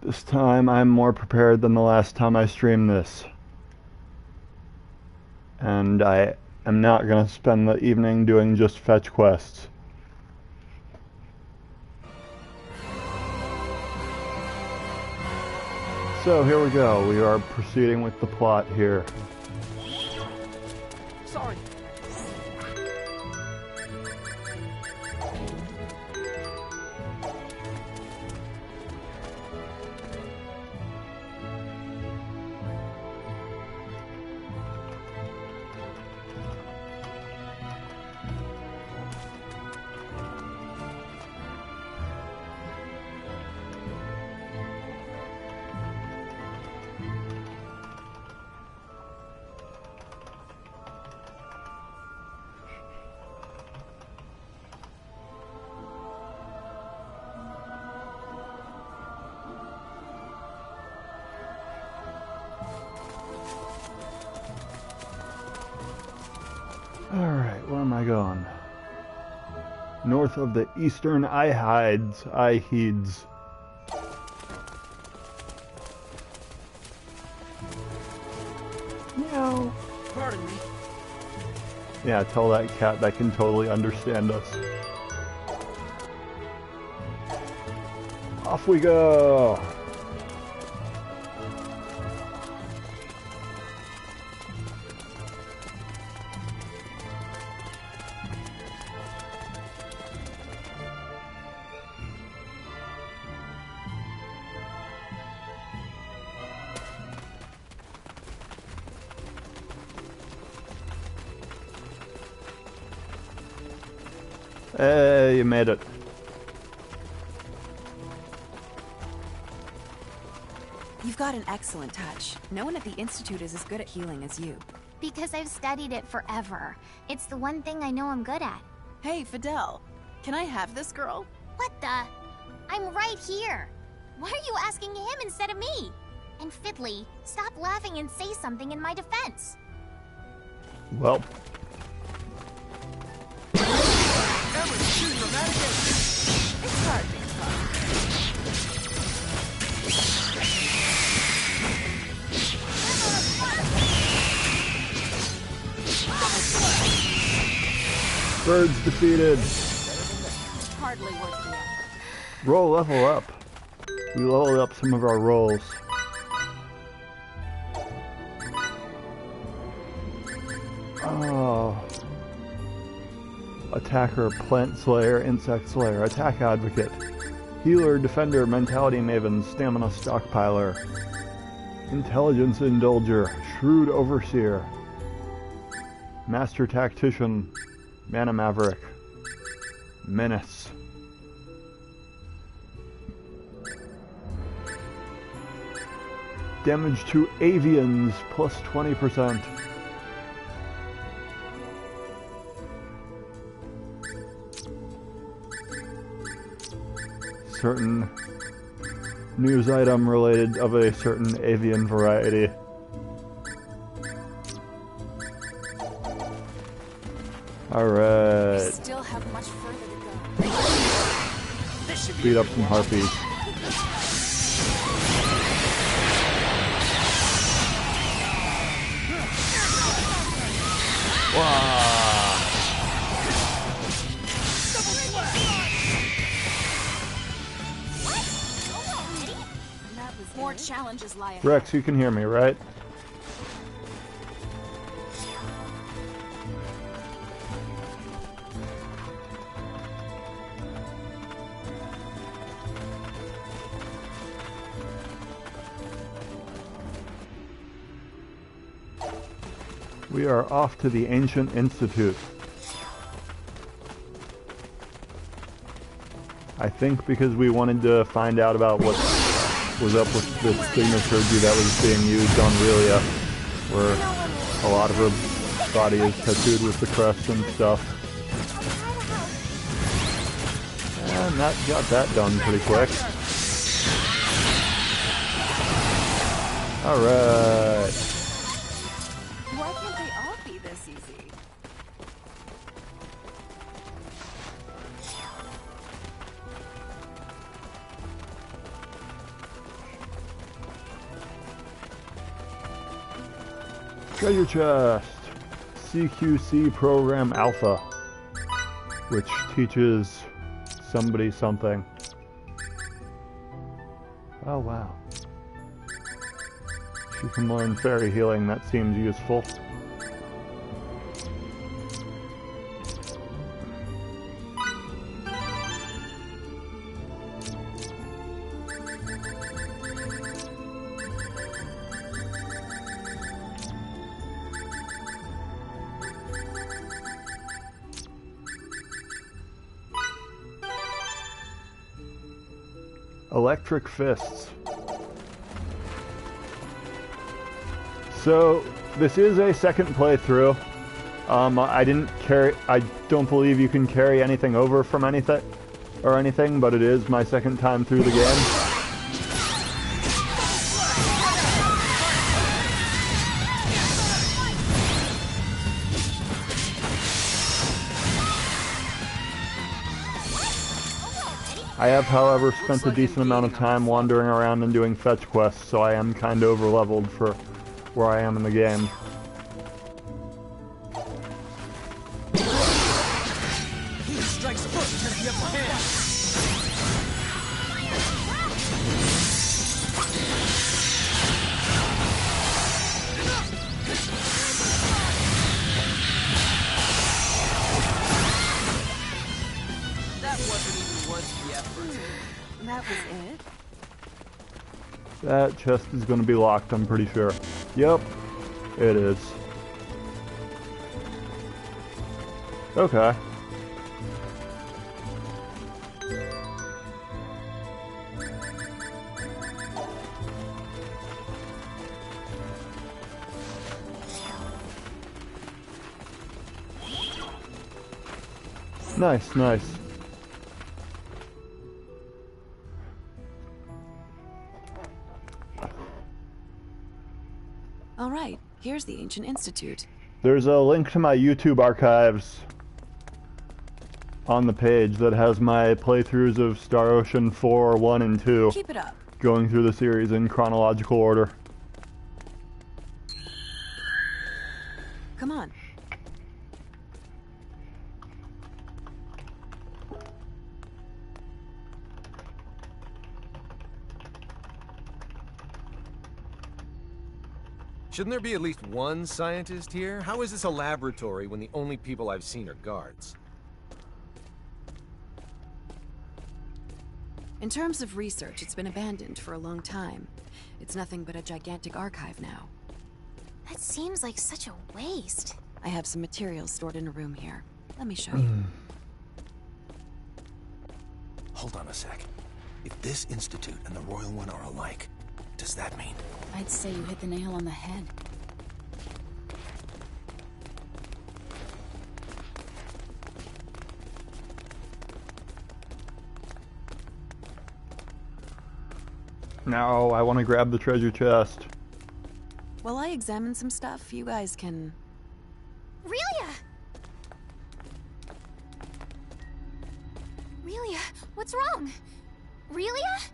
This time I'm more prepared than the last time I streamed this. And I am not going to spend the evening doing just fetch quests. So here we go. We are proceeding with the plot here. Sorry. Alright, where am I going? North of the eastern Iheeds. Meow. Pardon me. Yeah, tell that cat that can totally understand us. Off we go! Hey, you made it. You've got an excellent touch. No one at the Institute is as good at healing as you. Because I've studied it forever. It's the one thing I know I'm good at. Hey, Fidel. Can I have this girl? What the? I'm right here. Why are you asking him instead of me? And Fiddly, stop laughing and say something in my defense. Well. It's hard to talk. Birds defeated. Hardly worth the effort. Roll level up. We leveled up some of our rolls. Oh. Attacker, Plant Slayer, Insect Slayer, Attack Advocate, Healer, Defender, Mentality Maven, Stamina Stockpiler, Intelligence Indulger, Shrewd Overseer, Master Tactician, Mana Maverick, Menace. Damage to avians, plus 20%. Certain news item related of a certain avian variety. Alright. Still have much further to go. Beat up some harpies. Wow. More challenges lie ahead. Rex, you can hear me, right? We are off to the Ancient Institute. I think because we wanted to find out about what was up with this signature that was being used on Relia, where a lot of her body is tattooed with the crest and stuff. And that got that done pretty quick. Alright. Why can't they all be this easy? Treasure chest. CQC program Alpha, which teaches somebody something. Oh wow. She can learn fairy healing, that seems useful. Electric fists. So this is a second playthrough. I don't believe you can carry anything over from anything, but it is my second time through the game. I have, however, spent a decent amount of time wandering around and doing fetch quests, so I am kind of over-leveled for where I am in the game. He strikes first has the upper hand. That wasn't even worth the effort. That was it? That chest is going to be locked, I'm pretty sure. Yep, it is. Okay. Nice, nice. All right, here's the Ancient Institute. There's a link to my YouTube archives on the page that has my playthroughs of Star Ocean 4, 1, and 2. Keep it up. Going through the series in chronological order. Come on. Shouldn't there be at least one scientist here? How is this a laboratory when the only people I've seen are guards? In terms of research, it's been abandoned for a long time. It's nothing but a gigantic archive now. That seems like such a waste. I have some materials stored in a room here. Let me show you. Hold on a sec. If this institute and the Royal One are alike, what does that mean? I'd say you hit the nail on the head. No, I want to grab the treasure chest. While I examine some stuff, you guys can... Relia! Relia, what's wrong? Relia?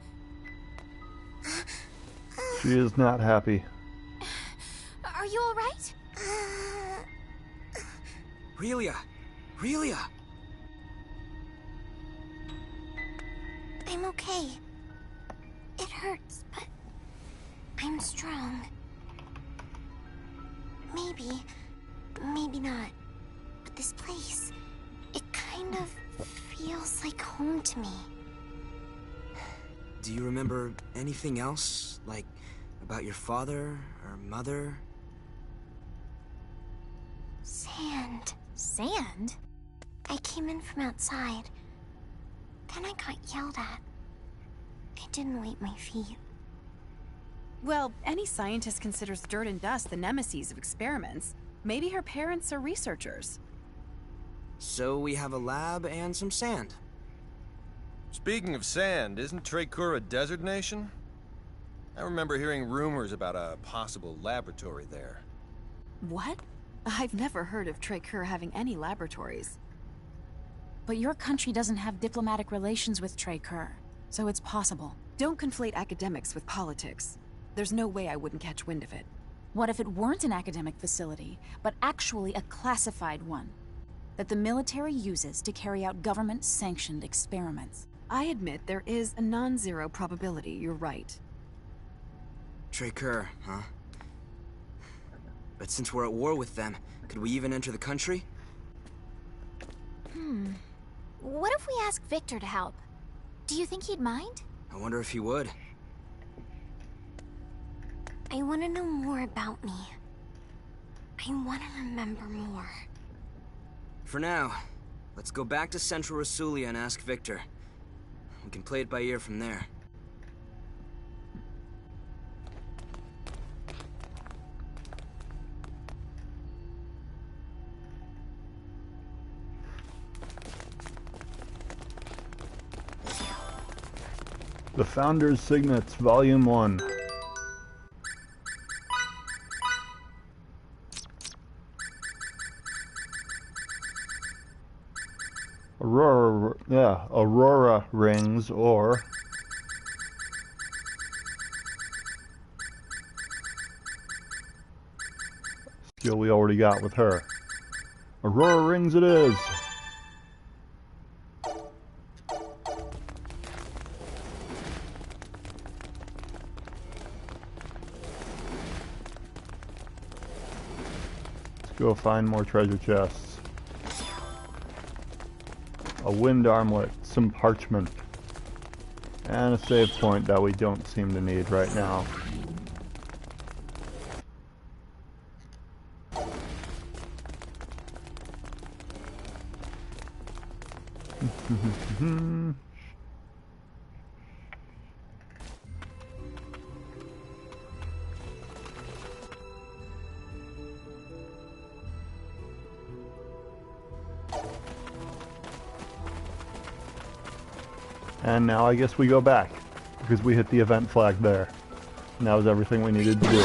She is not happy. Are you alright? Relia! Relia! I'm okay. It hurts, but I'm strong. Maybe not. But this place, it kind of feels like home to me. Do you remember anything else? Like, about your father or mother? Sand. Sand? I came in from outside. Then I got yelled at. I didn't wipe my feet. Well, any scientist considers dirt and dust the nemesis of experiments. Maybe her parents are researchers. So we have a lab and some sand. Speaking of sand, isn't Treykur a desert nation? I remember hearing rumors about a possible laboratory there. What? I've never heard of Treykur having any laboratories. But your country doesn't have diplomatic relations with Treykur, so it's possible. Don't conflate academics with politics. There's no way I wouldn't catch wind of it. What if it weren't an academic facility, but actually a classified one that the military uses to carry out government-sanctioned experiments? I admit there is a non-zero probability you're right. Trey Kerr, huh? But since we're at war with them, could we even enter the country? What if we ask Victor to help? Do you think he'd mind? I wonder if he would. I want to know more about me. I want to remember more. For now, let's go back to Central Rasulia and ask Victor. We can play it by ear from there. The Founder's Signets, Volume 1. Aurora rings, or skill we already got with her. Aurora rings it is. Let's go find more treasure chests. A wind armlet, some parchment, and a save point that we don't seem to need right now. And now I guess we go back, because we hit the event flag there. And that was everything we needed to do.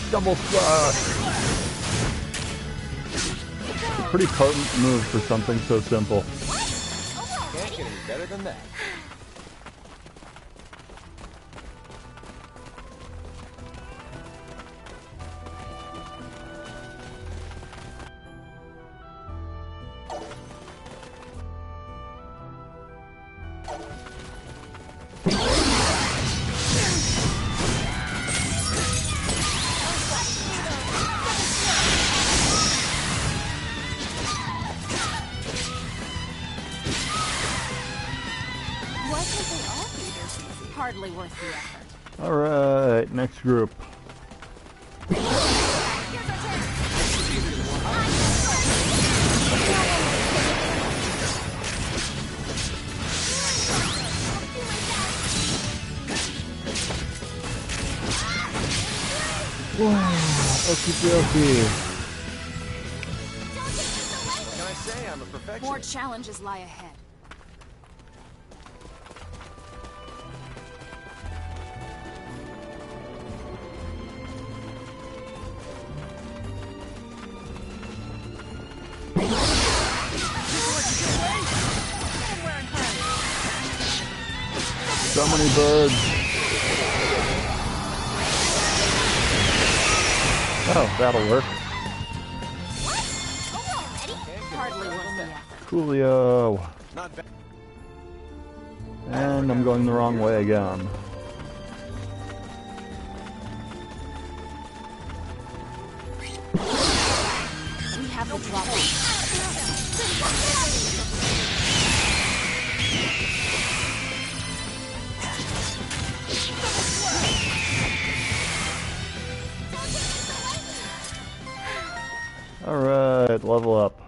Double splash! Pretty potent move for something so simple. Can't get any better than that. Hardly worth the effort. Alright, next group. Okie dokie. What can I say? I'm a perfectionist. More challenges lie ahead. So many birds. Oh, that'll work. Hardly worth the effort. Coolio. Not bad. And I'm going the wrong way again. We have the drop. Alright, level up.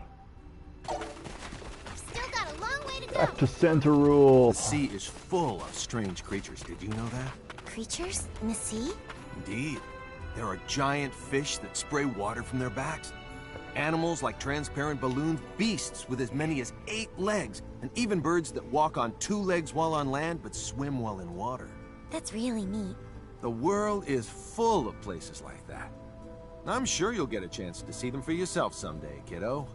Still got a long way to go. Back to Santa Rule. The sea is full of strange creatures. Did you know that? Creatures in the sea? Indeed. There are giant fish that spray water from their backs. Animals like transparent balloons, beasts with as many as 8 legs, and even birds that walk on 2 legs while on land but swim while in water. That's really neat. The world is full of places like that. I'm sure you'll get a chance to see them for yourself someday, kiddo.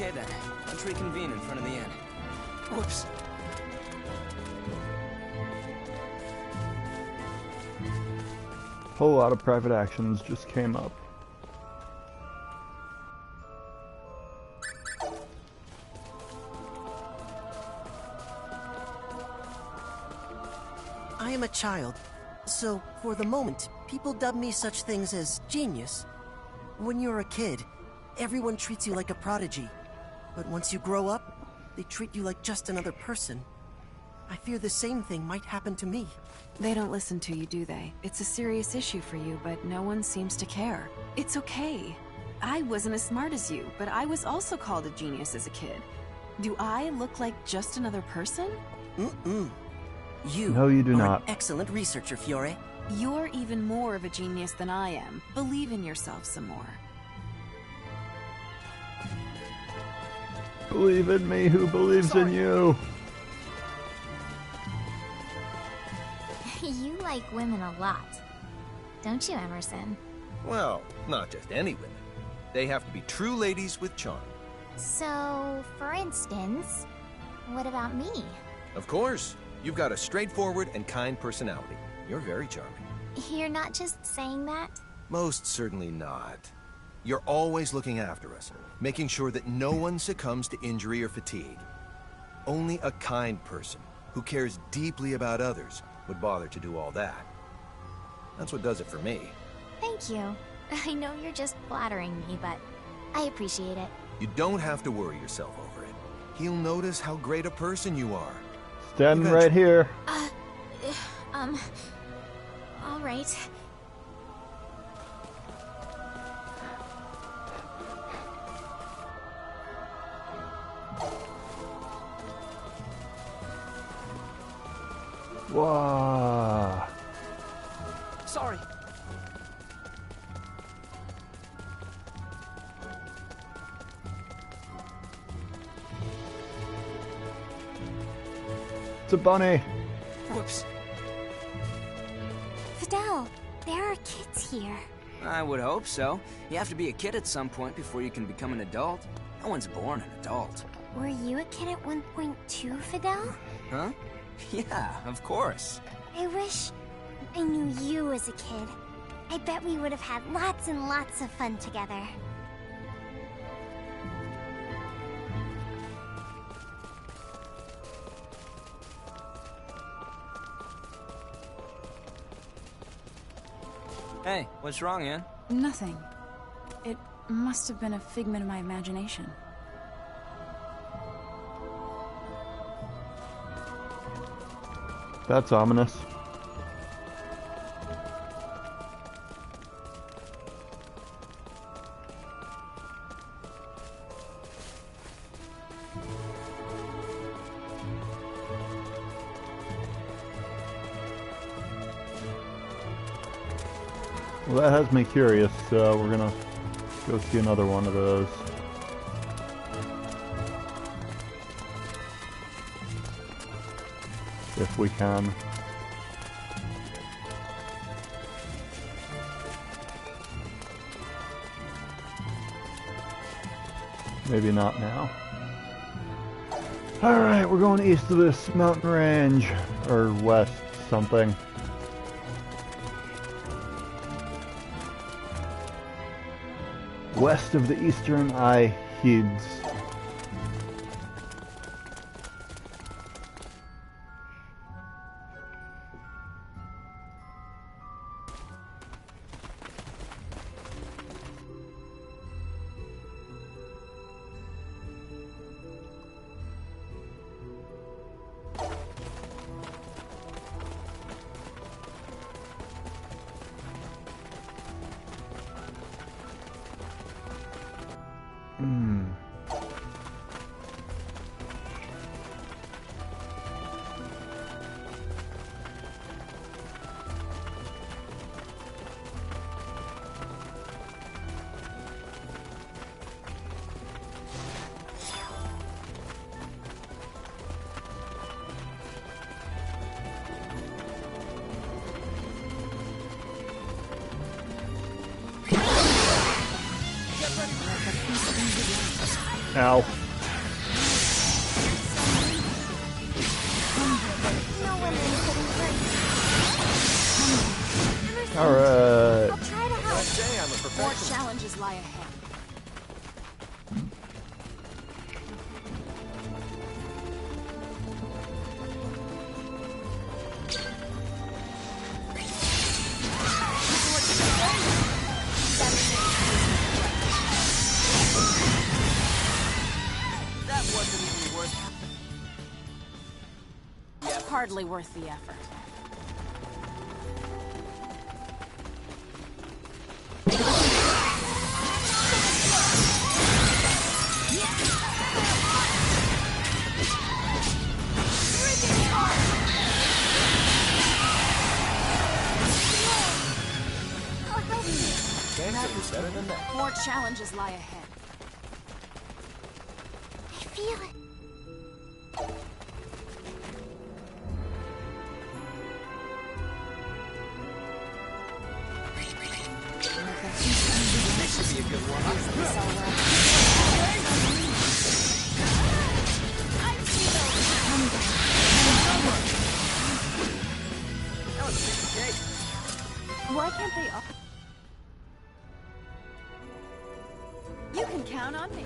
Okay then, let's reconvene in front of the inn. Whoops. Whole lot of private actions just came up. I am a child, so for the moment, people dub me such things as genius. When you're a kid, everyone treats you like a prodigy. But once you grow up, they treat you like just another person. I fear the same thing might happen to me. They don't listen to you, do they? It's a serious issue for you, but no one seems to care. It's okay. I wasn't as smart as you, but I was also called a genius as a kid. Do I look like just another person? You No, you do are not. an excellent researcher, Fiore. You're even more of a genius than I am. Believe in yourself some more. Believe in me who believes in you. You like women a lot. Don't you, Emerson? Well, not just any women. They have to be true ladies with charm. So, for instance, what about me? Of course, you've got a straightforward and kind personality. You're very charming. You're not just saying that? Most certainly not. You're always looking after us, making sure that no one succumbs to injury or fatigue. Only a kind person who cares deeply about others would bother to do all that. That's what does it for me. Thank you. I know you're just flattering me, but I appreciate it. You don't have to worry yourself over it. He'll notice how great a person you are. Standing You got right here. All right. Wow. Sorry. It's a bunny. Whoops. Fidel, there are kids here. I would hope so. You have to be a kid at some point before you can become an adult. No one's born an adult. Were you a kid at one point too, Fidel? Huh? Yeah, of course. I wish I knew you as a kid. I bet we would have had lots and lots of fun together. Hey, what's wrong, Ann? Nothing. It must have been a figment of my imagination. That's ominous. Well, that has me curious, so we're gonna go see another one of those. If we can. Maybe not now. Alright, we're going east of this mountain range. Or west, something. West of the eastern Ides. Ow. No women couldn't hurt. Alright. I'll try to help. Say I'm a More perfectionist. challenges lie ahead. That wasn't even worth Hardly worth the effort. Can't get any better than that. More challenges lie ahead. I feel it. This should be a good one. That was a piece of cake. Why can't they all... You can count on me.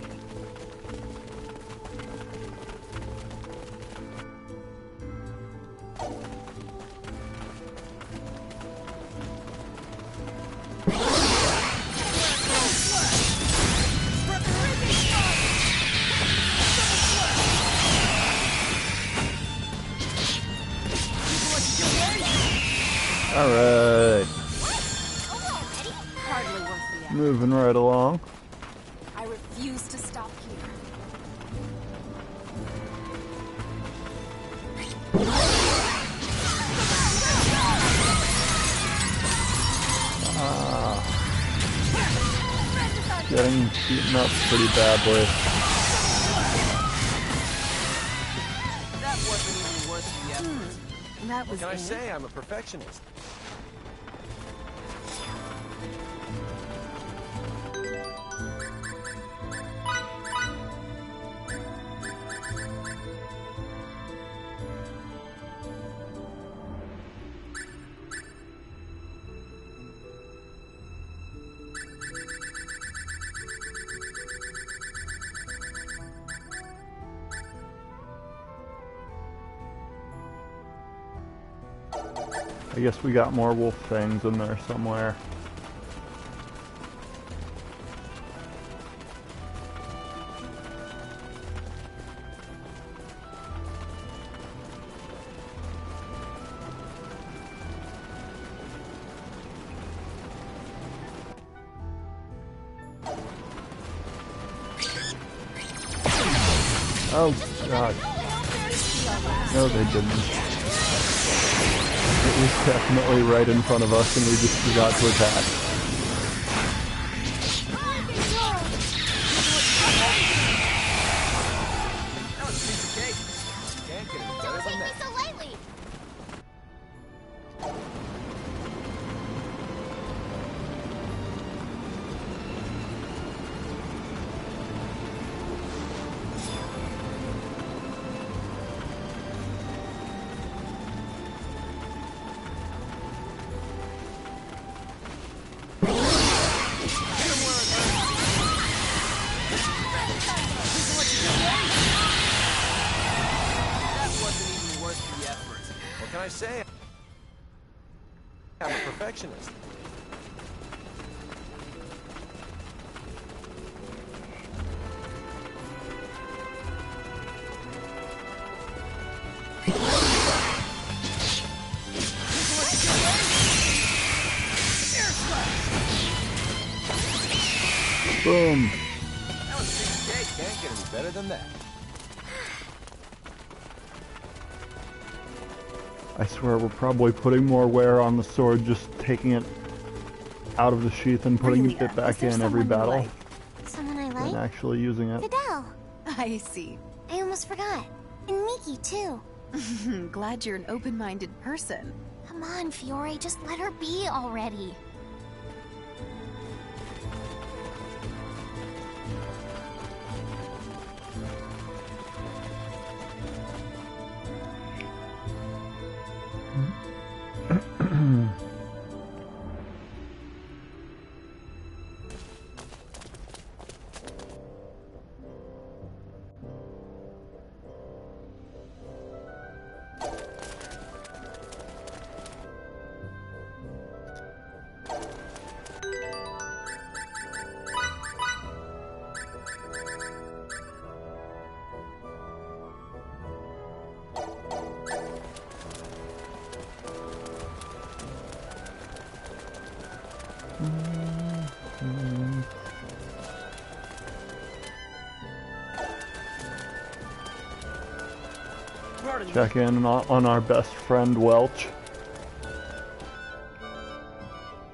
Alright. Hardly worth the effort. Moving right along. I refuse to stop here. Getting beaten up pretty badly. That wasn't even worth the effort. That was Can I it. say I'm a perfectionist? I guess we got more wolf fangs in there somewhere. Oh god. No, they didn't. It was definitely right in front of us and we just forgot to attack. That was a piece of cake. Can't get any better than that. so lightly. That wasn't even worth the effort. What can I say? I'm a perfectionist. Boom! That was a piece of cake. Can't get any better than that. I swear we're probably putting more wear on the sword just taking it out of the sheath and putting Really, it back is there in every someone you battle like? Someone I than like? actually using it. Fidel. I see. I almost forgot. And Miki, too. Glad you're an open-minded person. Come on, Fiore, just let her be already. Check in on our best friend Welch.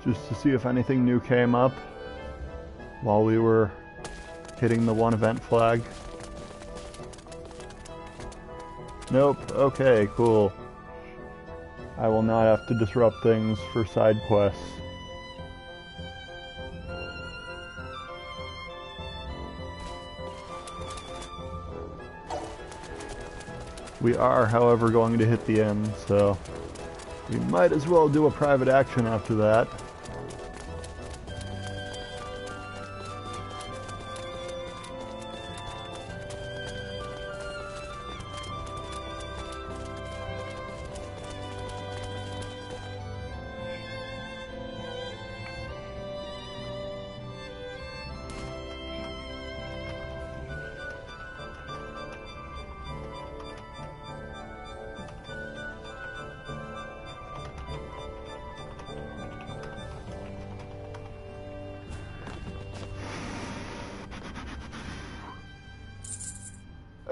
Just to see if anything new came up while we were hitting the one event flag. Nope. Okay, cool. I will not have to disrupt things for side quests. We are, however, going to hit the end, so we might as well do a private action after that.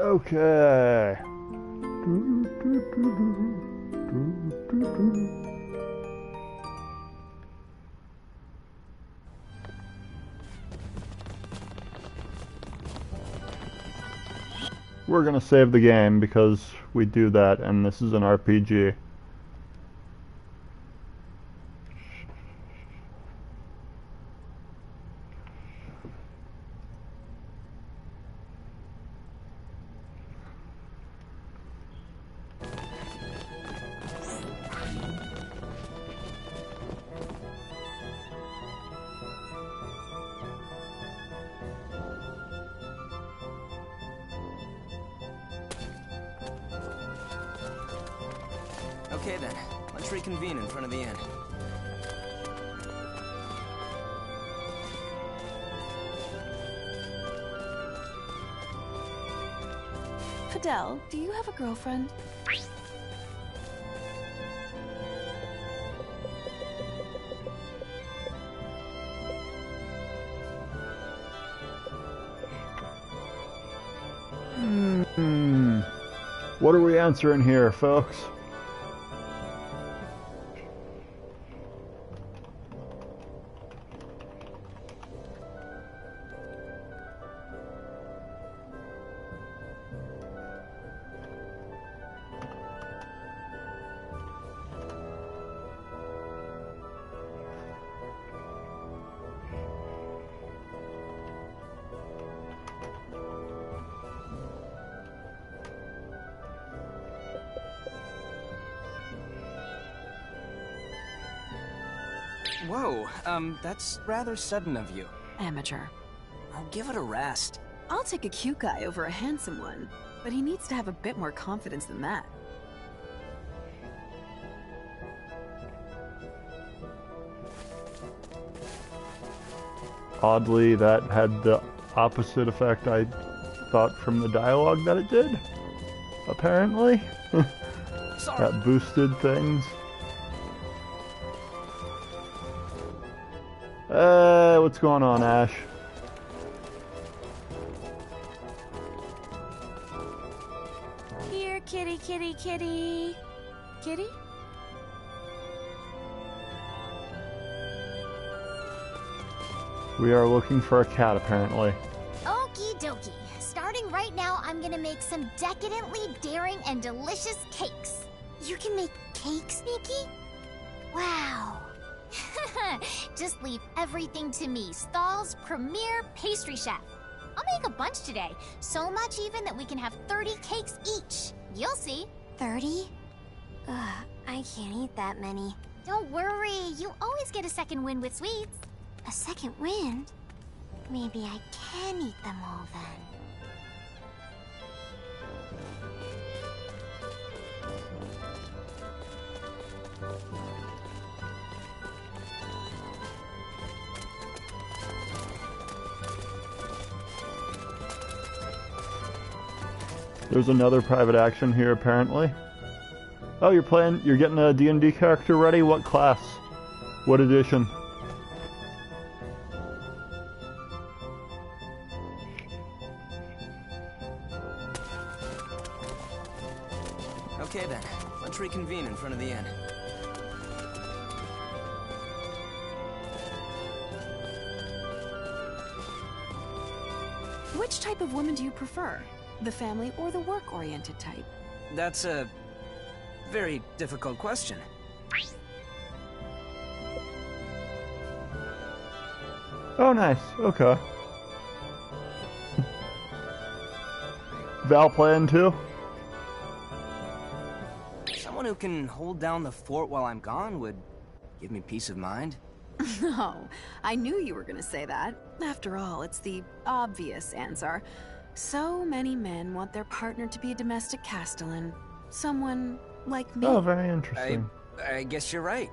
Okay. We're gonna save the game because we do that and this is an RPG. Okay then, let's reconvene in front of the inn. Fidel, do you have a girlfriend? What are we answering here, folks? Whoa, that's rather sudden of you. Amateur. Oh, give it a rest. I'll take a cute guy over a handsome one, but he needs to have a bit more confidence than that. Oddly, that had the opposite effect I thought from the dialogue that it did. Apparently. That boosted things. Hey, what's going on, Ash? Here, kitty, kitty, kitty. Kitty? We are looking for a cat, apparently. Okie dokie. Starting right now, I'm gonna make some decadently daring and delicious cakes. You can make cakes, Nikki? Wow. Just leave everything to me, Stahl's premier pastry chef. I'll make a bunch today. So much even that we can have 30 cakes each. You'll see. 30? Ugh, I can't eat that many. Don't worry, you always get a second wind with sweets. A second wind? Maybe I can eat them all then. There's another private action here, apparently. Oh, you're getting a D&D character ready? What class? What edition? reconvene in front of the inn. Which type of woman do you prefer? The family or the work-oriented type? That's a very difficult question. Oh, nice. Okay. Val playing too? Someone who can hold down the fort while I'm gone would give me peace of mind. Oh, I knew you were gonna say that. After all, it's the obvious answer. So many men want their partner to be a domestic castellan. Someone like me. Oh, very interesting. I guess you're right.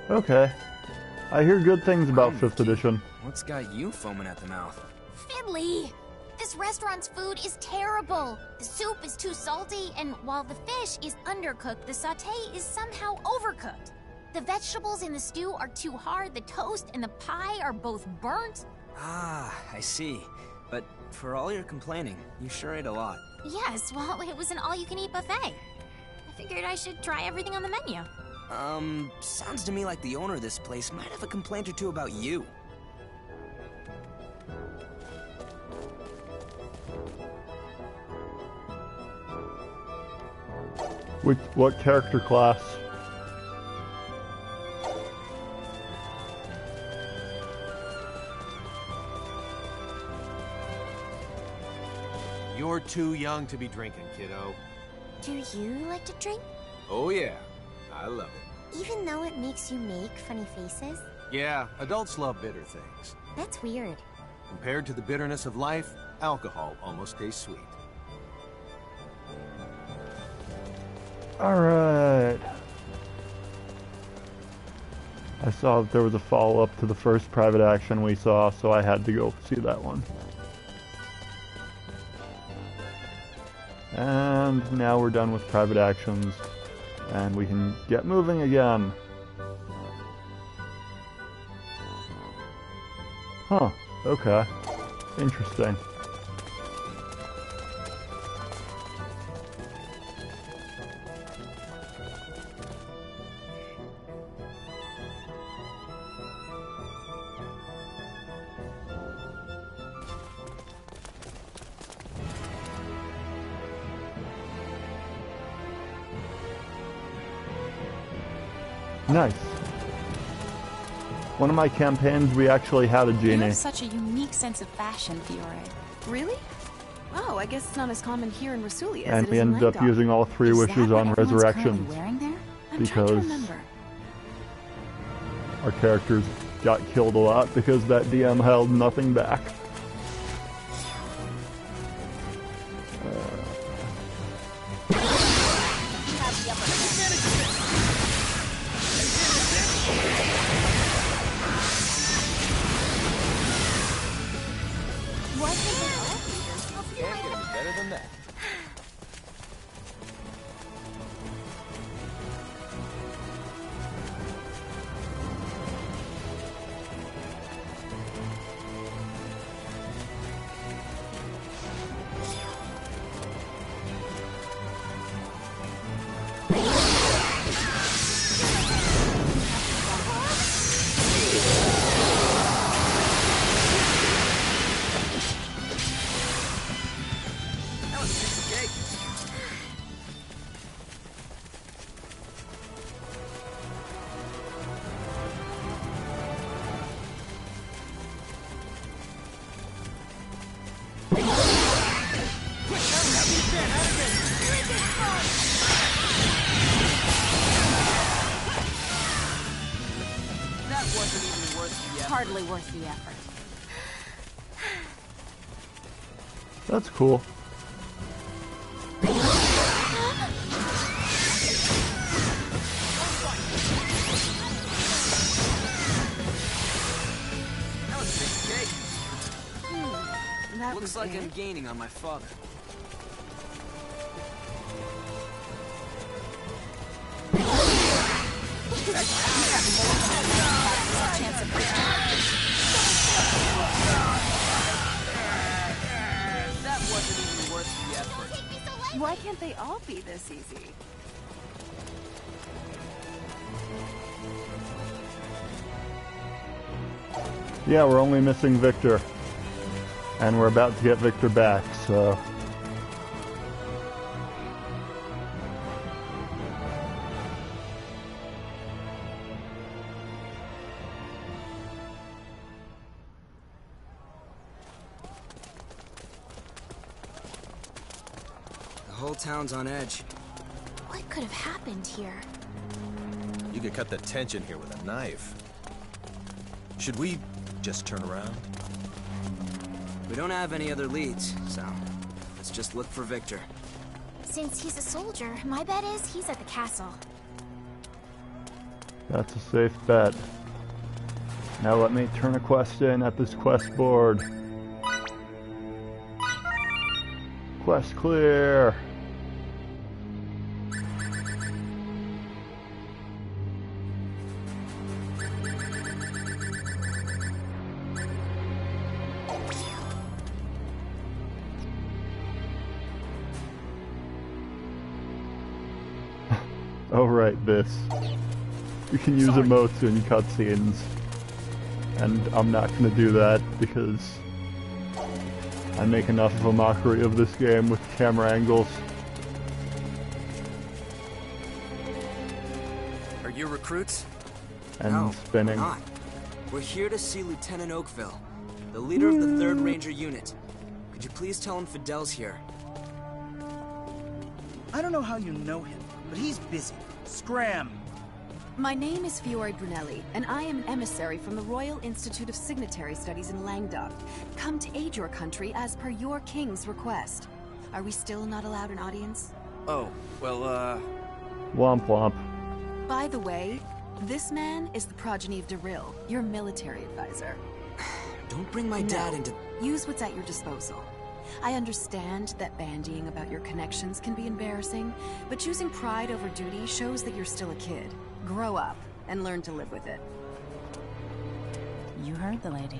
Okay. I hear good things about 5th edition. What's got you foaming at the mouth? Fiddly! This restaurant's food is terrible. The soup is too salty, and while the fish is undercooked, the sauté is somehow overcooked. The vegetables in the stew are too hard, the toast and the pie are both burnt. Ah, I see. But for all your complaining, you sure ate a lot. Yes, well, it was an all-you-can-eat buffet. I figured I should try everything on the menu. Sounds to me like the owner of this place might have a complaint or two about you. What character class? You're too young to be drinking, kiddo. Do you like to drink? Oh yeah, I love it. Even though it makes you make funny faces? Yeah, adults love bitter things. That's weird. Compared to the bitterness of life, alcohol almost tastes sweet. Alright. I saw that there was a follow-up to the first private action we saw, so I had to go see that one. And now we're done with private actions, and we can get moving again. Huh, okay. Interesting. Nice. One of my campaigns, we actually had a You genie. have such a unique sense of fashion, Fiore. Really? Oh, I guess it's not as common here in Rasulia as And it we is in ended up Langdon. using all 3 Is wishes that what on everyone's resurrections currently wearing there? I'm trying to because remember. our characters got killed a lot because that DM held nothing back. What the hell? Can't get any better than that. That was a piece of cake. That wasn't even worth the effort. Hardly worth the effort. That's cool. That was a piece of cake. That Looks was like it. I'm gaining on my father. That wasn't even worth the effort. Why can't they all be this easy? Yeah, we're only missing Victor. And we're about to get Victor back, so... The whole town's on edge. What could have happened here? You could cut the tension here with a knife. Should we just turn around? We don't have any other leads, so let's just look for Victor. Since he's a soldier, my bet is he's at the castle. That's a safe bet. Now let me turn a quest in at this quest board. Quest clear. Oh right, this. You can use emotes in cutscenes. And I'm not gonna do that because I make enough of a mockery of this game with camera angles. Are you recruits? And No, spinning. we're not. We're here to see Lieutenant Oakville, the leader of the 3rd Ranger Unit. Could you please tell him Fidel's here? I don't know how you know him, but he's busy. Scram! My name is Fiore Brunelli, and I am an emissary from the Royal Institute of Signatory Studies in Languedoc, come to aid your country as per your king's request. Are we still not allowed an audience? Oh, well, Womp womp. By the way, this man is the progeny of Darryl, your military advisor. Don't bring my dad into... Use what's at your disposal. I understand that bandying about your connections can be embarrassing, but choosing pride over duty shows that you're still a kid. Grow up and learn to live with it. You heard the lady.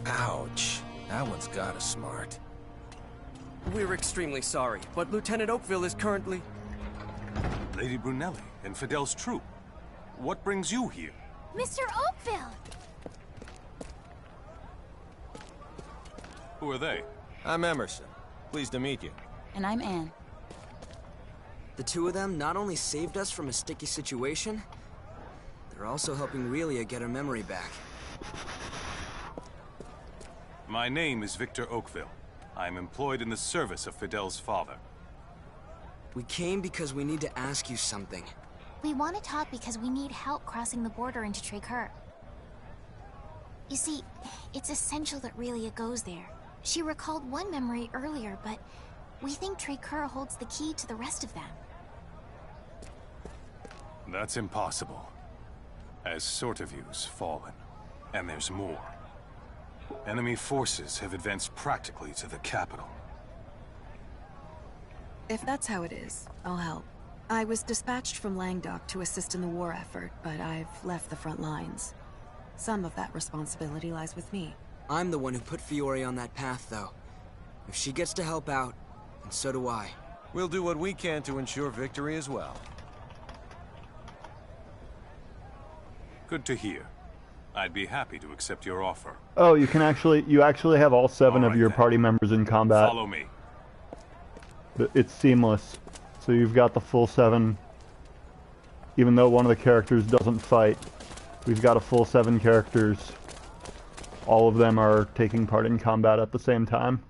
Ouch. That one's got us smart. we're extremely sorry, but Lieutenant Oakville is currently... Lady Brunelli and Fidel's troop. What brings you here? Mr. Oakville! Who are they? I'm Emerson. Pleased to meet you. And I'm Anne. The two of them not only saved us from a sticky situation, they're also helping Relia get her memory back. My name is Victor Oakville. I am employed in the service of Fidel's father. We came because we need to ask you something. We want to talk because we need help crossing the border into Tracur. You see, it's essential that Relia goes there. She recalled one memory earlier, but we think Tracur holds the key to the rest of them. That's impossible. As Sortaview's fallen, and there's more. Enemy forces have advanced practically to the capital. If that's how it is, I'll help. I was dispatched from Languedoc to assist in the war effort, but I've left the front lines. Some of that responsibility lies with me. I'm the one who put Fiore on that path, though. If she gets to help out, then so do I. We'll do what we can to ensure victory as well. Good to hear. I'd be happy to accept your offer. Oh, you actually have all 7 All of right, your then. party members in combat. Follow me. It's seamless. So you've got the full 7. Even though one of the characters doesn't fight, we've got a full 7 characters. All of them are taking part in combat at the same time.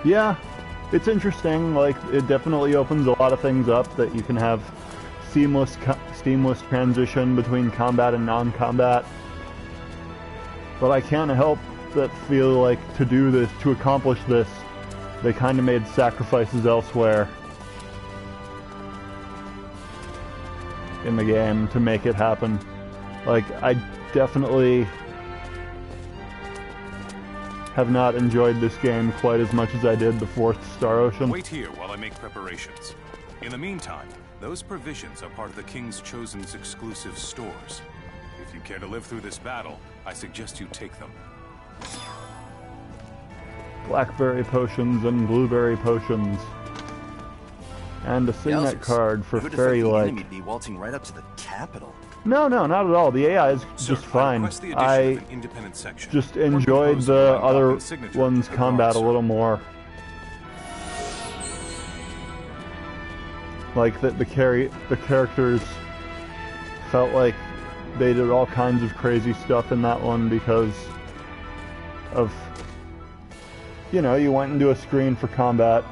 Yeah, it's interesting. Like, it definitely opens a lot of things up that you can have seamless transition between combat and non-combat. But I can't help but feel like to accomplish this, they kind of made sacrifices elsewhere. in the game to make it happen. Like, I definitely have not enjoyed this game quite as much as I did the 4th Star Ocean. Wait here while I make preparations. In the meantime, those provisions are part of the King's Chosen's exclusive stores. If you care to live through this battle, I suggest you take them. Blackberry potions and blueberry potions. And a signet card for Fairy Light. Be waltzing right up to the capital. No, not at all. The AI is Sir, just fine. I independent section. Just enjoyed the other one's combat a little more. Like the characters felt like they did all kinds of crazy stuff in that one because of, you know, you went into a screen for combat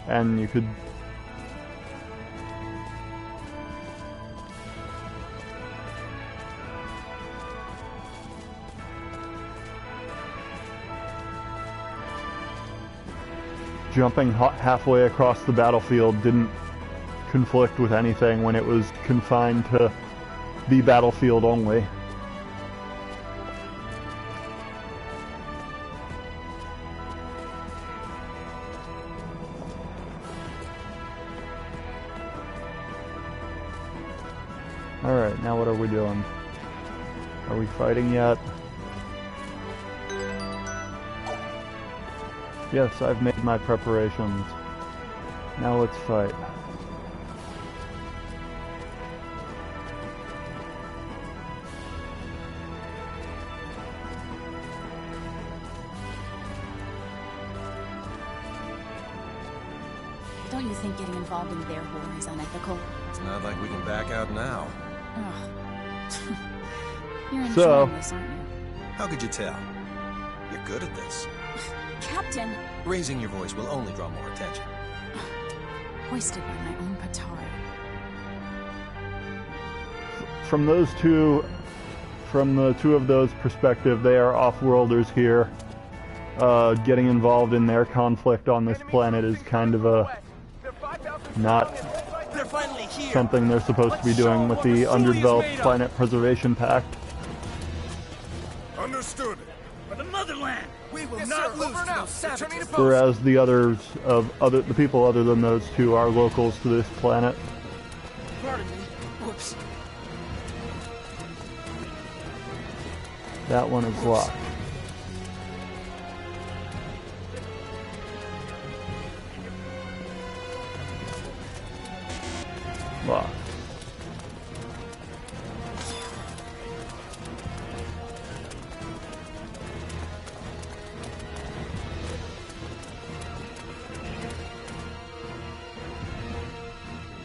and you could jumping halfway across the battlefield didn't conflict with anything when it was confined to the battlefield only. Alright, now what are we doing? Are we fighting yet? Yes, I've made my preparations. Now let's fight. Don't you think getting involved in their war is unethical? It's not like we can back out now. Ugh. You're So- enjoying this, aren't you? How could you tell? You're good at this. Captain! Raising your voice will only draw more attention. Hoisted by my own petard. From the two of those perspective, they are off-worlders here. Getting involved in their conflict on this planet is kind of a not something they're supposed to be doing with the underdeveloped Planet Preservation Pact. Understood. For the motherland, we will not lose to those savages. Whereas the people other than those two are locals to this planet. Pardon me. Whoops. That one is locked. Locked.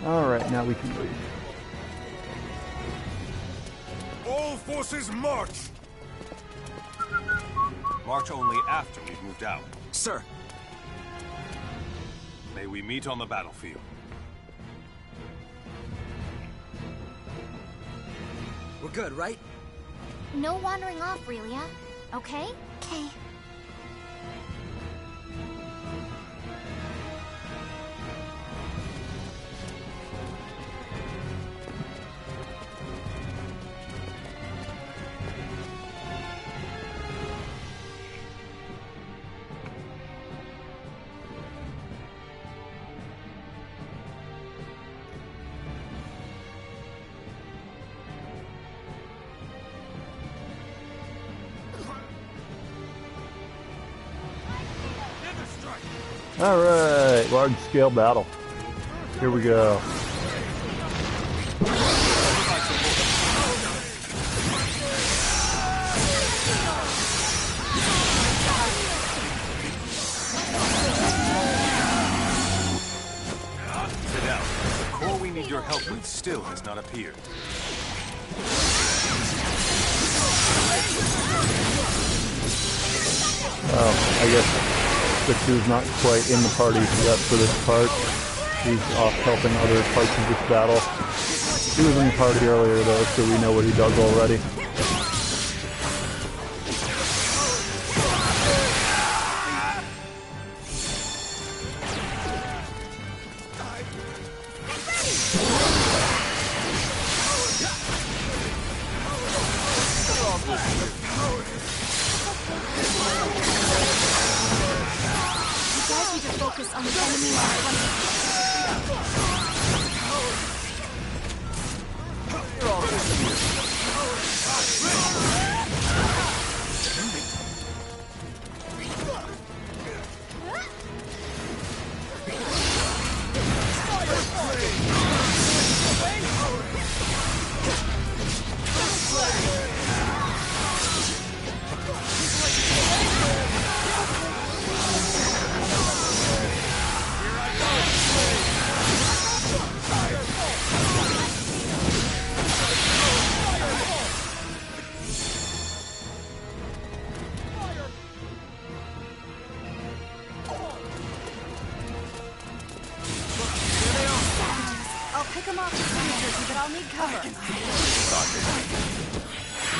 Alright, now we can leave. All forces march! March only after we've moved out. Sir, May we meet on the battlefield. We're good, right? No wandering off, Relia. Okay? Okay. Alright, large scale battle. Here we go. Sit down. The core we need your help with still has not appeared. Oh, I guess Victor's not quite in the party yet for this part. He's off helping other parts of this battle. He was in the party earlier though, so we know what he does already.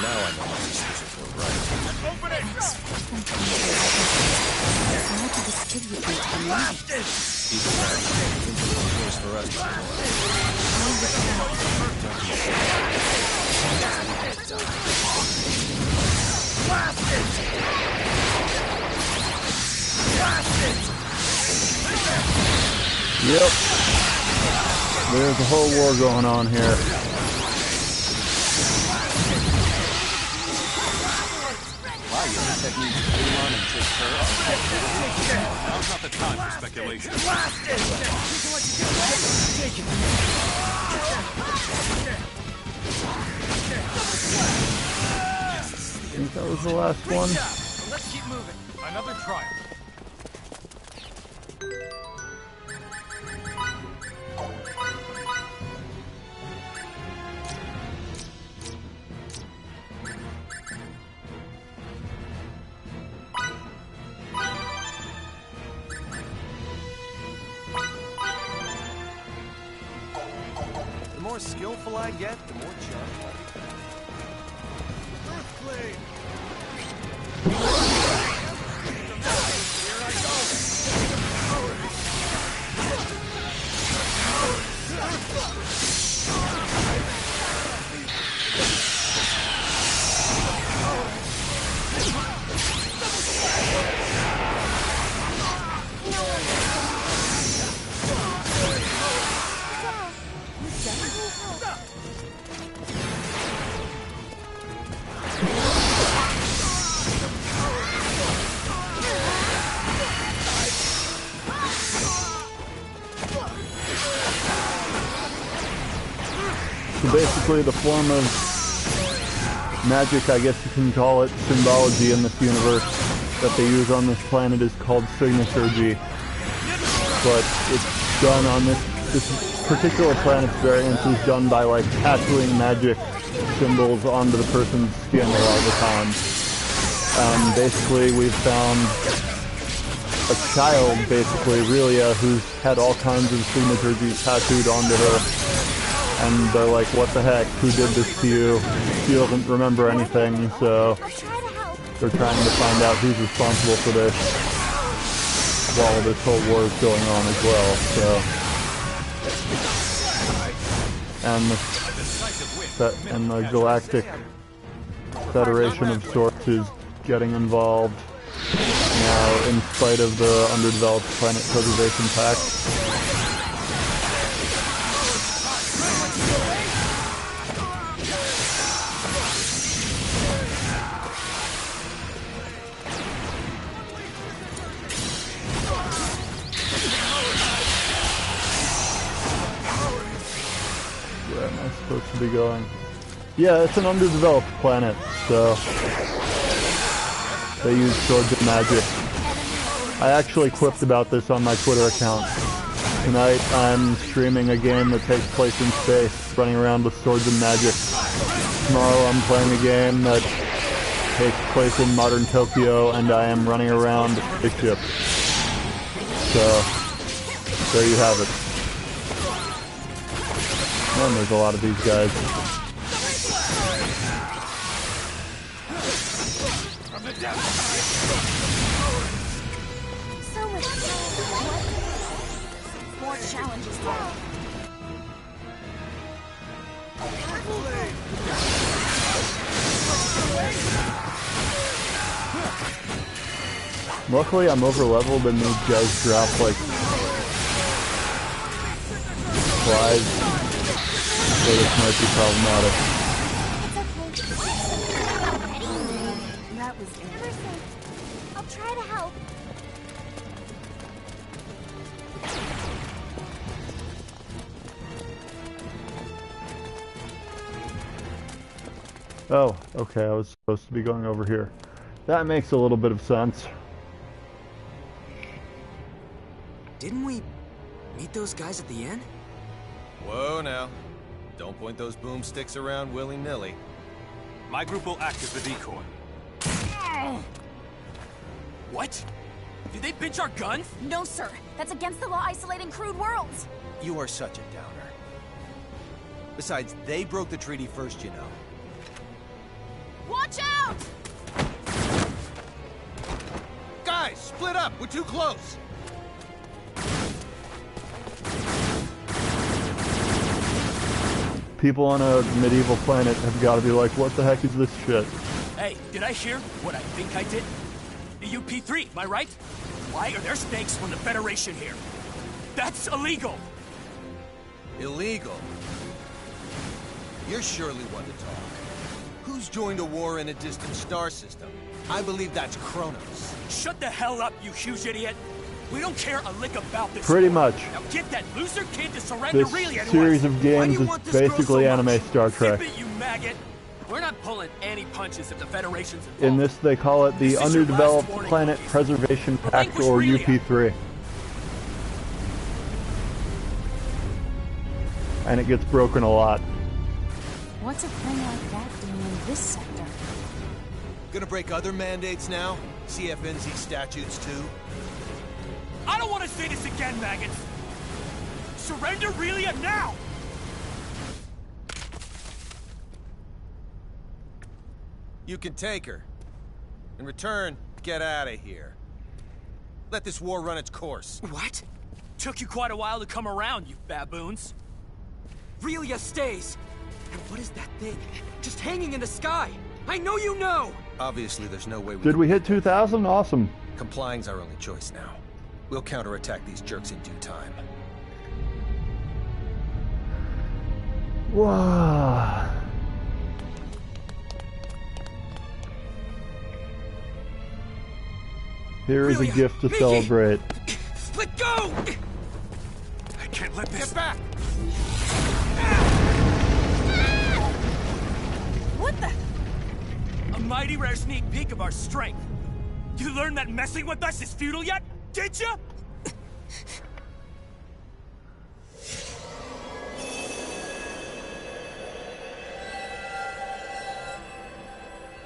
Now I know my suspicions were right. Open it! Even that is for us Blast it! Blast it! Yep. There's a whole war going on here. Wow, you have techniques to put on and take her. Now's not the time for speculation. Blast it! Take it! I think that was the last one. Let's keep moving. Another trial. The more skillful I get, the more charged I become. Earthblade! So basically the form of magic, I guess you can call it, symbology in this universe that they use on this planet is called signaturgy. But it's done on this particular planet's variance is done by like tattooing magic symbols onto the person's skin a lot of the time. Basically we've found a child, basically, Relia, who's had all kinds of signaturgy tattooed onto her. And they're like, what the heck, who did this to you? She doesn't remember anything, so they're trying to find out who's responsible for this while this whole war is going on as well, so. And the Galactic Federation of sorts is getting involved now in spite of the underdeveloped Planet Preservation Pact. Where am I supposed to be going? Yeah, it's an underdeveloped planet, so they use swords and magic. I actually quipped about this on my Twitter account. Tonight I'm streaming a game that takes place in space, running around with swords and magic. Tomorrow I'm playing a game that takes place in modern Tokyo, and I am running around a ship. So, there you have it. And there's a lot of these guys. So much more challenges there. Luckily I'm over-leveled and these guys drop like flies, so this might be problematic. That was it. I'll try to help. Oh, okay, I was supposed to be going over here. That makes a little bit of sense. Didn't we meet those guys at the inn? Whoa now. Don't point those boomsticks around willy-nilly. My group will act as the decoy. What? Did they pinch our guns? No, sir. That's against the law isolating crude worlds. You are such a downer. Besides, they broke the treaty first, you know. Watch out! Guys, split up! We're too close! People on a medieval planet have got to be like, what the heck is this shit? Hey, did I hear what I think I did? The UP3, am I right? Why are there snakes from the Federation here? That's illegal! Illegal? You're surely one to talk. Who's joined a war in a distant star system? I believe that's Kronos. Shut the hell up, you huge idiot! We don't care a lick about this. Pretty war. much. Now get that loser kid to surrender This really to series us. of games is basically anime Star Trek. Zip it, you maggot! We're not pulling any punches if the Federation's involved. In this, they call it the This is your last Underdeveloped warning, Planet Lucky. Preservation Pact, Relinquish or Relia. UP3. And it gets broken a lot. What's a thing like that doing in this sector? Gonna break other mandates now? CFNZ statutes too? I don't want to say this again, maggots! Surrender Relia now! You can take her. In return, get out of here. Let this war run its course. What? Took you quite a while to come around, you baboons. Relia stays! And what is that thing? Just hanging in the sky! I know you know! Obviously, there's no way we Did can... we hit 2,000? Awesome. Complying's our only choice now. We'll counterattack these jerks in due time. Wow. Here is a Relia, gift to Mickey! celebrate. Let go! I can't let this... Get back! What the? A mighty rare sneak peek of our strength. You learned that messing with us is futile yet? Did you?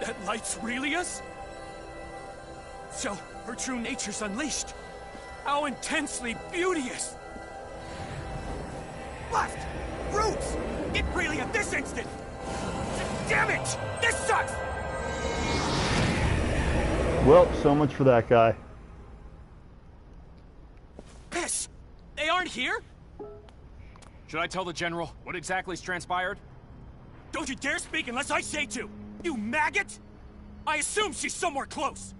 That light's Relia's? So, her true nature's unleashed. How intensely beauteous! Left! Roots! Get Relia this instant! Damn it! This sucks! Well, so much for that guy. Piss! They aren't here? Should I tell the General what exactly's transpired? Don't you dare speak unless I say to! You maggot! I assume she's somewhere close!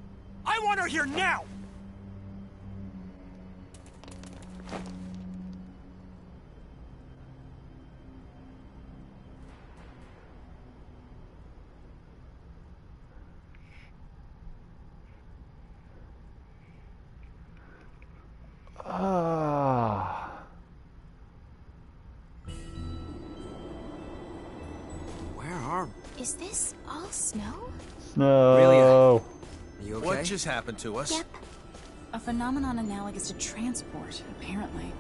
I want her here now! Where are we? Is this all snow? No. Are you okay? What just happened to us? Yep. A phenomenon analogous to transport, apparently.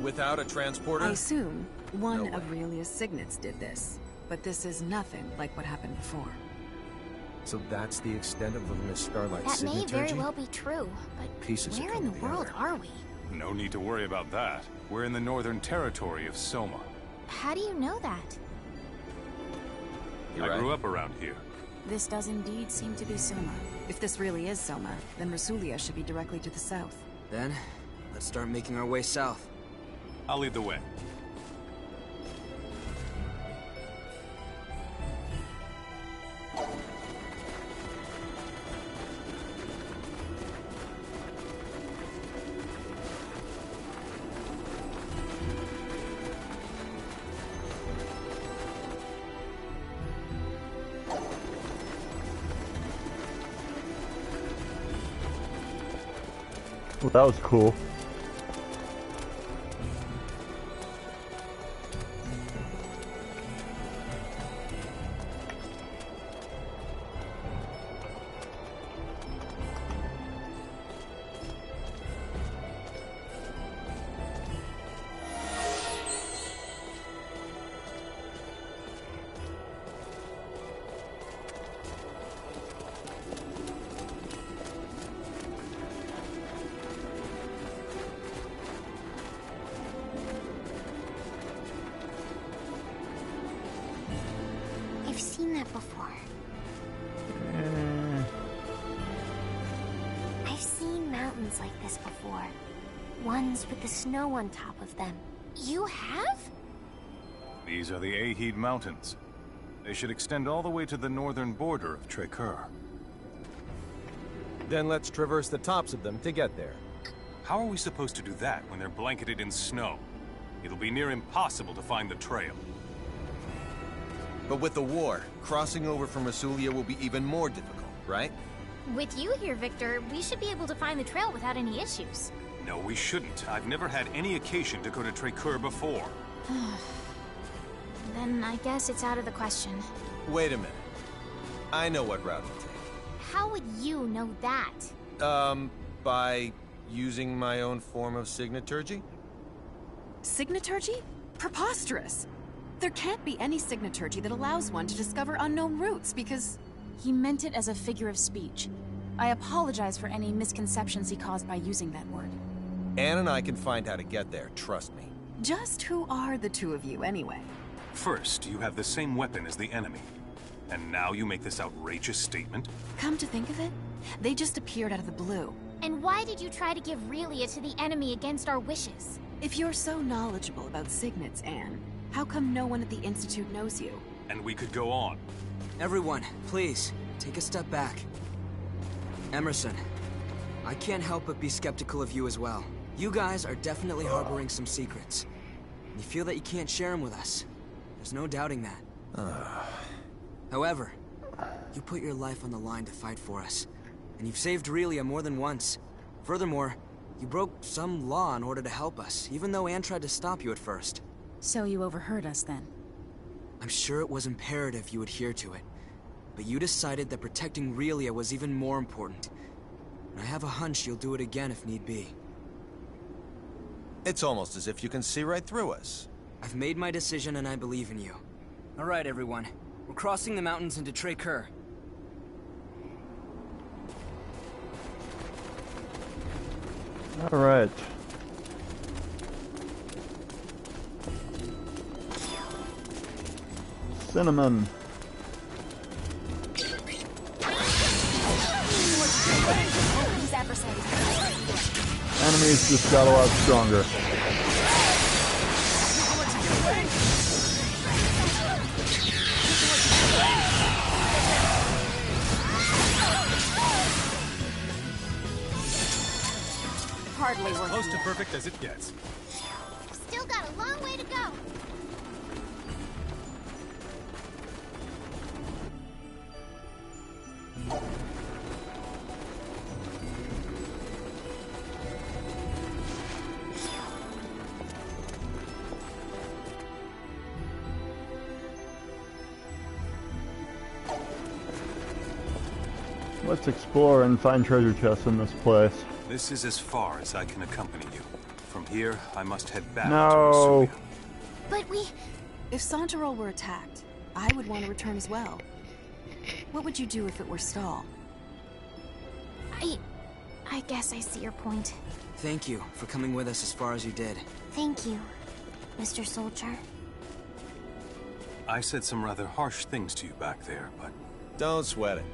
Without a transporter? I assume one No of Relia's signets did this, but this is nothing like what happened before. So that's the extent of Little Miss Starlight's That may signaturgy? very well be true, but Pieces where are in the coming world together. are we? No need to worry about that. We're in the northern territory of Soma. How do you know that? You're I right. grew up around here. This does indeed seem to be Soma. If this really is Soma, then Rasulia should be directly to the south. Then, let's start making our way south. I'll lead the way. Well, that was cool. I've seen that before. I've seen mountains like this before. Ones with the snow on top of them. You have? These are the Ahid Mountains. They should extend all the way to the northern border of Trekkur. Then let's traverse the tops of them to get there. How are we supposed to do that when they're blanketed in snow? It'll be near impossible to find the trail. But with the war, crossing over from Rasulia will be even more difficult, right? With you here, Victor, we should be able to find the trail without any issues. No, we shouldn't. I've never had any occasion to go to Trekkur before. Then I guess it's out of the question. Wait a minute. I know what route to take. How would you know that? By using my own form of signaturgy? Signaturgy? Preposterous! There can't be any signaturgy that allows one to discover unknown routes, because... He meant it as a figure of speech. I apologize for any misconceptions he caused by using that word. Anne and I can find how to get there, trust me. Just who are the two of you, anyway? First, you have the same weapon as the enemy. And now you make this outrageous statement? Come to think of it, they just appeared out of the blue. And why did you try to give Relia to the enemy against our wishes? If you're so knowledgeable about signets, Anne, how come no one at the Institute knows you? And we could go on. Everyone, please, take a step back. Emerson, I can't help but be skeptical of you as well. You guys are definitely harboring some secrets. And you feel that you can't share them with us. There's no doubting that. However, you put your life on the line to fight for us. And you've saved Relia more than once. Furthermore, you broke some law in order to help us, even though Anne tried to stop you at first. So you overheard us then? I'm sure it was imperative you adhere to it. But you decided that protecting Relia was even more important. And I have a hunch you'll do it again if need be. It's almost as if you can see right through us. I've made my decision and I believe in you. All right, everyone. We're crossing the mountains into Trekkur. All right. Cinnamon. Enemies just got a lot stronger. Hardly worth Close to perfect as it gets. Still got a long way to go. Let's explore and find treasure chests in this place. This is as far as I can accompany you. From here, I must head back to No. Rasulia. But we... If Santarol were attacked, I would want to return as well. What would you do if it were Stahl? I guess I see your point. Thank you for coming with us as far as you did. Thank you, Mr. Soldier. I said some rather harsh things to you back there, but Don't sweat it.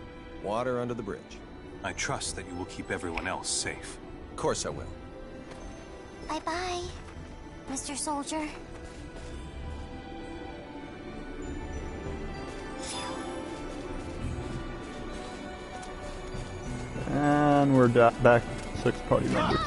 Water under the bridge. I trust that you will keep everyone else safe. Of course I will. Bye-bye, Mr. Soldier. And we're back 6 party members.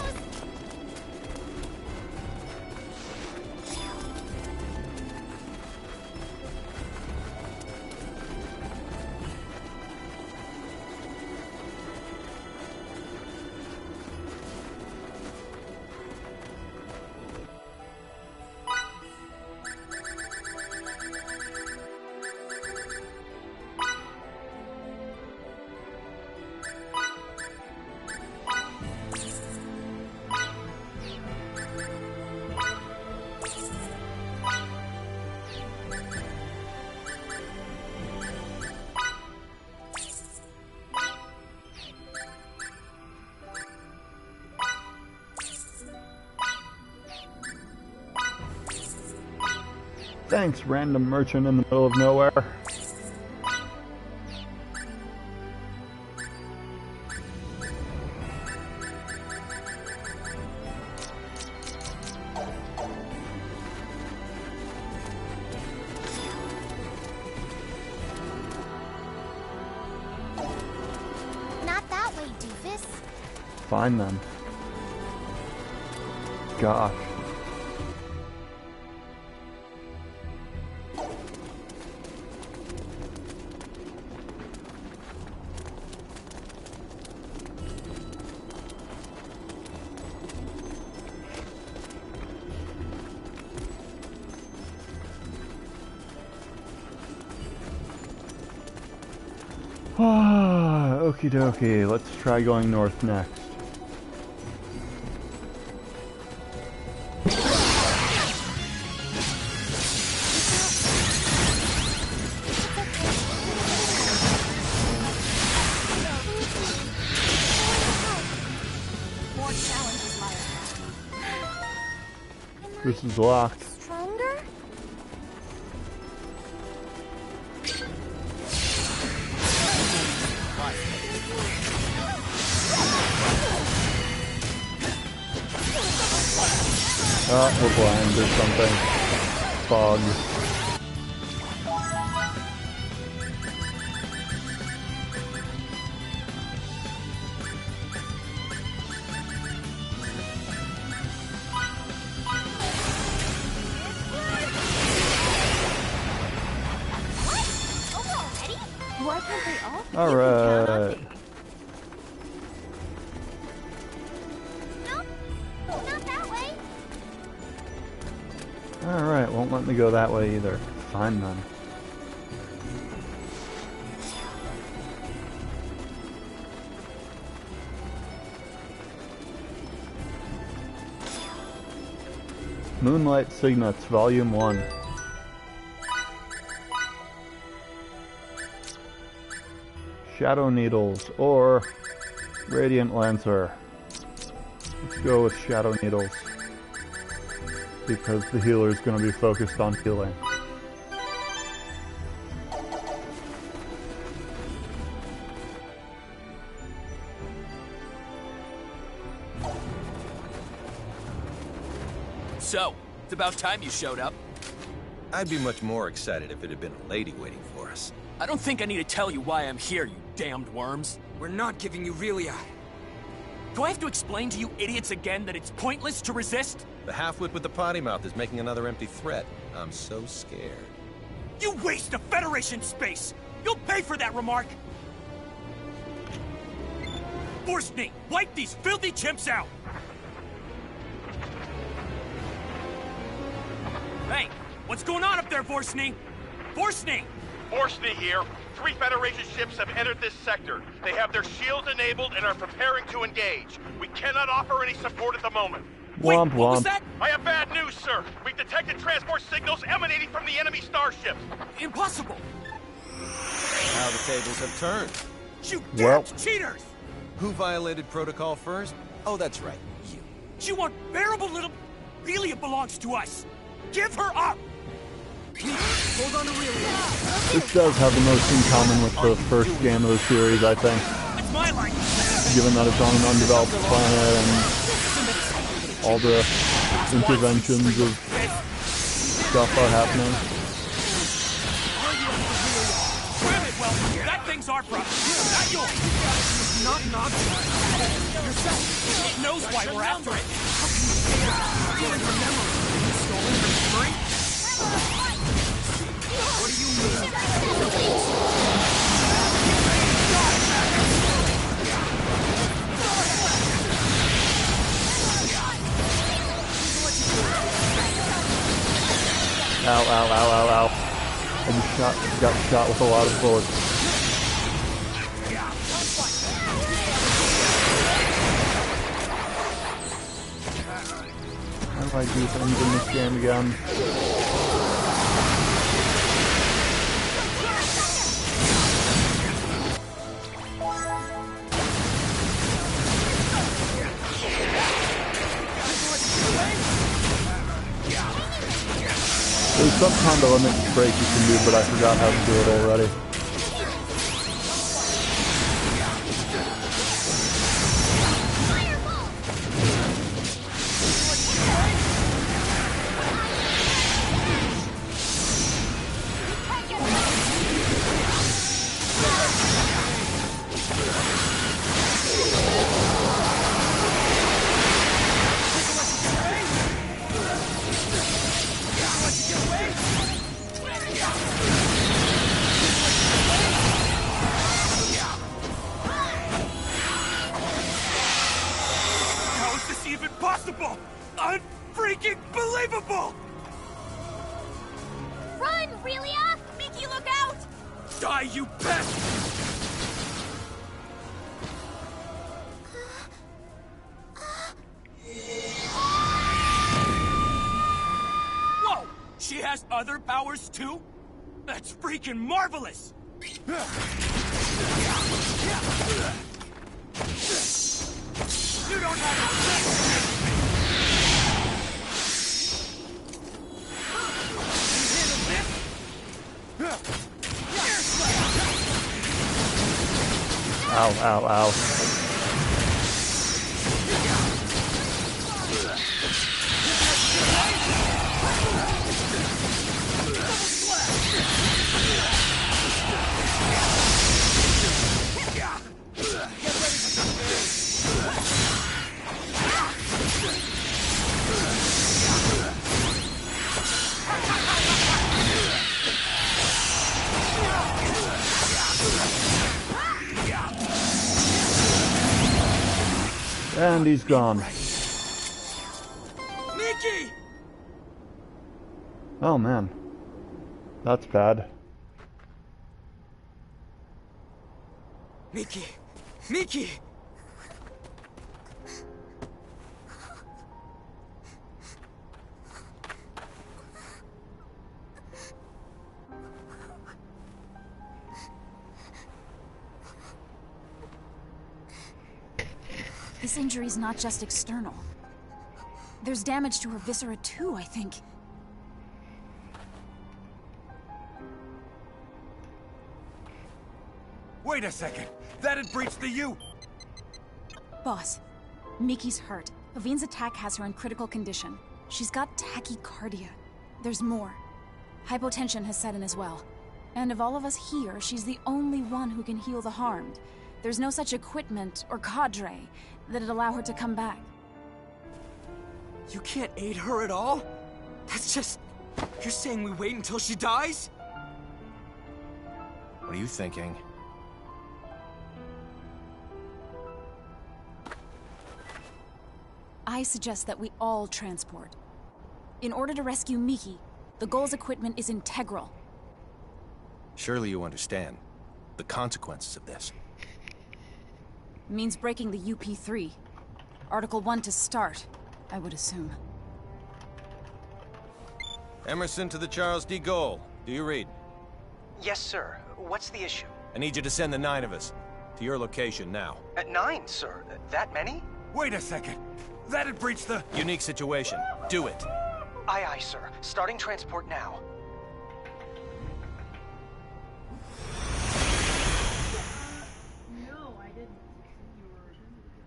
Thanks, random merchant in the middle of nowhere. this? Find them. Gosh. Okie dokie, let's try going north next. More challenges lie ahead. This is locked. Stronger? Oh, we're blind or something. Fog. Why can't they all? Alright. Not that way. Alright, won't let me go that way either. Fine then. Moonlight Signets, Volume 1. Shadow Needles, or Radiant Lancer. Let's go with Shadow Needles, because the healer is going to be focused on healing. So, it's about time you showed up. I'd be much more excited if it had been a lady waiting for us. I don't think I need to tell you why I'm here, you damned worms. We're not giving you Relia. Do I have to explain to you idiots again that it's pointless to resist? The half-wit with the potty mouth is making another empty threat. I'm so scared. You waste of Federation space! You'll pay for that remark! Forstny, wipe these filthy chimps out! Hey, what's going on up there, Forstny? Forstny! Forstny here. 3 Federation ships have entered this sector. They have their shields enabled and are preparing to engage. We cannot offer any support at the moment. Womp What was womp. that? I have bad news, sir. We've detected transport signals emanating from the enemy starships. Impossible! Now the tables have turned. You Well. damned cheaters! Who violated protocol first? Oh, that's right, you. You unbearable little... Relia belongs to us! Give her up! Hold on to Relia. This does have the most in common with the first game of the series, I think. It's my line! Given that it's on an undeveloped planet and all the interventions of stuff are happening. Grab it, well, that thing's our problem, not yours! Not yourself. It knows why we're after it! What do you mean? Ow, ow, ow, ow, ow. I just got shot with a lot of bullets. How do I do things in this game again? There's some kind of limit break you can do, but I forgot how to do it already. Die, you pest! Whoa! She has other powers too? That's freaking marvelous! You don't have Ow, ow, ow. And he's gone. Mickey! Oh man. That's bad. Mickey! Mickey! This injury's not just external. There's damage to her viscera too, I think. Wait a second! That'd breach the U! Boss, Mickey's hurt. Avine's attack has her in critical condition. She's got tachycardia. There's more. Hypotension has set in as well. And of all of us here, she's the only one who can heal the harmed. There's no such equipment or cadre that'd allow her to come back. You can't aid her at all? That's just... You're saying we wait until she dies? What are you thinking? I suggest that we all transport. In order to rescue Miki, the Goal's equipment is integral. Surely you understand the consequences of this. Means breaking the UP3. Article 1 to start, I would assume. Emerson to the Charles D. Goal. Do you read? Yes, sir. What's the issue? I need you to send the 9 of us to your location now. At 9, sir. That many? Wait a second. That'd breach the... Unique situation. Do it. Aye, aye, sir. Starting transport now. No, I didn't.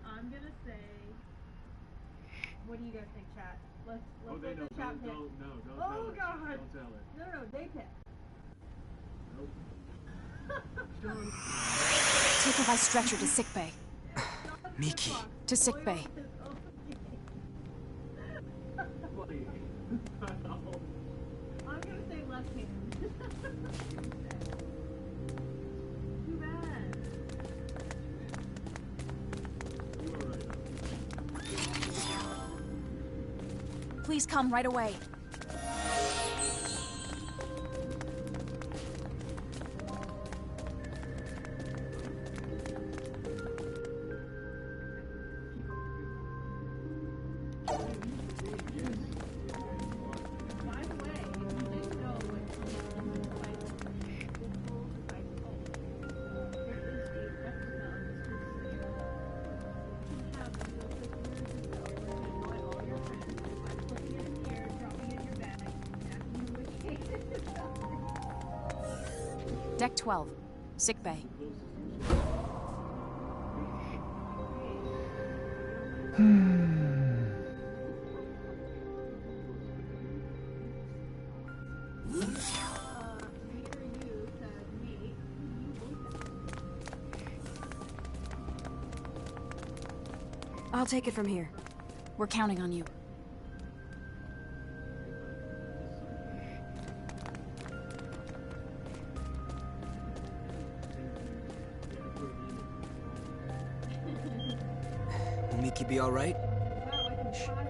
I'm gonna say... What do you guys think, chat? Let's let the chat pick. Don't Oh, God! Don't tell it. No, they pick. Nope. Take her by stretcher to sickbay. Miki. To sickbay. I'm gonna say left hand. Too bad. Please come right away. Deck 12. Sickbay. I'll take it from here. We're counting on you. Will Miki be all right?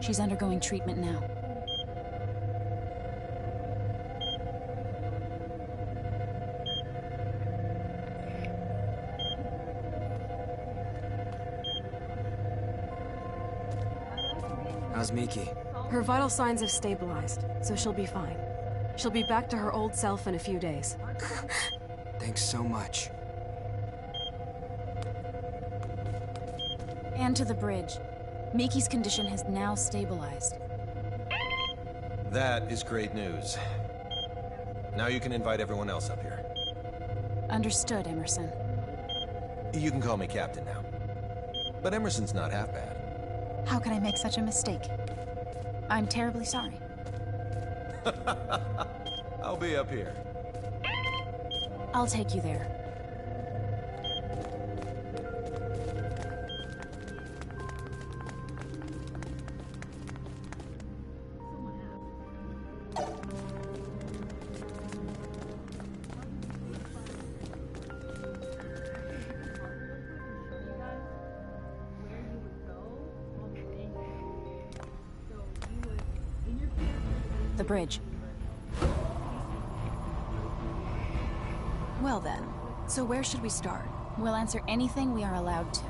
She's undergoing treatment now. How's Miki? Her vital signs have stabilized, so she'll be fine. She'll be back to her old self in a few days. Thanks so much. And to the bridge. Miki's condition has now stabilized. That is great news. Now you can invite everyone else up here. Understood, Emerson. You can call me Captain now. But Emerson's not half bad. How could I make such a mistake? I'm terribly sorry. I'll be up here. I'll take you there. The bridge. Well then, so where should we start? We'll answer anything we are allowed to.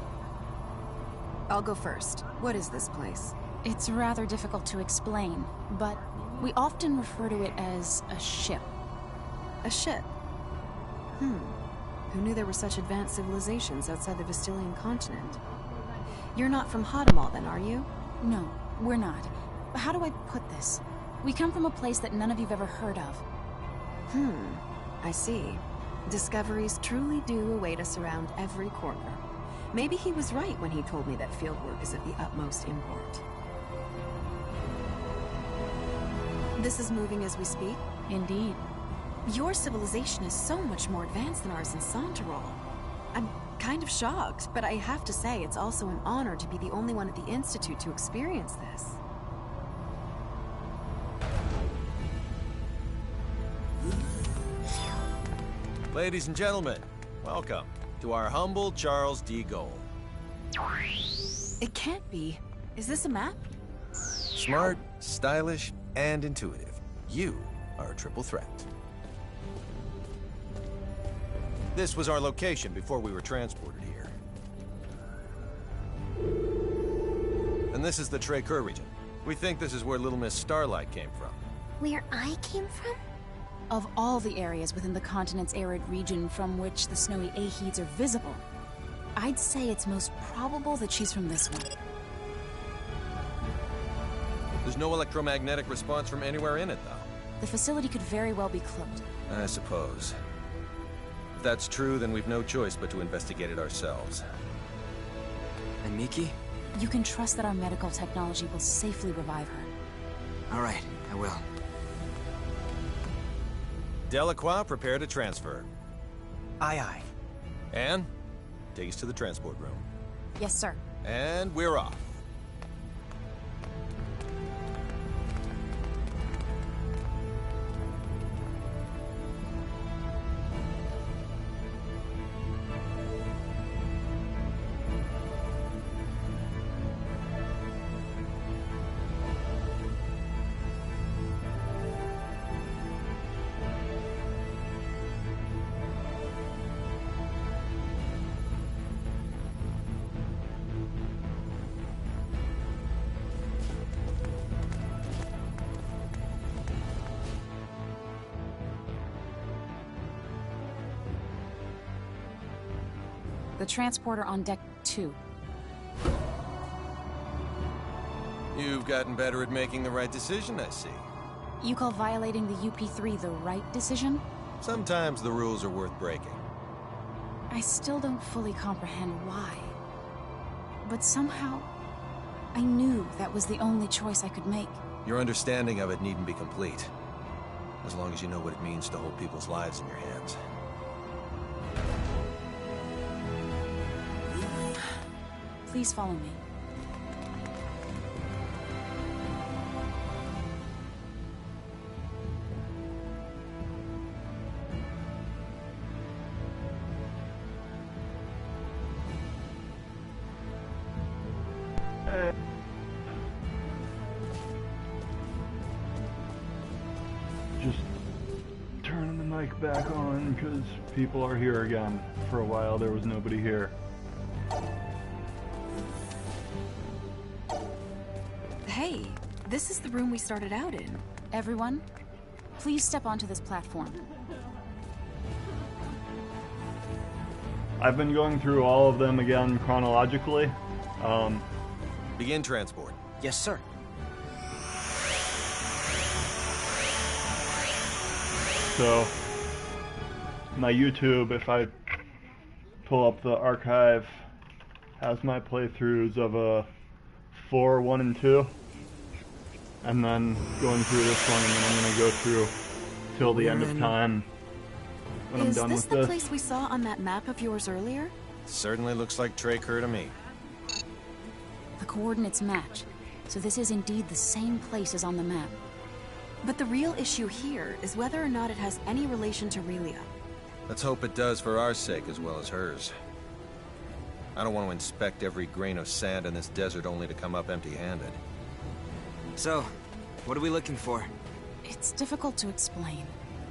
I'll go first. What is this place? It's rather difficult to explain, but we often refer to it as a ship. A ship? Who knew there were such advanced civilizations outside the Vestilian continent? You're not from Hadamar then, are you? No, we're not. How do I put this? We come from a place that none of you've ever heard of. I see. Discoveries truly do await us around every corner. Maybe he was right when he told me that fieldwork is of the utmost import. This is moving as we speak? Indeed. Your civilization is so much more advanced than ours in Santarol. I'm kind of shocked, but I have to say it's also an honor to be the only one at the Institute to experience this. Ladies and gentlemen, welcome to our humble Charles D. Gold. It can't be. Is this a map? Smart, stylish, and intuitive. You are a triple threat. This was our location before we were transported here. And this is the Tré-Coeur region. We think this is where Little Miss Starlight came from. Where I came from? Of all the areas within the continent's arid region from which the snowy Aheeds are visible, I'd say it's most probable that she's from this one. There's no electromagnetic response from anywhere in it, though. The facility could very well be cloaked. I suppose. If that's true, then we've no choice but to investigate it ourselves. And Miki? You can trust that our medical technology will safely revive her. All right, I will. Delacroix, prepare to transfer. Aye, aye. Anne, take us to the transport room. Yes, sir. And we're off. The transporter on deck 2. You've gotten better at making the right decision, I see. You call violating the UP3 the right decision? Sometimes the rules are worth breaking. I still don't fully comprehend why. But somehow, I knew that was the only choice I could make. Your understanding of it needn't be complete. As long as you know what it means to hold people's lives in your hands. Please follow me. Just turning the mic back on because people are here again. For a while there was nobody here. Hey, this is the room we started out in. Everyone, please step onto this platform. I've been going through all of them again chronologically. Begin transport. Yes, sir. So, my YouTube, if I pull up the archive, has my playthroughs of 4, 1, and 2. And then going through this one, and then I'm gonna go through till the end of time when I'm done with this. Is this the place we saw on that map of yours earlier? Certainly looks like Traker to me. The coordinates match, so this is indeed the same place as on the map. But the real issue here is whether or not it has any relation to Relia. Let's hope it does for our sake as well as hers. I don't want to inspect every grain of sand in this desert only to come up empty-handed. So, what are we looking for? It's difficult to explain,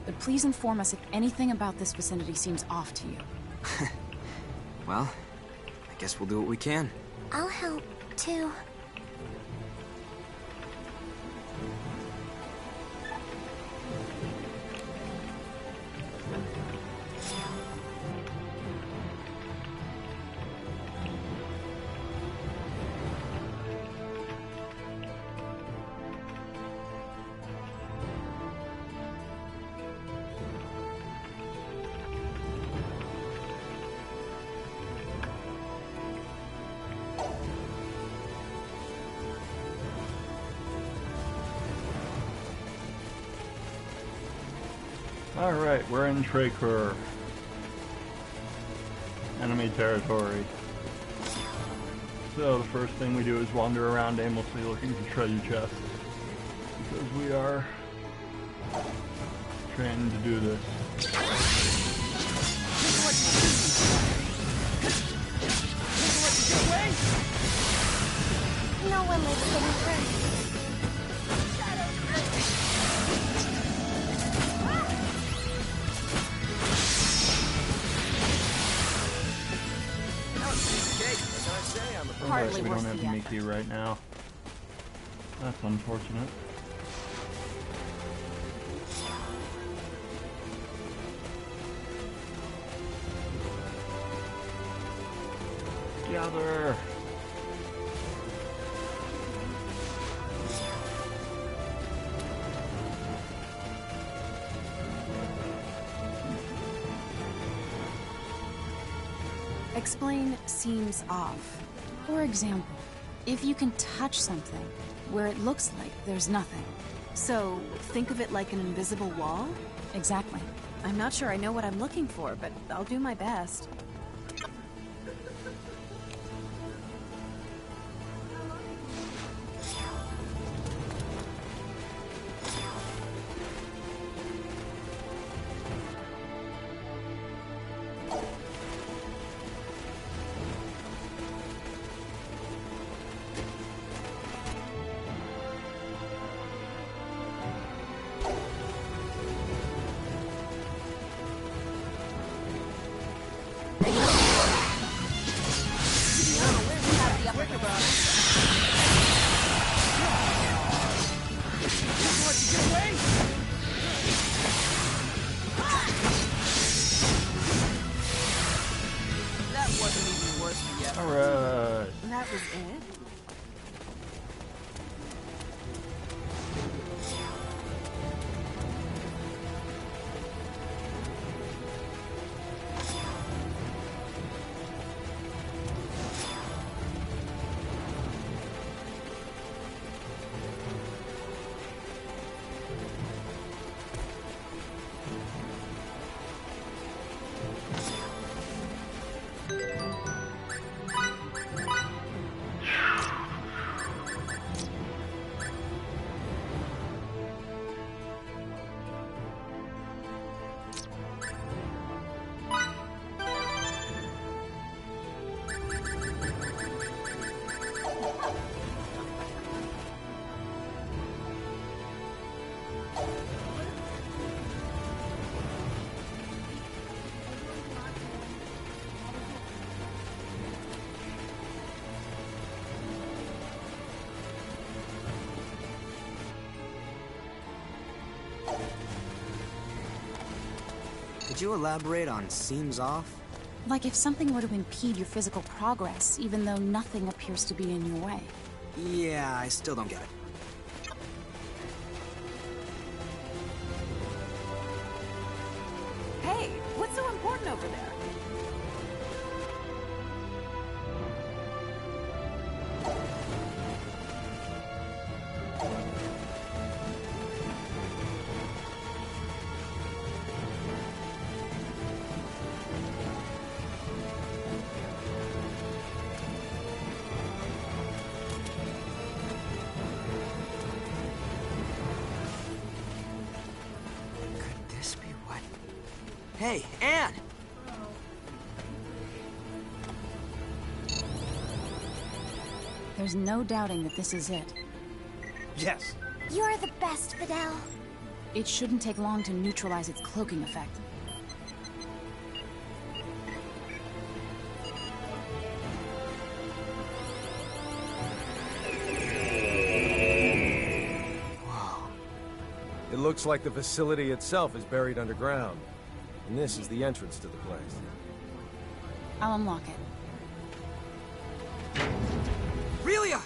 but please inform us if anything about this vicinity seems off to you. Well, I guess we'll do what we can. I'll help, too. Alright, we're in Traker. Enemy territory. So the first thing we do is wander around aimlessly looking for treasure chests. Because we are trained to do this. No one lives getting hurt. Alright, we don't have Mickey right now. That's unfortunate. Gather! Explain seems off. For example, if you can touch something where it looks like there's nothing. So, think of it like an invisible wall? Exactly. I'm not sure I know what I'm looking for, but I'll do my best. Alright. That was it? you elaborate on seems off? Like if something were to impede your physical progress, even though nothing appears to be in your way. Yeah, I still don't get it. Hey, what's so important over there? Could this be what... Hey, Anne! There's no doubting that this is it. Yes. You're the best, Fidel. It shouldn't take long to neutralize its cloaking effect. It looks like the facility itself is buried underground. And this is the entrance to the place. I'll unlock it. Relia!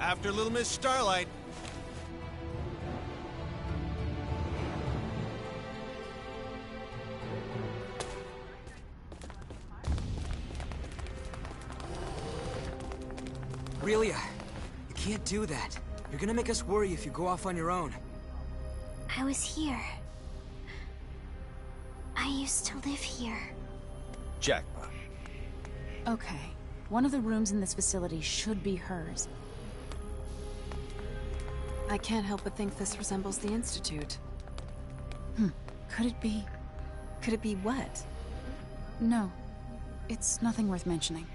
After Little Miss Starlight. Relia, you can't do that. You're gonna make us worry if you go off on your own. I was here. I used to live here. Jackpot. Okay. One of the rooms in this facility should be hers. I can't help but think this resembles the Institute. Could it be? Could it be what? No. It's nothing worth mentioning.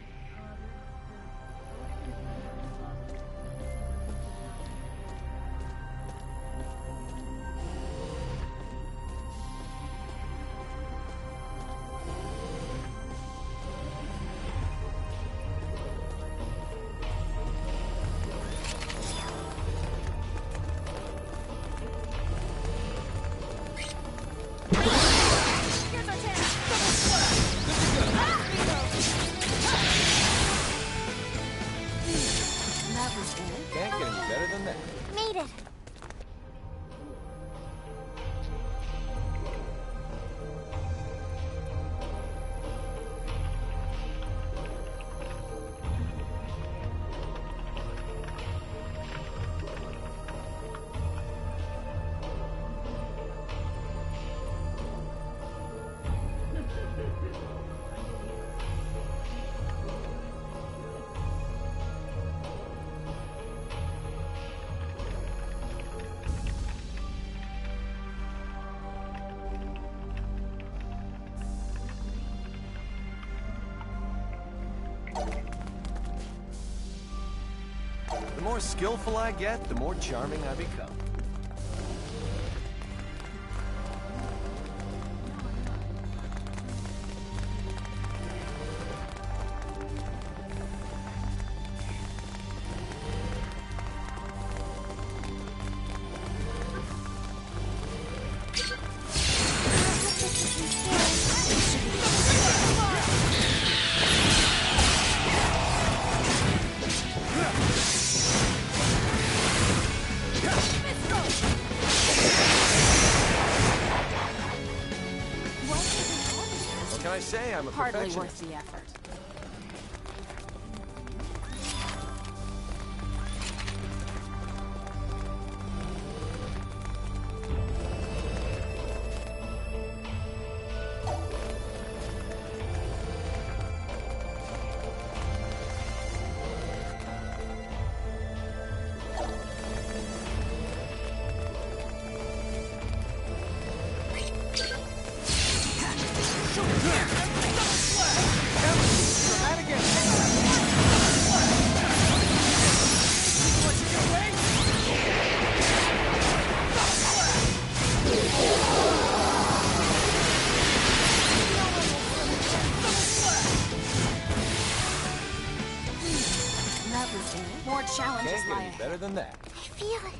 Can't get any better than that. Made it. The more skillful I get, the more charming I become. What can I say? I'm a Hardly perfectionist. worth the effort. More challenges Can't get lie any ahead. better than that. I feel it.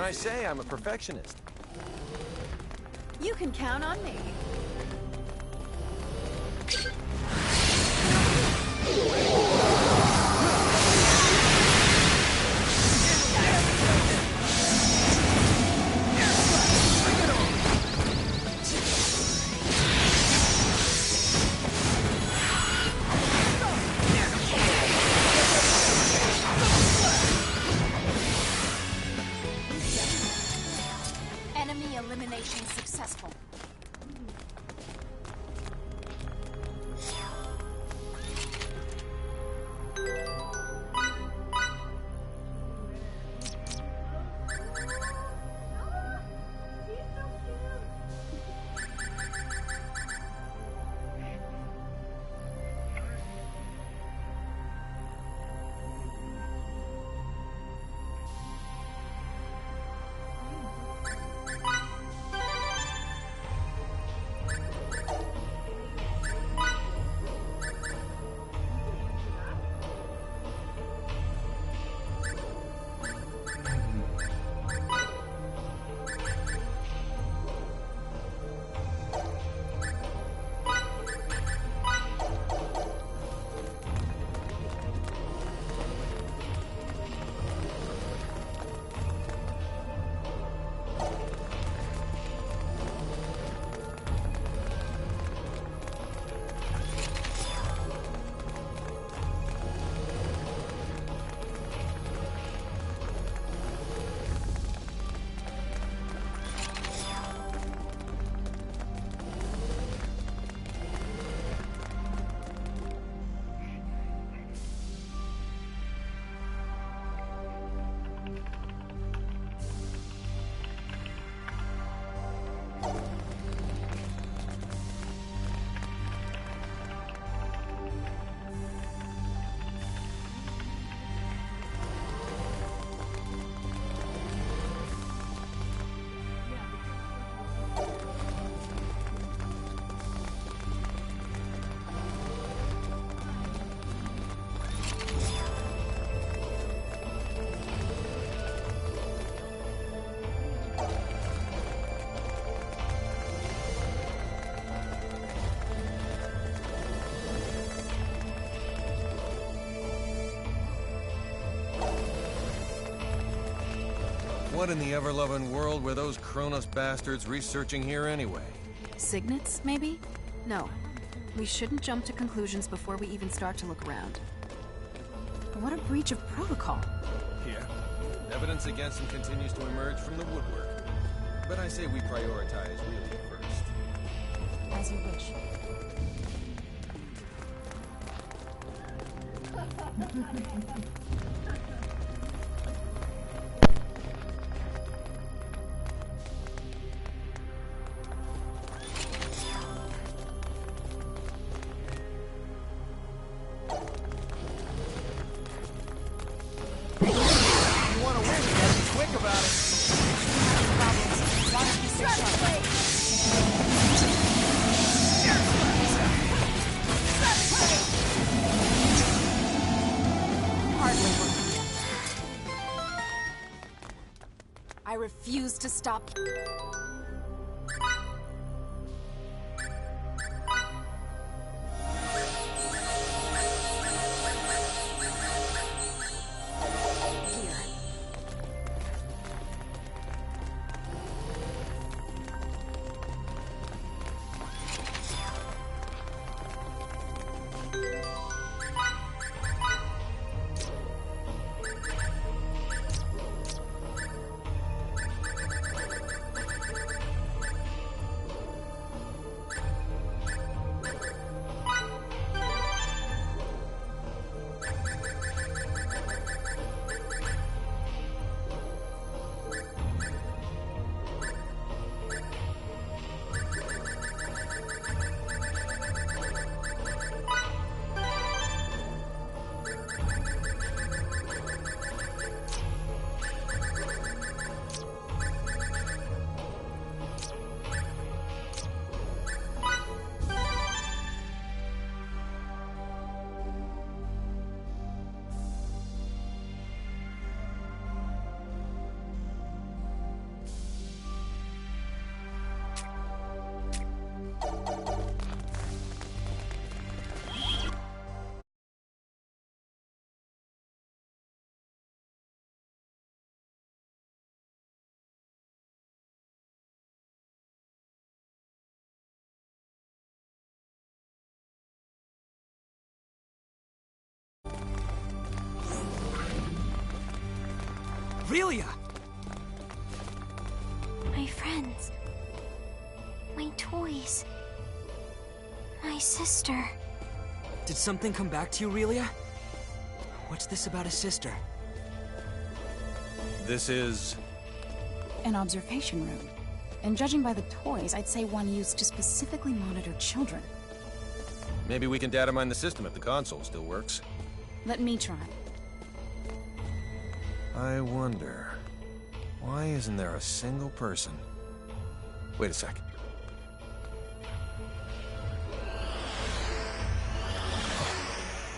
I say? I'm a perfectionist. You can count on me. Enemy elimination successful. What in the ever-loving world were those Kronos bastards researching here anyway? Signets, maybe? No. We shouldn't jump to conclusions before we even start to look around. What a breach of protocol. Yeah. Evidence against him continues to emerge from the woodwork. But I say we prioritize really first. As you wish. I refuse to stop. Aurelia! My friends. My toys. My sister. Did something come back to you, Aurelia? What's this about a sister? This is... An observation room. And judging by the toys, I'd say one used to specifically monitor children. Maybe we can data mine the system if the console still works. Let me try. I wonder... why isn't there a single person? Wait a sec.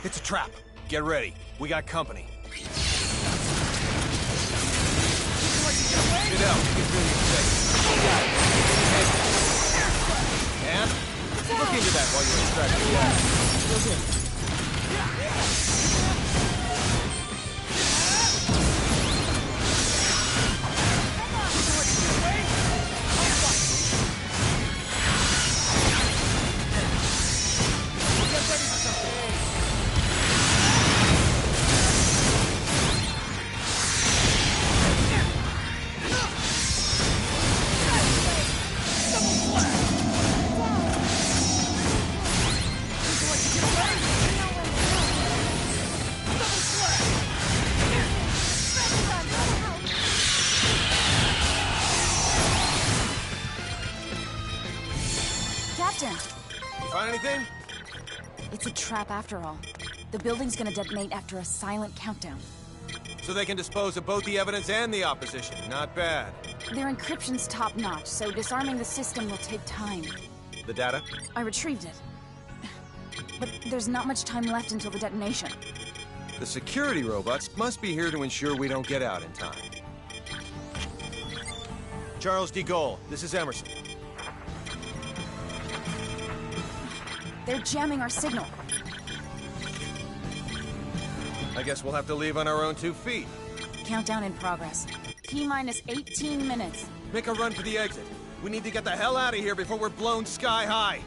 It's a trap. Get ready. We got company. Get out. Get really safe. Got it. And look into that while you're extracting gas. You'll do. Captain! You find anything? It's a trap after all. The building's gonna detonate after a silent countdown. So they can dispose of both the evidence and the opposition. Not bad. Their encryption's top-notch, so disarming the system will take time. The data? I retrieved it. But there's not much time left until the detonation. The security robots must be here to ensure we don't get out in time. Charles D. Gaulle, this is Emerson. They're jamming our signal. I guess we'll have to leave on our own 2 feet. Countdown in progress. T-minus 18 minutes. Make a run for the exit. We need to get the hell out of here before we're blown sky high.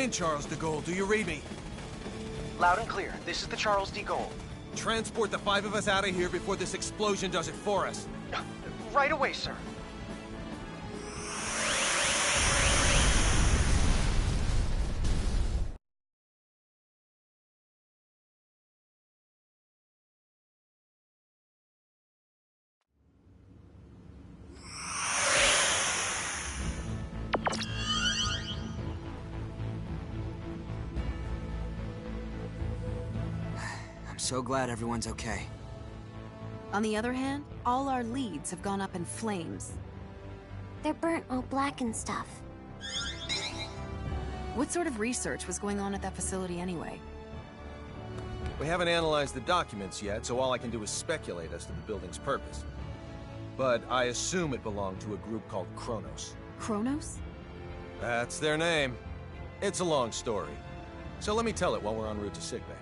in, Charles de Gaulle. Do you read me? Loud and clear. This is the Charles de Gaulle. Transport the 5 of us out of here before this explosion does it for us. Right away, sir. I'm so glad everyone's okay. On the other hand, all our leads have gone up in flames. They're burnt all black and stuff. What sort of research was going on at that facility anyway? We haven't analyzed the documents yet, so all I can do is speculate as to the building's purpose. But I assume it belonged to a group called Kronos. Kronos? That's their name. It's a long story. So let me tell it while we're en route to sickbay.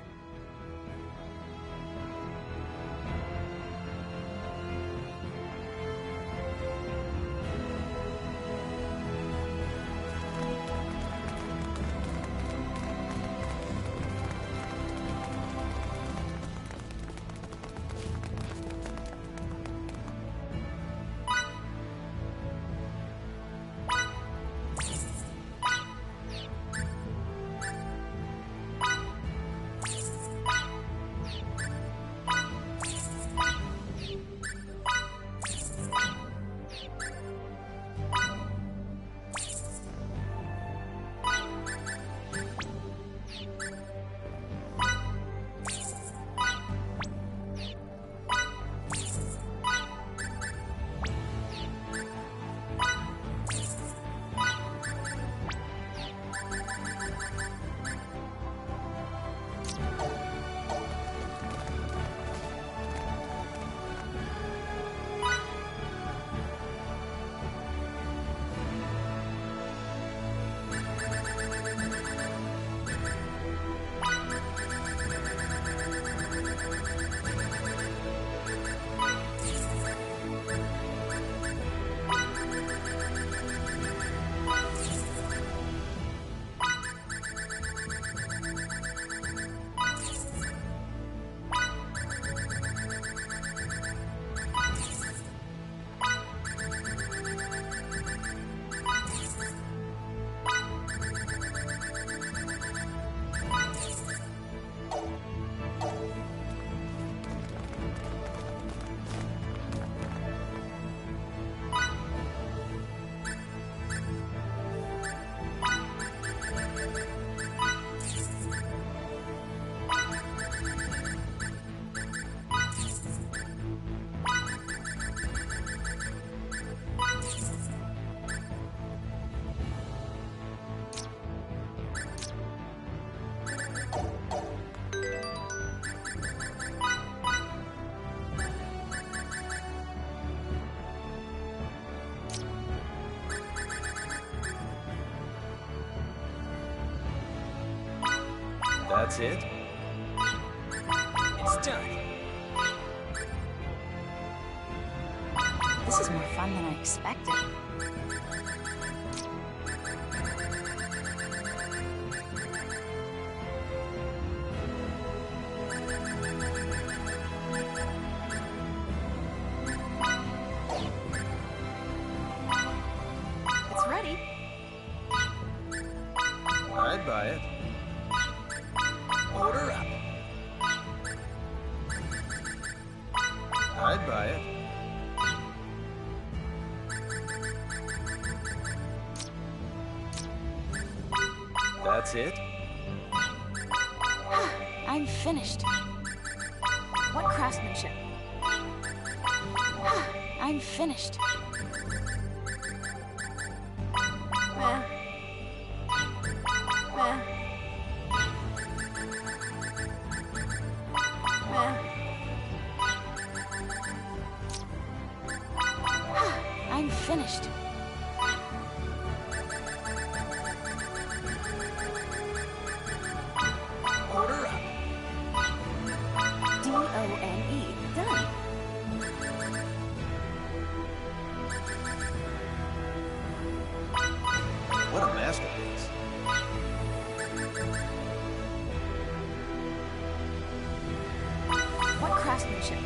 That's it? It's done. This is more fun than I expected. It's ready. I'd buy it. Order up. I'd buy it. That's it? I'm finished. What craftsmanship? I'm finished. I'm finished. Order up. D-O-N-E. Done. What a masterpiece. ship.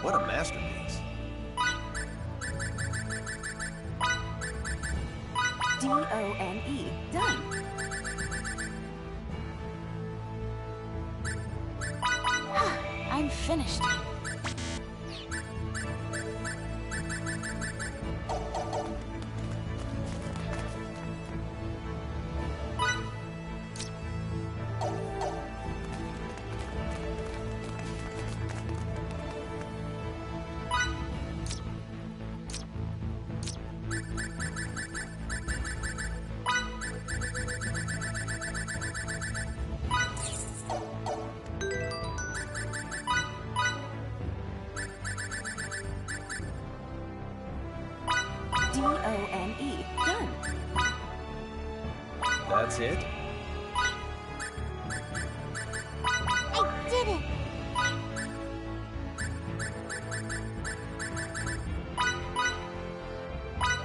What a masterpiece. D-O-N-E. Done. I'm finished. D-O-N-E. Done. That's it? I did it!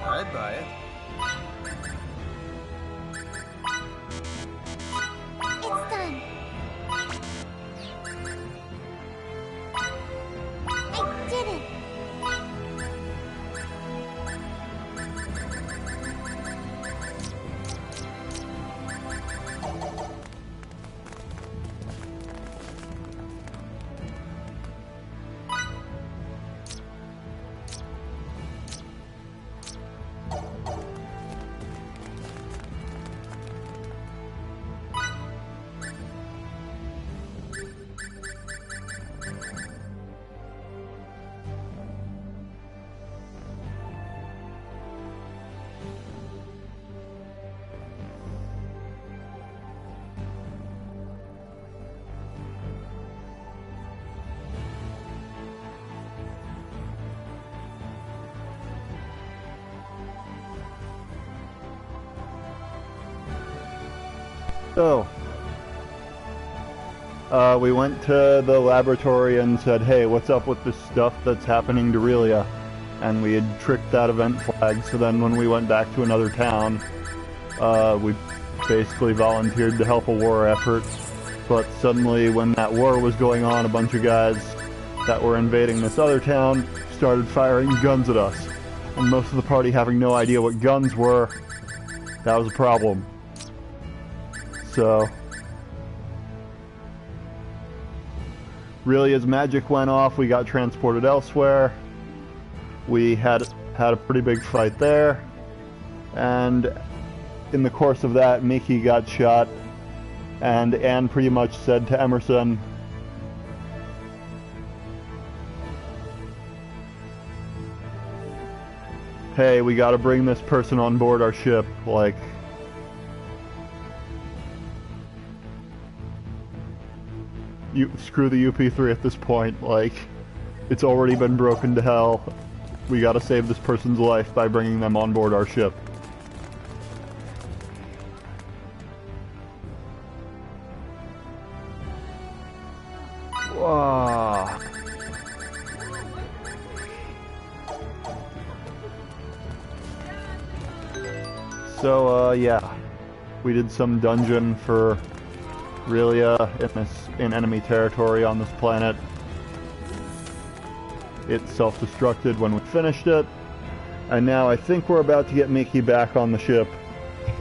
I'd buy it. It's done. I did it! So, we went to the laboratory and said, hey, what's up with this stuff that's happening to Relia? And we had tricked that event flag, so then when we went back to another town, we basically volunteered to help a war effort. But suddenly, when that war was going on, a bunch of guys that were invading this other town started firing guns at us. And most of the party having no idea what guns were, that was a problem. So, really, as magic went off, we got transported elsewhere. We had a pretty big fight there, and in the course of that, Mickey got shot, and Anne pretty much said to Emerson, "Hey, we gotta bring this person on board our ship, like..." Screw the UP3 at this point, like, it's already been broken to hell. We gotta save this person's life by bringing them on board our ship. Wow. So, yeah. We did some dungeon for Relia in enemy territory on this planet. It self-destructed when we finished it, and now I think we're about to get Mickey back on the ship,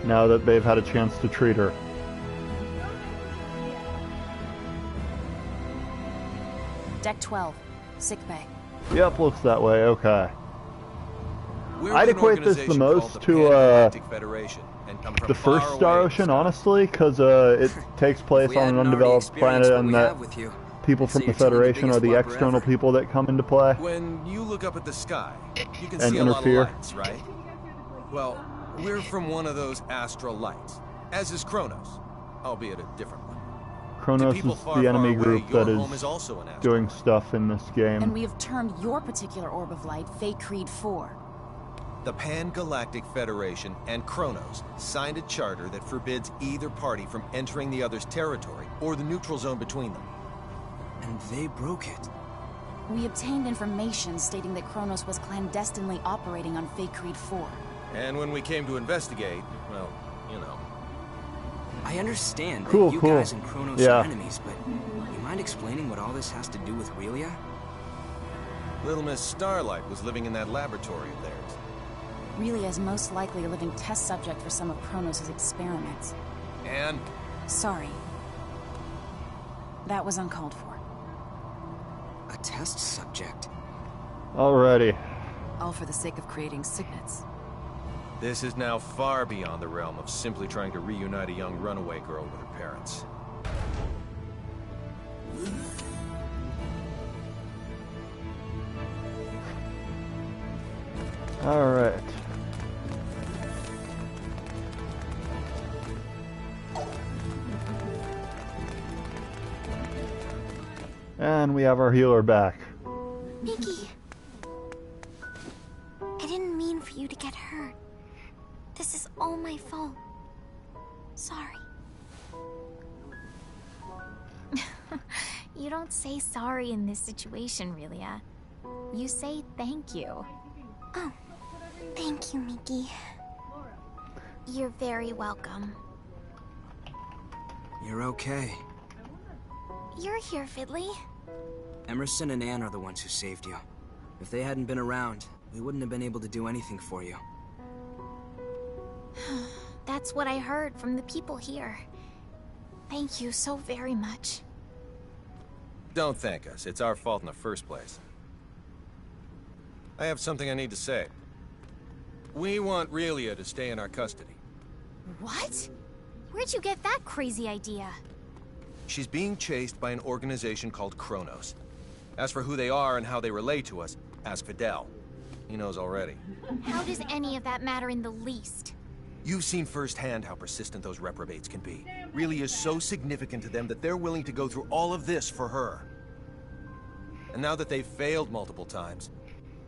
now that they've had a chance to treat her. Deck 12, sickbay. Yep, looks that way, okay. We're I'd with an equate this the organization most called the to, Pan-Galactic Federation, and come from the far first Star away Ocean, in the honestly, because it takes place We on an hadn't already undeveloped experienced planet, what and we that have with you. people So from the you're telling the Federation are biggest the blubber external ever. people that come into play. When you look up at the sky, you can And see a lot of interfere. lights, right? Well, we're from one of those astral lights, as is Kronos, albeit a different one. Kronos people is far, the far enemy away, group your that home is also an astral doing stuff in this game. And we have termed your particular orb of light Fate Creed 4. The Pan-Galactic Federation and Kronos signed a charter that forbids either party from entering the other's territory or the neutral zone between them. And they broke it. We obtained information stating that Kronos was clandestinely operating on Fate Creed 4. And when we came to investigate, well, you know. I I understand that Cool, you cool. guys and Kronos Yeah. are enemies, but you mind explaining what all this has to do with Relia? Little Miss Starlight was living in that laboratory of theirs. Relia is most likely a living test subject for some of Kronos' experiments. And? Sorry. That was uncalled for. A test subject? Alrighty. All for the sake of creating signets. This is now far beyond the realm of simply trying to reunite a young runaway girl with her parents. Alright. And we have our healer back. Mickey. I didn't mean for you to get hurt. This is all my fault. Sorry. You don't say sorry in this situation, Relia. You say thank you. Oh, thank you, Mickey. You're very welcome. You're okay. You're here, Fiddly. Emerson and Anne are the ones who saved you. If they hadn't been around, we wouldn't have been able to do anything for you. That's what I heard from the people here. Thank you so very much. Don't thank us. It's our fault in the first place. I have something I need to say. We want Relia to stay in our custody. What? Where'd you get that crazy idea? She's being chased by an organization called Kronos. As for who they are and how they relate to us, ask Fidel. He knows already. How does any of that matter in the least? You've seen firsthand how persistent those reprobates can be. Relia is so significant to them that they're willing to go through all of this for her. And now that they've failed multiple times,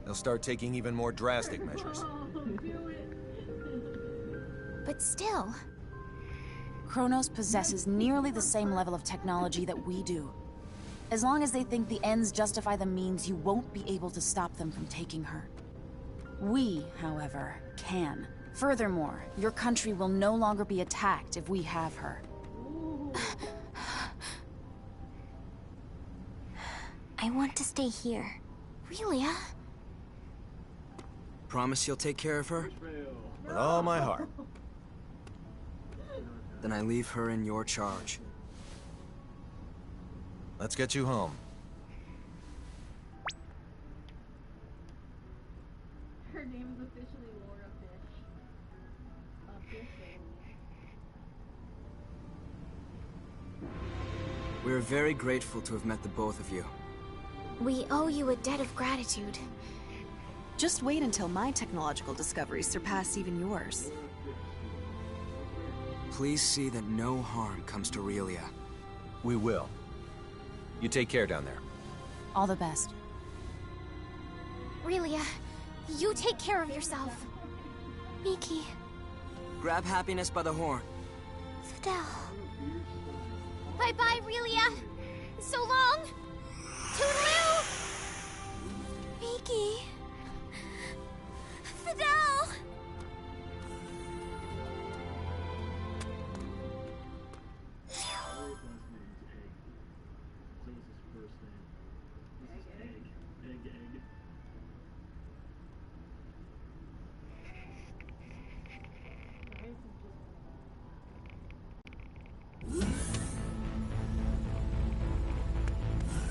they'll start taking even more drastic measures. But still... Kronos possesses nearly the same level of technology that we do. As long as they think the ends justify the means, you won't be able to stop them from taking her. We, however, can. Furthermore, your country will no longer be attacked if we have her. I want to stay here. Relia? Promise you'll take care of her? With all my heart. Then I leave her in your charge. Let's get you home. Her name is officially Laura Fish. We're very grateful to have met the both of you. We owe you a debt of gratitude. Just wait until my technological discoveries surpass even yours. Please see that no harm comes to Relia. We will. You take care down there. All the best. Relia, you take care of yourself. Miki. Grab happiness by the horn. Fidel. Bye-bye, Relia. So long. Toodaloo. Miki. Fidel.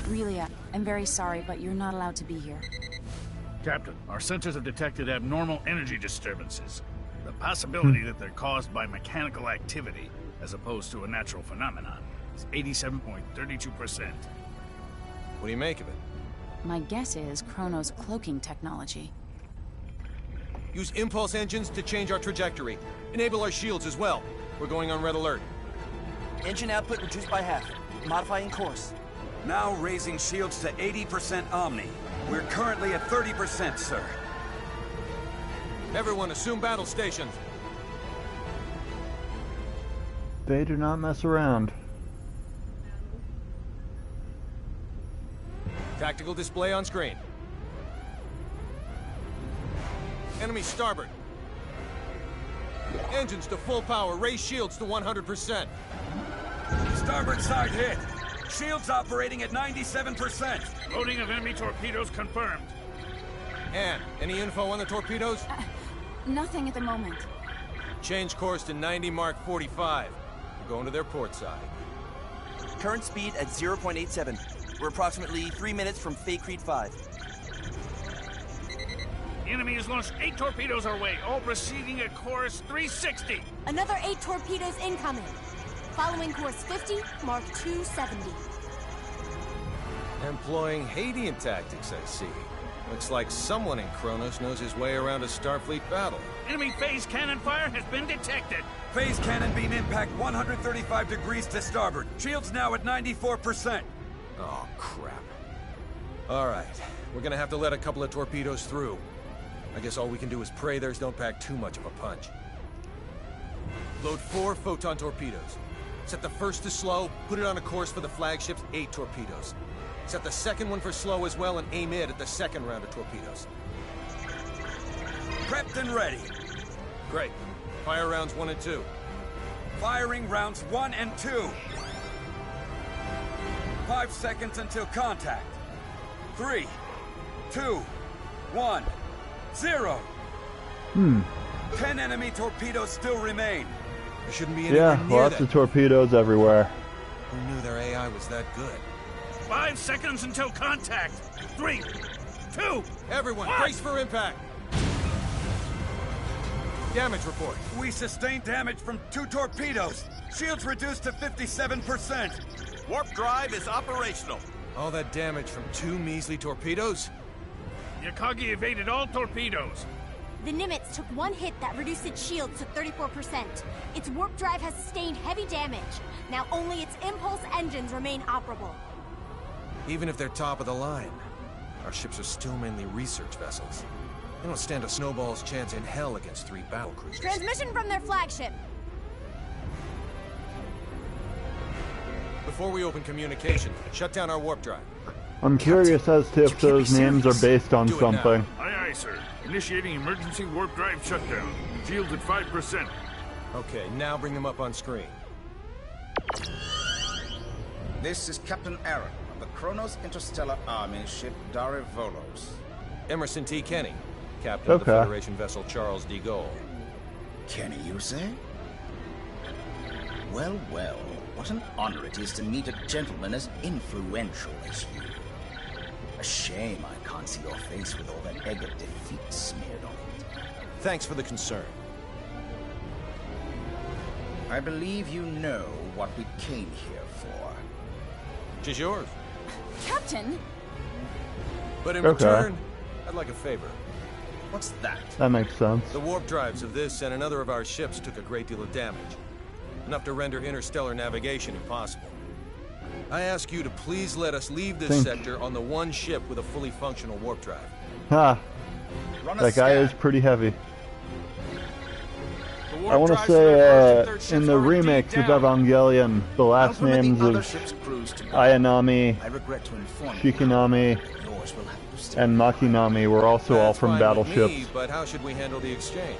Relia, I'm very sorry, but you're not allowed to be here. Captain, our sensors have detected abnormal energy disturbances. The possibility that they're caused by mechanical activity, as opposed to a natural phenomenon, is 87.32%. What do you make of it? My guess is Kronos' cloaking technology. Use impulse engines to change our trajectory. Enable our shields as well. We're going on red alert. Engine output reduced by half. Modifying course. Now raising shields to 80% Omni. We're currently at 30%, sir. Everyone assume battle stations. They do not mess around. Tactical display on screen. Enemy starboard. Engines to full power. Raise shields to 100%. Starboard side hit. Shields operating at 97%. Loading of enemy torpedoes confirmed. Ann, any info on the torpedoes? Nothing at the moment. Change course to 90 Mark 45. We're going to their port side. Current speed at 0.87. We're approximately 3 minutes from Faithlessness 5. The enemy has launched 8 torpedoes our way, all proceeding at course 360. Another 8 torpedoes incoming. Following course 50, Mark 270. Employing Hadean tactics, I see. Looks like someone in Kronos knows his way around a Starfleet battle. Enemy phase cannon fire has been detected. Phase cannon beam impact 135 degrees to starboard. Shields now at 94%. Oh, crap. All right, we're gonna have to let a couple of torpedoes through. I guess all we can do is pray theirs don't pack too much of a punch. Load 4 photon torpedoes. Set the first to slow, put it on a course for the flagship's 8 torpedoes. Set the second one for slow as well and aim it at the second round of torpedoes. Prepped and ready. Great. Fire rounds 1 and 2. Firing rounds 1 and 2. 5 seconds until contact. 3, 2, 1, 0. 10 enemy torpedoes still remain. There shouldn't be anywhere near lots of torpedoes everywhere. Who knew their AI was that good? 5 seconds until contact. 3, 2, Everyone, 1. brace for impact. Damage report. We sustained damage from 2 torpedoes. Shields reduced to 57%. Warp drive is operational. All that damage from 2 measly torpedoes? The Akagi evaded all torpedoes. The Nimitz took 1 hit that reduced its shields to 34%. Its warp drive has sustained heavy damage. Now only its impulse engines remain operable. Even if they're top of the line, our ships are still mainly research vessels. They don't stand a snowball's chance in hell against 3 battlecruisers. Transmission from their flagship. Before we open communication, shut down our warp drive. I'm curious as to if those names are based on something. Aye, aye, sir. Initiating emergency warp drive shutdown. Shields at 5%. Okay, now bring them up on screen. This is Captain Aaron of the Kronos Interstellar Army ship Darivolos. Emerson T. Kenny, captain of the Federation vessel Charles D. Gaulle. Kenny, you say? Well, well, what an honor it is to meet a gentleman as influential as you. A shame I can't see your face with all that egg of defeat smeared on it. Thanks for the concern. I believe you know what we came here for. Tis yours. Captain? But in return, I'd like a favor. What's that? That makes sense. The warp drives of this and another of our ships took a great deal of damage. Enough to render interstellar navigation impossible. I ask you to please let us leave this sector on the one ship with a fully functional warp drive. Ha! That guy is pretty heavy. I want to say, in the remakes of Evangelion, the last names of Ayanami, Shikinami, and Makinami were also all from battleships. But how should we handle the exchange?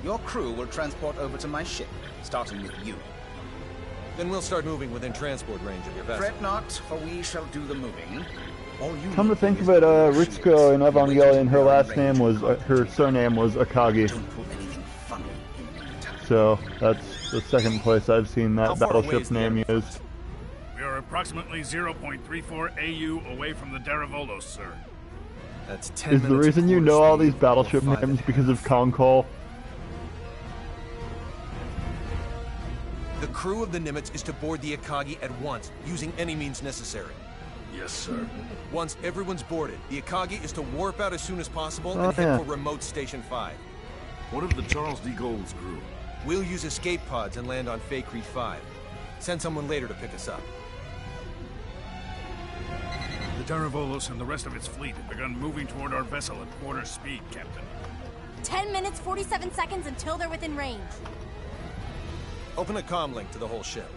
Your crew will transport over to my ship, starting with you. Then we'll start moving within transport range of your vessel. Fret not, for we shall do the moving. Come to think of it, Ritsuko in Evangelion, her last name was, her surname was Akagi. So, that's the second place I've seen that battleship name used. We are approximately 0.34 AU away from the Darivolos, sir. That's 10 Is the reason you know all these battleship names because of Concall? The crew of the Nimitz is to board the Akagi at once, using any means necessary. Yes, sir. Once everyone's boarded, the Akagi is to warp out as soon as possible and head for remote Station 5. What of the Charles D. Gaull's crew? We'll use escape pods and land on Faithlessness 5. Send someone later to pick us up. The Darivolos and the rest of its fleet have begun moving toward our vessel at quarter speed, Captain. 10 minutes, 47 seconds until they're within range. Open a comm link to the whole ship.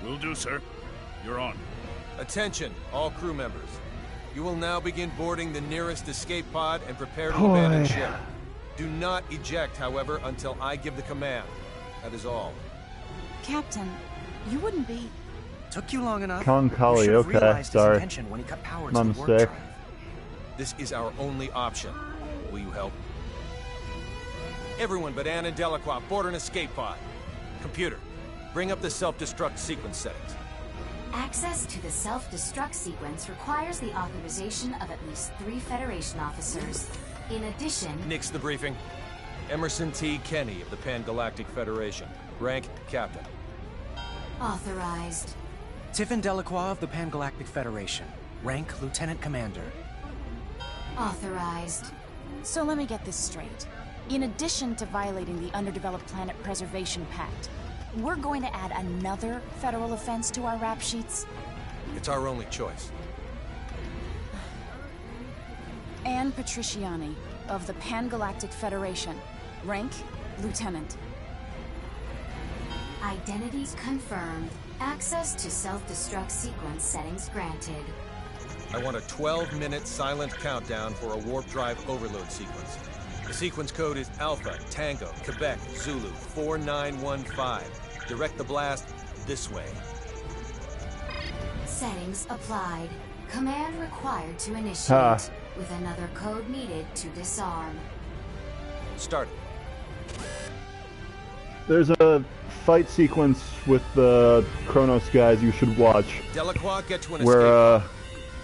Will do, sir. You're on. Attention, all crew members. You will now begin boarding the nearest escape pod and prepare to abandon ship. Do not eject, however, until I give the command. That is all. Captain, you wouldn't be... Took you long enough. Kong Kali, You should have okay, realized his sorry. intention when he cut power My to the warp mistake. drive. This is our only option. Will you help? Everyone but Anne and Delacroix board an escape pod. Computer, bring up the self-destruct sequence settings. Access to the self-destruct sequence requires the authorization of at least 3 Federation officers. In addition... Nix the briefing. Emerson T. Kenny of the Pan-Galactic Federation. Rank, Captain. Authorized. Tiffin Delacroix of the Pan-Galactic Federation. Rank Lieutenant Commander. Authorized. So let me get this straight. In addition to violating the Underdeveloped Planet Preservation Pact, we're going to add another federal offense to our rap sheets? It's our only choice. Anne Patriciani of the Pan-Galactic Federation. Rank, Lieutenant. Identities confirmed. Access to self-destruct sequence settings granted. I want a 12-minute silent countdown for a warp drive overload sequence. The sequence code is Alpha, Tango, Quebec, Zulu, 4915. Direct the blast this way. Settings applied. Command required to initiate, with another code needed to disarm. Start. There's a fight sequence with the Kronos guys you should watch. Delacroix, get to an where, escape.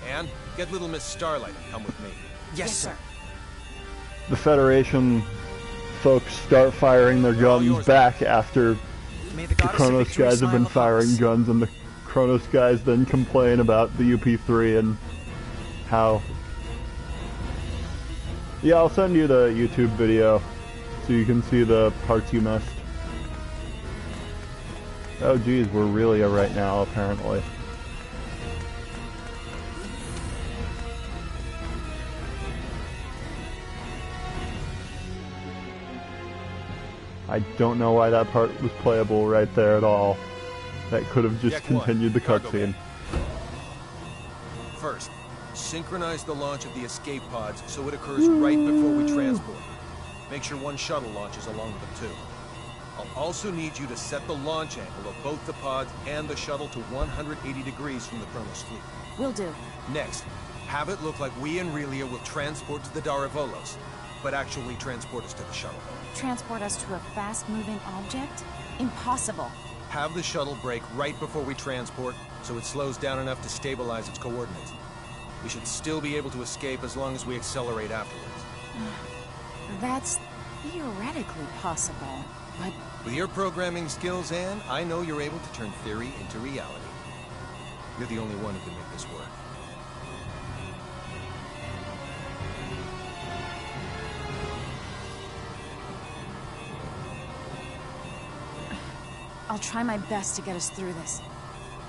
Anne, get Little Miss Starlight and come with me. Yes, sir. The Federation folks start firing their guns back after the Kronos guys have been firing guns, and the Kronos guys then complain about the UP3 and how... Yeah, I'll send you the YouTube video so you can see the parts you missed. Oh geez, we're really right now, apparently. I don't know why that part was playable right there at all. That could have just continued the cutscene. First, synchronize the launch of the escape pods so it occurs right before we transport. Make sure one shuttle launches along with them too. I'll also need you to set the launch angle of both the pods and the shuttle to 180 degrees from the Kronos fleet. Will do. Next, have it look like we and Relia will transport to the Daravolos, but actually transport us to the shuttle. Transport us to a fast-moving object? Impossible. Have the shuttle brake right before we transport, so it slows down enough to stabilize its coordinates. We should still be able to escape as long as we accelerate afterwards. That's theoretically possible, but... With your programming skills, Anne, I know you're able to turn theory into reality. You're the only one who can make this work. I'll try my best to get us through this.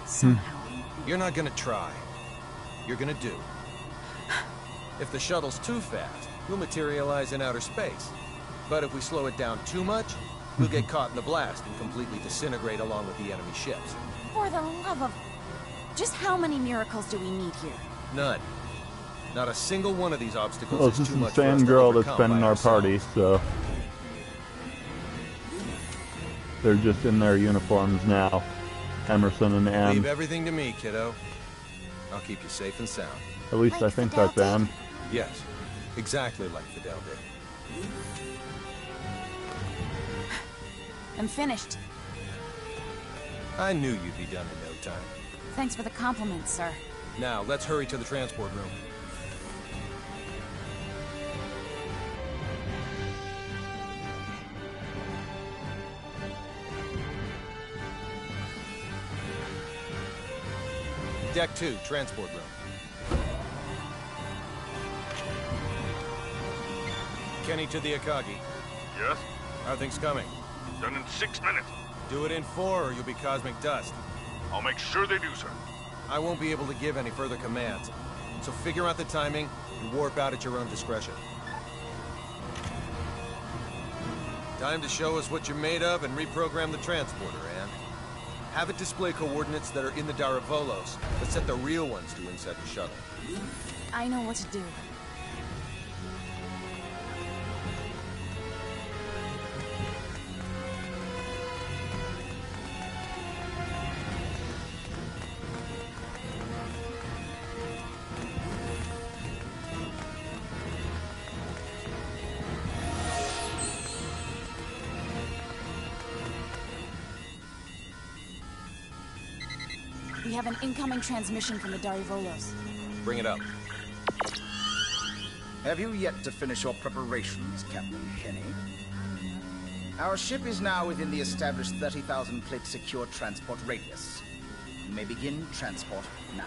Somehow. You're not gonna try. You're gonna do. If the shuttle's too fast, we'll materialize in outer space. But if we slow it down too much, we'll get caught in the blast and completely disintegrate along with the enemy ships. For the love of... Just how many miracles do we need here? None. Not a single one of these obstacles Well, is this too is the much for us same to girl that's overcome been in by our ourselves. party, so... They're just in their uniforms now. Emerson and Anne. Leave everything to me, kiddo. I'll keep you safe and sound. At least I think that's Anne. Yes, exactly like Fidel did. I'm finished. I knew you'd be done in no time. Thanks for the compliment, sir. Now, let's hurry to the transport room. Deck 2, transport room. Kenny to the Akagi. Yes? How are things coming? Done in 6 minutes. Do it in 4 or you'll be cosmic dust. I'll make sure they do, sir. I won't be able to give any further commands. So figure out the timing and warp out at your own discretion. Time to show us what you're made of and reprogram the transporter, Anne. Have it display coordinates that are in the Daravolos, but set the real ones to inside the shuttle. I know what to do. We have an incoming transmission from the Darivolos. Bring it up. Have you yet to finish your preparations, Captain Kenny? Our ship is now within the established 30,000 plate secure transport radius. You may begin transport now.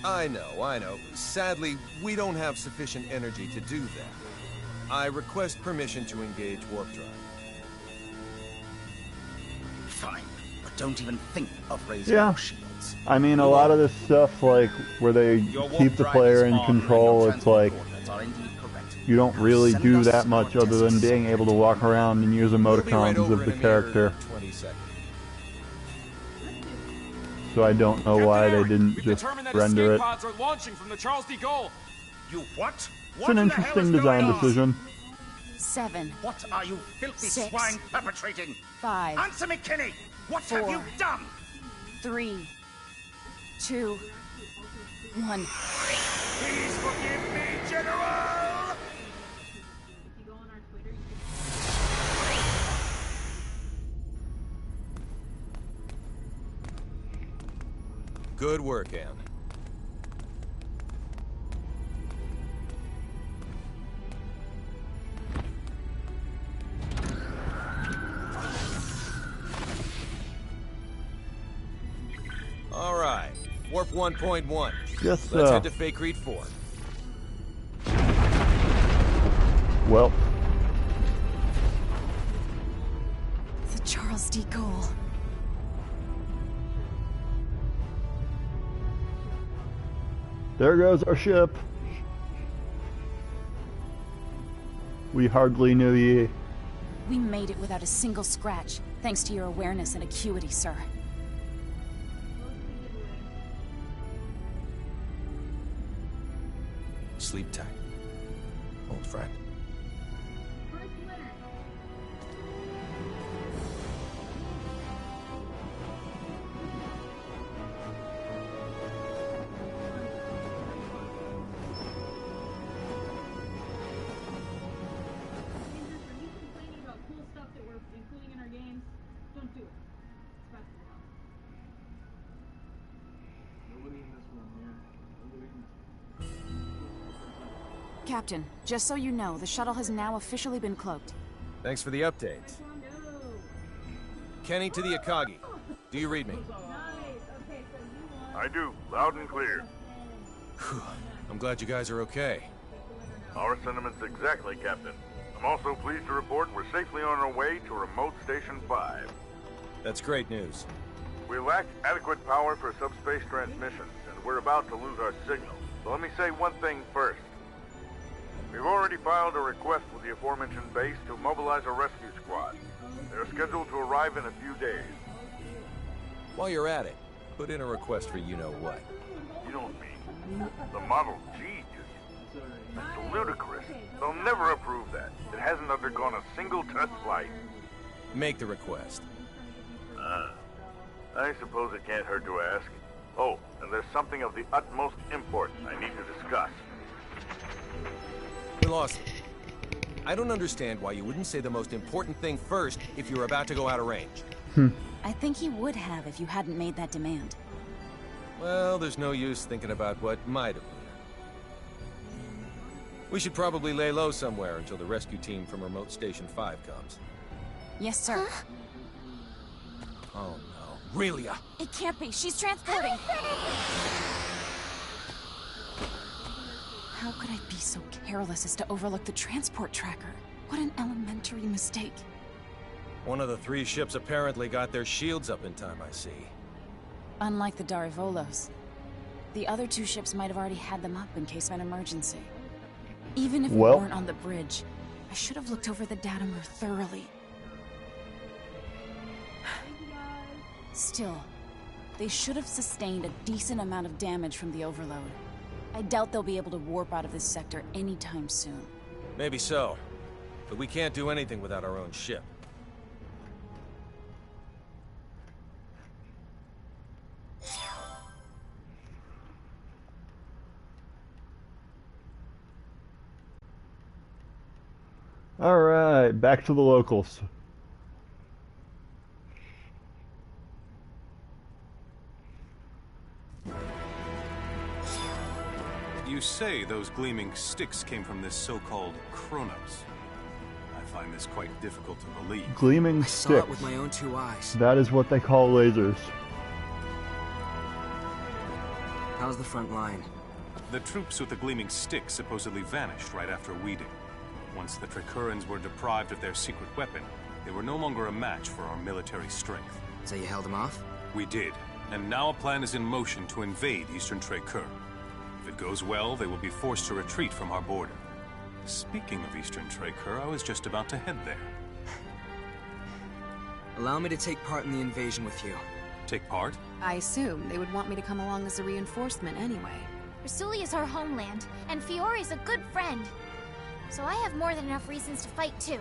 I know. Sadly, we don't have sufficient energy to do that. I request permission to engage warp drive. Fine, but don't even think of raising Yeah. your shields. I mean, a lot of this stuff, like, where they keep the player in control, it's like, you don't really do that much other than being able to walk around and use emoticons of the character. 20 seconds. So I don't know why they didn't just render it. Pods are launching from the Charles D. Gaulle. You what? It's an interesting design decision. 7. What are you filthy 6, swine perpetrating? 5. Answer me, Kenny! What 4, have you done? 3, 2, 1. Please forgive me, General! Good work, Anne. All right, Warp 1.1. Yes, Let's head to Faithlessness 4. Well. The Charles D. Gaulle. There goes our ship. We hardly knew ye. We made it without a single scratch, thanks to your awareness and acuity, sir. Sleep tight, old friend. Captain, just so you know, the shuttle has now officially been cloaked. Thanks for the update. Kenny to the Akagi. Do you read me? I do, loud and clear. I'm glad you guys are okay. Our sentiments exactly, Captain. I'm also pleased to report we're safely on our way to Remote Station 5. That's great news. We lack adequate power for subspace transmissions, and we're about to lose our signal. So let me say one thing first. We've already filed a request with the aforementioned base to mobilize a rescue squad. They're scheduled to arrive in a few days. While you're at it, put in a request for you-know-what. You don't mean the Model G, do you? That's ludicrous. They'll never approve that. It hasn't undergone a single test flight. Make the request. I suppose it can't hurt to ask. Oh, and there's something of the utmost importance I need to discuss. We lost it. I don't understand why you wouldn't say the most important thing first if you're about to go out of range. I think he would have if you hadn't made that demand. Well, there's no use thinking about what might have been. We should probably lay low somewhere until the rescue team from Remote Station 5 comes. Yes, sir. Oh no. Relia! It can't be. She's transporting. How could I be so careless as to overlook the transport tracker? What an elementary mistake. One of the 3 ships apparently got their shields up in time, I see. Unlike the Darivolos, the other 2 ships might have already had them up in case of an emergency. Even if we weren't on the bridge, I should have looked over the data more thoroughly. Still, they should have sustained a decent amount of damage from the overload. I doubt they'll be able to warp out of this sector anytime soon. Maybe so, but we can't do anything without our own ship. Alright, back to the locals. You say those gleaming sticks came from this so-called Kronos. I find this quite difficult to believe. Gleaming I saw sticks. it with my own 2 eyes. That is what they call lasers. How's the front line? The troops with the gleaming sticks supposedly vanished right after we did. Once the Trikurans were deprived of their secret weapon, they were no longer a match for our military strength. So you held them off? We did, and now a plan is in motion to invade Eastern Trikur. If it goes well, they will be forced to retreat from our border. Speaking of Eastern Trikur, I was just about to head there. Allow me to take part in the invasion with you. Take part? I assume they would want me to come along as a reinforcement anyway. Rasuli is our homeland, and Fiore's a good friend. So I have more than enough reasons to fight, too.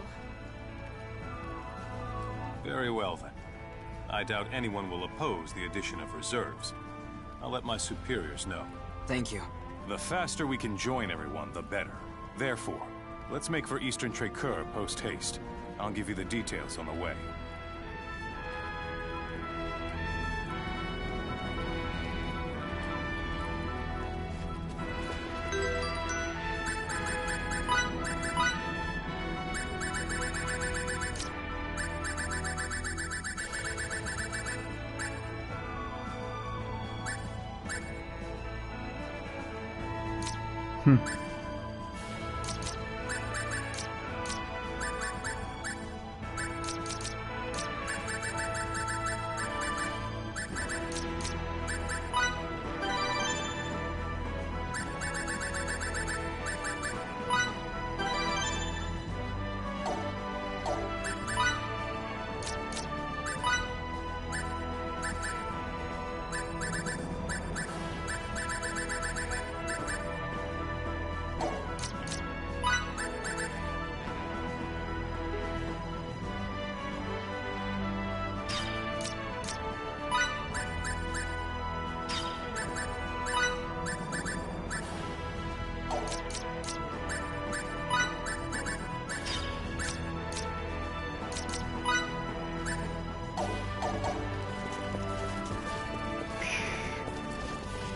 Very well, then. I doubt anyone will oppose the addition of reserves. I'll let my superiors know. Thank you. The faster we can join everyone, the better. Therefore, let's make for Eastern Trikur post-haste. I'll give you the details on the way.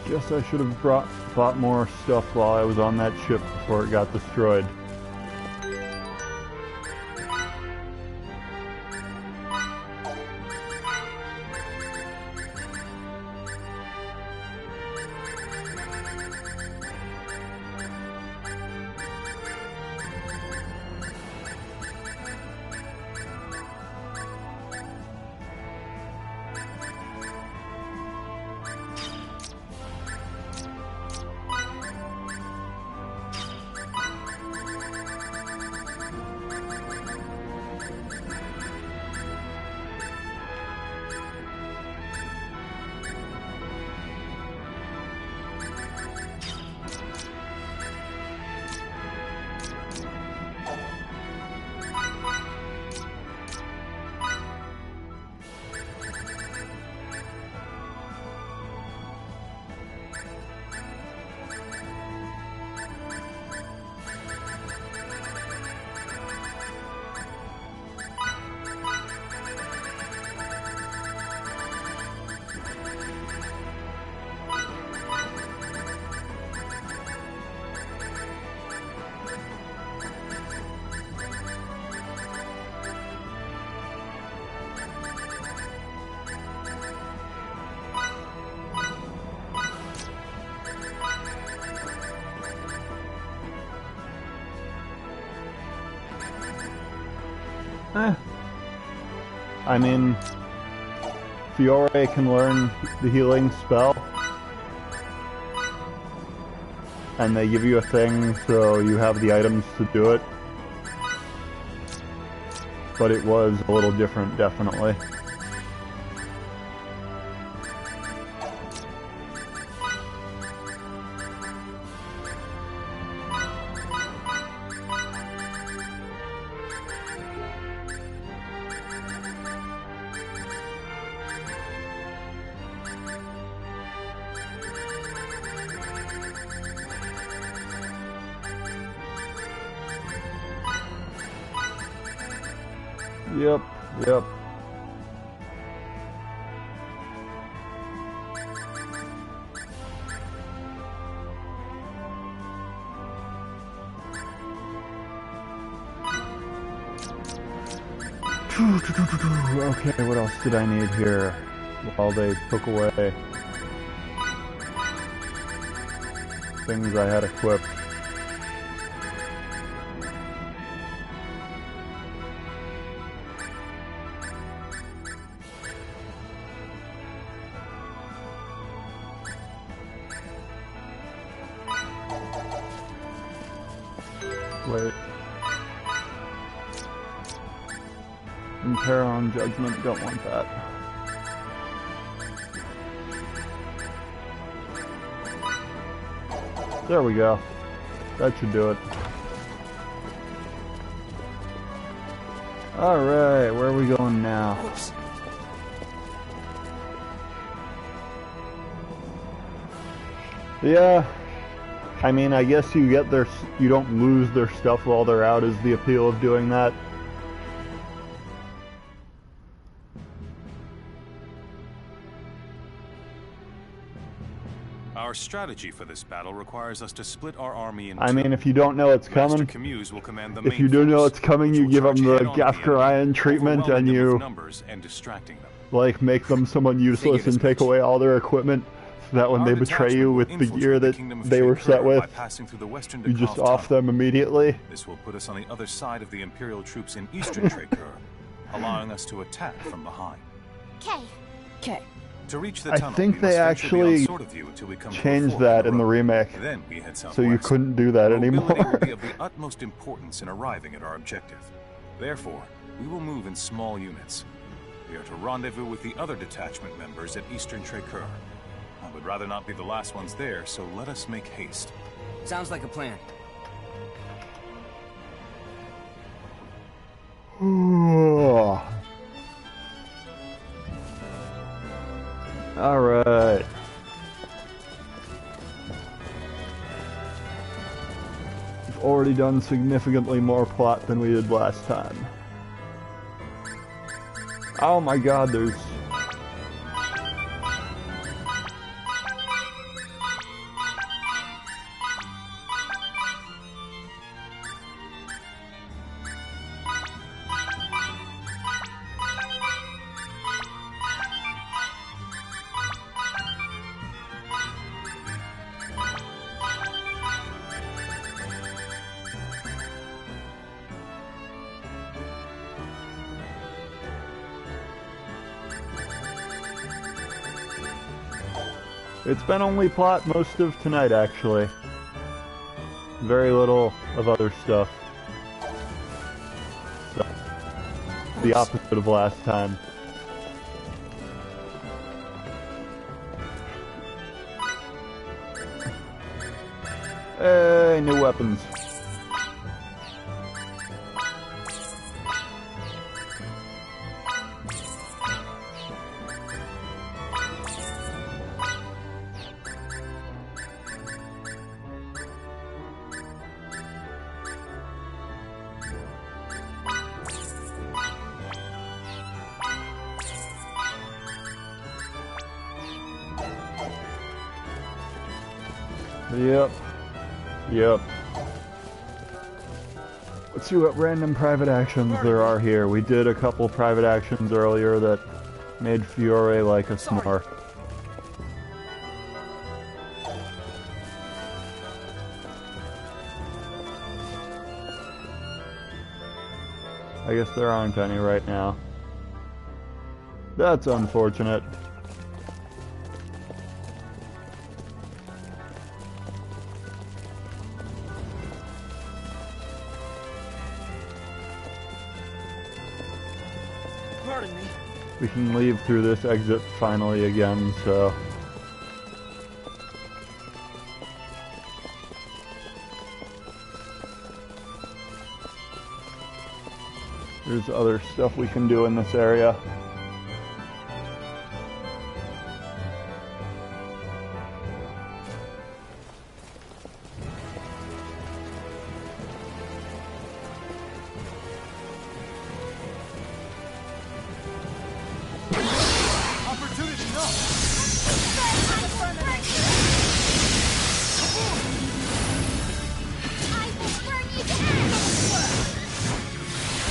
Guess I should have bought more stuff while I was on that ship before it got destroyed. I mean, Fiore can learn the healing spell, and they give you a thing so you have the items to do it, but it was a little different, definitely. Yep. Okay, what else did I need here? While they took away things I had equipped. Wait. Impair on judgment, don't want that. There we go. That should do it. Alright, where are we going now? Whoops. Yeah. I mean, I guess you get their... you don't lose their stuff while they're out is the appeal of doing that. Our strategy for this battle requires us to split our army in two. I mean, if you don't know it's coming, Camus will command the if you do know it's coming, you give them the Gafkarian treatment and you, and distracting them. like, make them someone useless and take away all their equipment, so that when they betray you with the gear that they were set with, you just off them immediately. This will put us on the other side of the Imperial troops in Eastern Traker, allowing us to attack from behind. Okay. To reach the I tunnel, think they actually changed that in the remake, Then we head so you couldn't do that Mobility will anymore. be of the utmost importance in arriving at our objective. Therefore, we will move in small units. We are to rendezvous with the other detachment members at Eastern Traker. I would rather not be the last ones there, so let us make haste. Sounds like a plan. Alright. We've already done significantly more plot than we did last time. Oh my god, there's... It's been only plot most of tonight, actually. Very little of other stuff. So, the opposite of last time. Hey, new weapons. Yep. Let's see what random private actions there are here. We did a couple private actions earlier that made Fiore like us more. I guess there aren't any right now. That's unfortunate. Pardon me. We can leave through this exit finally again, so... There's other stuff we can do in this area.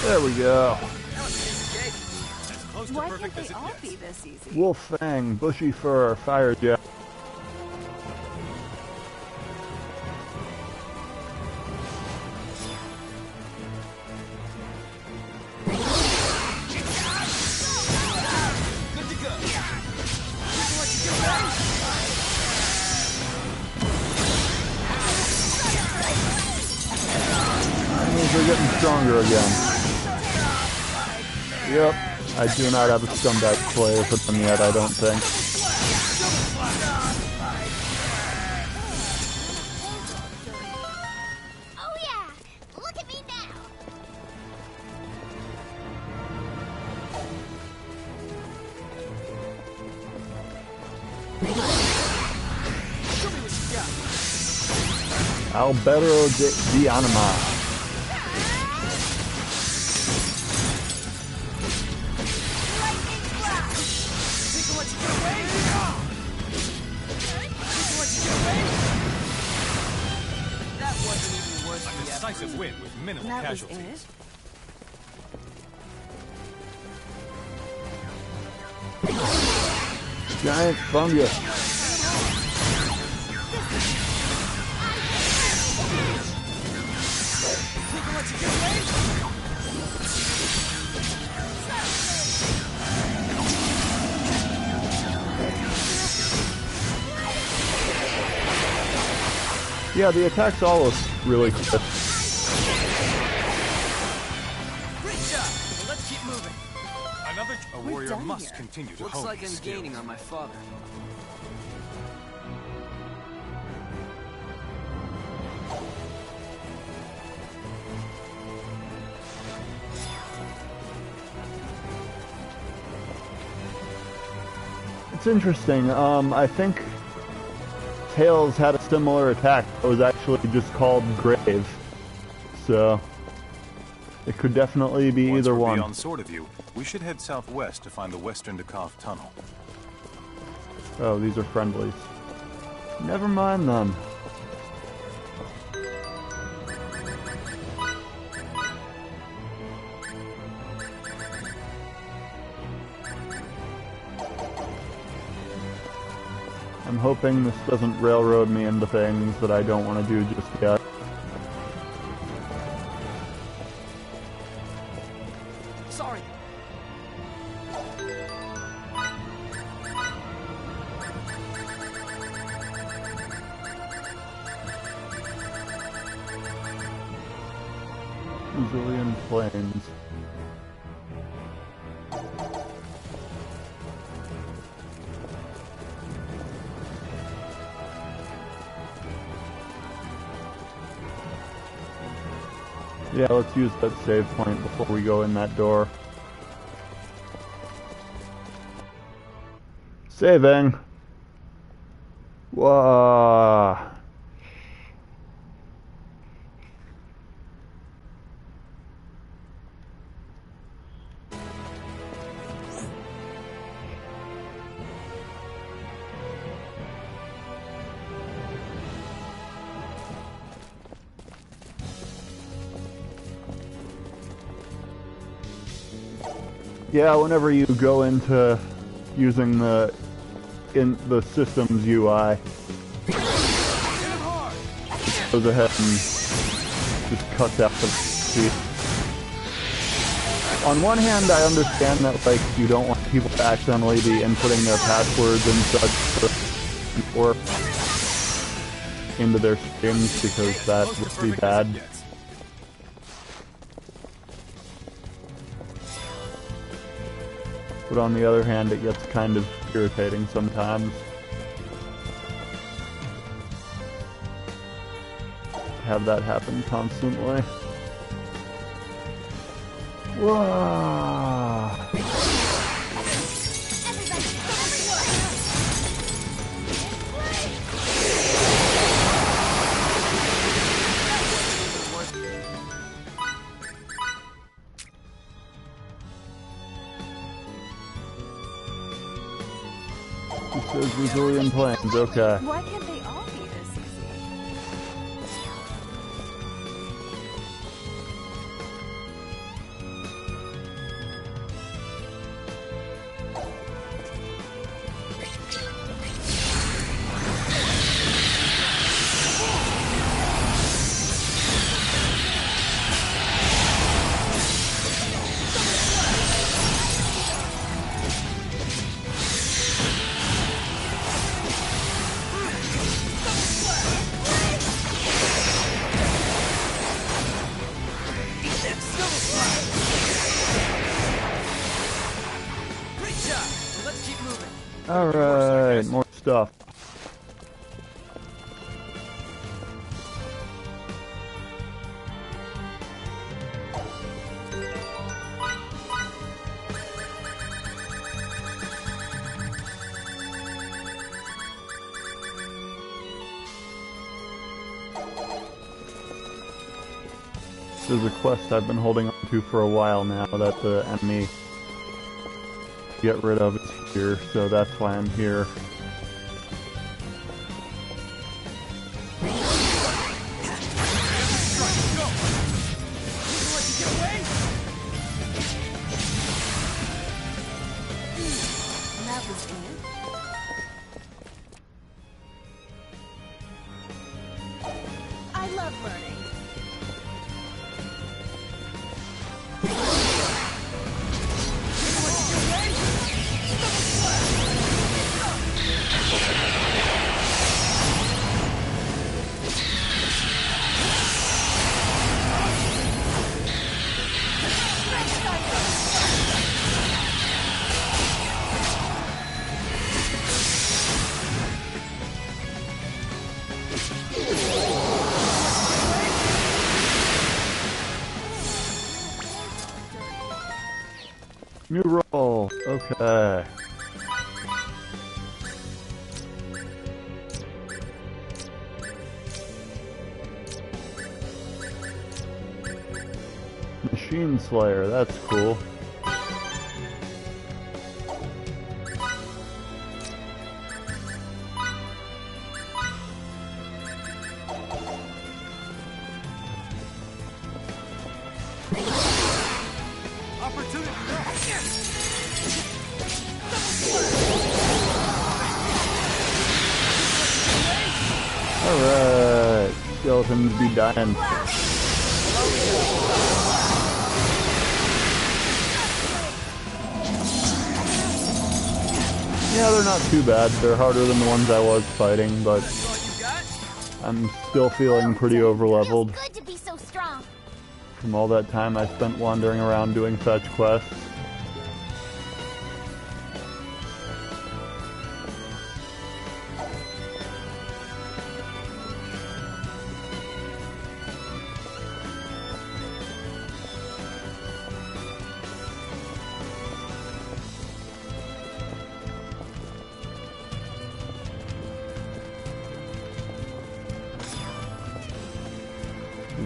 There we go. close to Why perfect can't as they it all gets. be this easy? Wolf Fang, Bushy Fur, Fire Jet. We're getting stronger again. Yep, I do not have a scumbag player for them yet, I don't think. Oh yeah! Look at me now! Alberto de Anima. Decisive win with minimal That was casualties. Giant fungus. Yeah, the attacks all look really quick. Great job! Let's keep moving. A warrior must continue to Looks hone like his I'm skills. gaining on my father. It's interesting. I think Tails had a similar attack that was actually just called Grave. So it could definitely be Once either we're one. beyond Sword of You, we should head southwest to find the Western Dakov Tunnel. Oh, these are friendlies. Never mind then. I'm hoping this doesn't railroad me into things that I don't want to do just yet. Sorry. Brazilian Plains. Yeah, let's use that save point before we go in that door. Saving! Whoa! Yeah, whenever you go into using the system's UI, it goes ahead and just cuts out the speed. On one hand, I understand that like you don't want people to accidentally be inputting their passwords and such or into their streams because that would be bad. But on the other hand, it gets kind of irritating sometimes. Have that happen constantly. Whoa! It says Brazilian Plains, okay. Why can't they all be this easy? Alright, more stuff. This is a quest I've been holding on to for a while now that the enemy to get rid of is here, so that's why I'm here. I love learning. New roll. Okay. Machine Slayer, that's cool. Alright, skeletons be dying. Yeah, they're not too bad. They're harder than the ones I was fighting, but I'm still feeling pretty overleveled Good to be so strong. from all that time I spent wandering around doing fetch quests.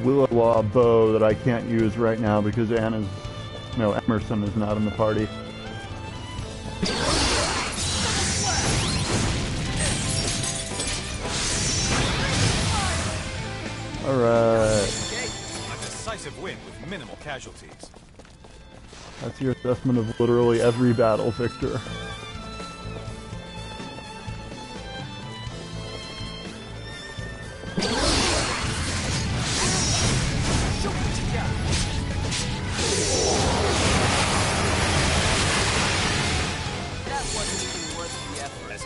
Willowa bow that I can't use right now because Emerson is not in the party. Alright. A decisive win with minimal casualties. That's your assessment of literally every battle, Victor.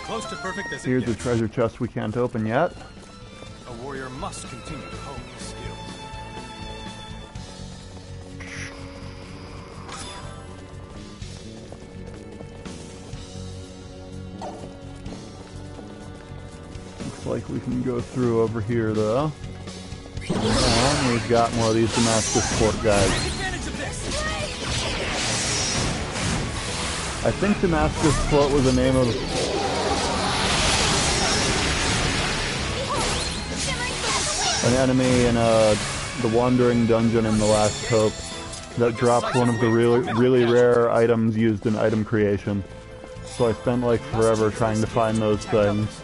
Close to perfect as Here's it a gets. treasure chest we can't open yet. A warrior must continue to hone his skills. Looks like we can go through over here though. And we've got more of these Damascus Port guys. I think Damascus Port was the name of an enemy in the Wandering Dungeon in the Last Hope that dropped one of the really rare items used in item creation. So I spent like forever trying to find those things.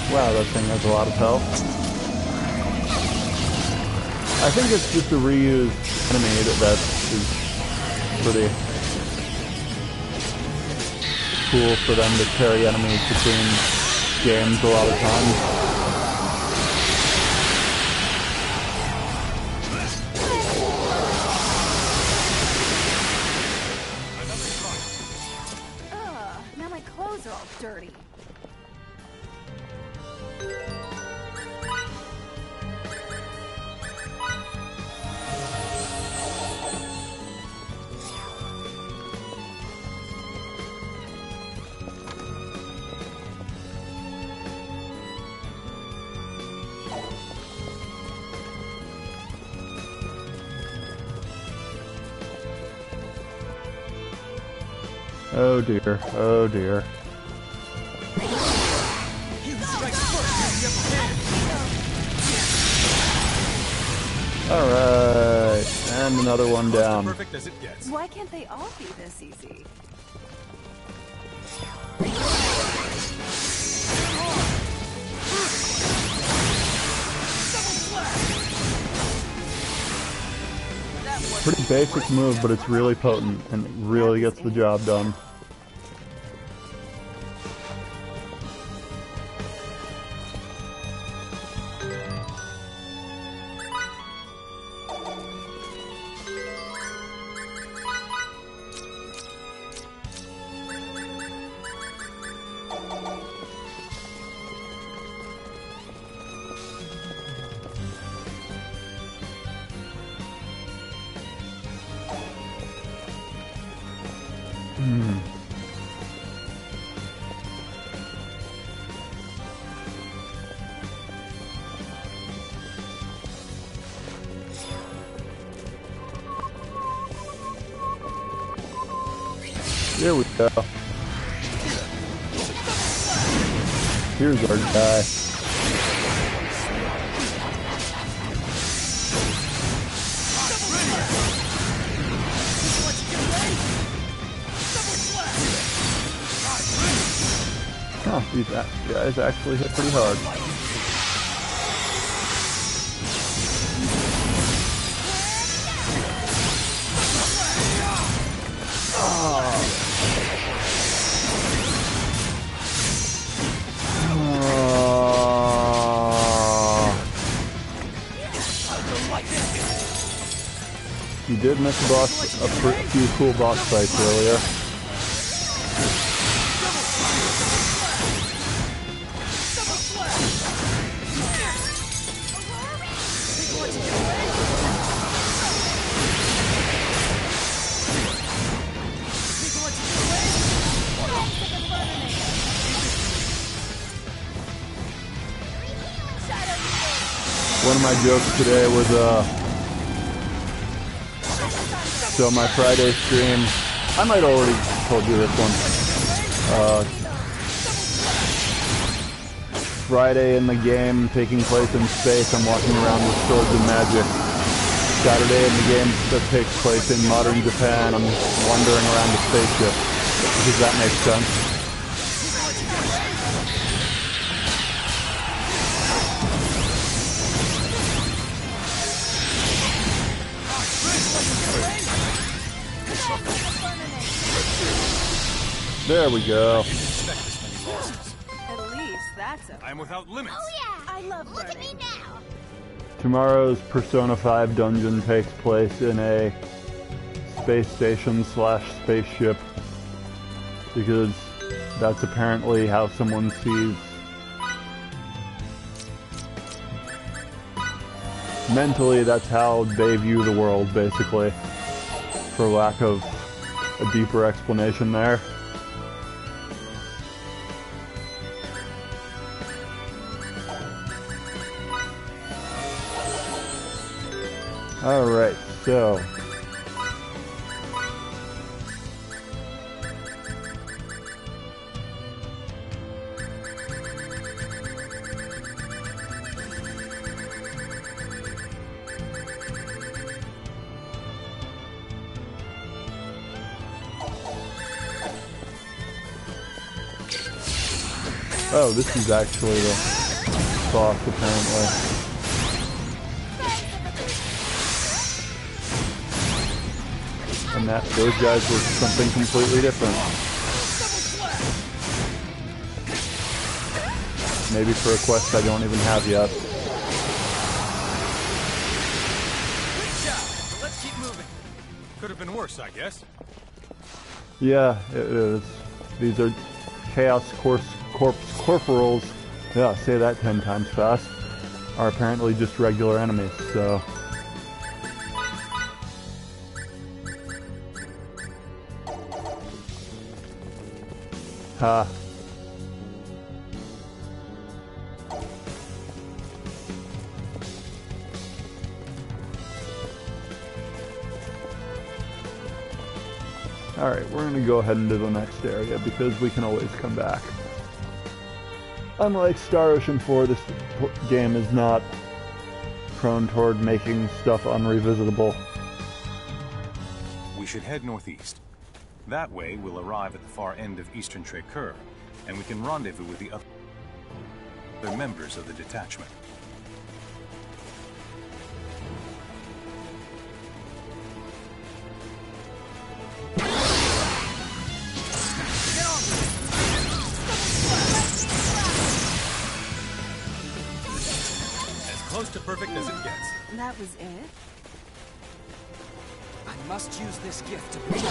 Wow, that thing has a lot of health. I think it's just a reused enemy that is pretty cool for them to carry enemies between games a lot of times. Now my clothes are all dirty. Oh dear, oh dear. Alright, and another one down. Perfect as it gets. Why can't they all be this easy? Pretty basic move, but it's really potent and it really gets the job done. There we go. Here's our guy. Huh, these guys actually hit pretty hard. You did miss a few cool boss fights earlier. One of my jokes today was, so my Friday stream, I might already told you this one. Friday in the game taking place in space, I'm walking around with swords and magic. Saturday in the game that takes place in modern Japan, I'm wandering around a spaceship. Does that make sense? There we go. At least that's a... I am without limits. Oh yeah! I love Look at me now! Tomorrow's Persona 5 dungeon takes place in a space station / spaceship, because that's apparently how someone sees... Mentally, that's how they view the world, basically, for lack of a deeper explanation there. Alright, so... Oh, this is actually the boss, apparently. And those guys were something completely different. Maybe for a quest I don't even have yet. Let's keep moving. Could have been worse, I guess. Yeah, it is. These are Chaos Corpse Corporals, yeah, say that 10 times fast, are apparently just regular enemies, so... Ha. Alright, we're gonna go ahead into the next area because we can always come back. Unlike Star Ocean 4, this game is not prone toward making stuff unrevisitable. We should head northeast. That way, we'll arrive at the far end of Eastern Trey Kerr, and we can rendezvous with the other members of the detachment. Close to perfect as it gets. That was it? I must use this gift to protect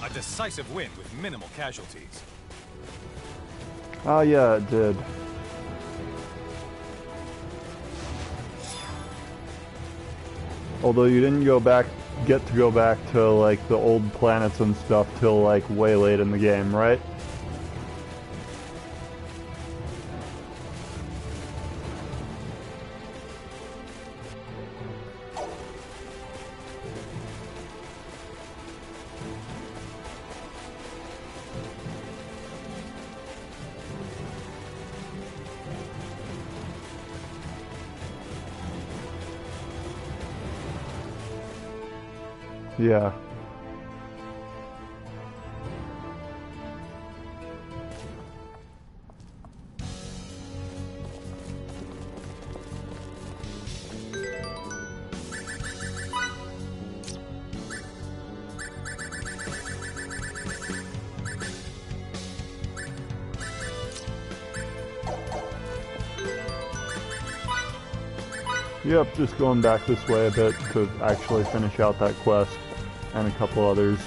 A decisive win with minimal casualties. Oh yeah, it did. Although you didn't get to go back to like the old planets and stuff till like way late in the game, right? Yeah. Yep, just going back this way a bit to actually finish out that quest. And a couple others,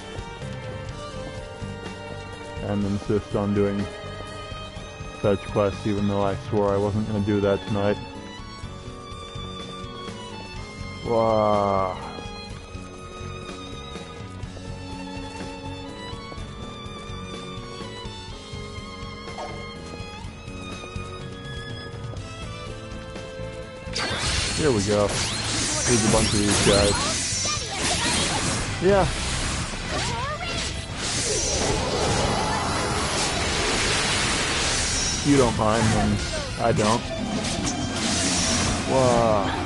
and insist on doing fetch quests even though I swore I wasn't going to do that tonight. Wow. Here we go. Here's a bunch of these guys. Yeah. You don't mind when I don't. Wow.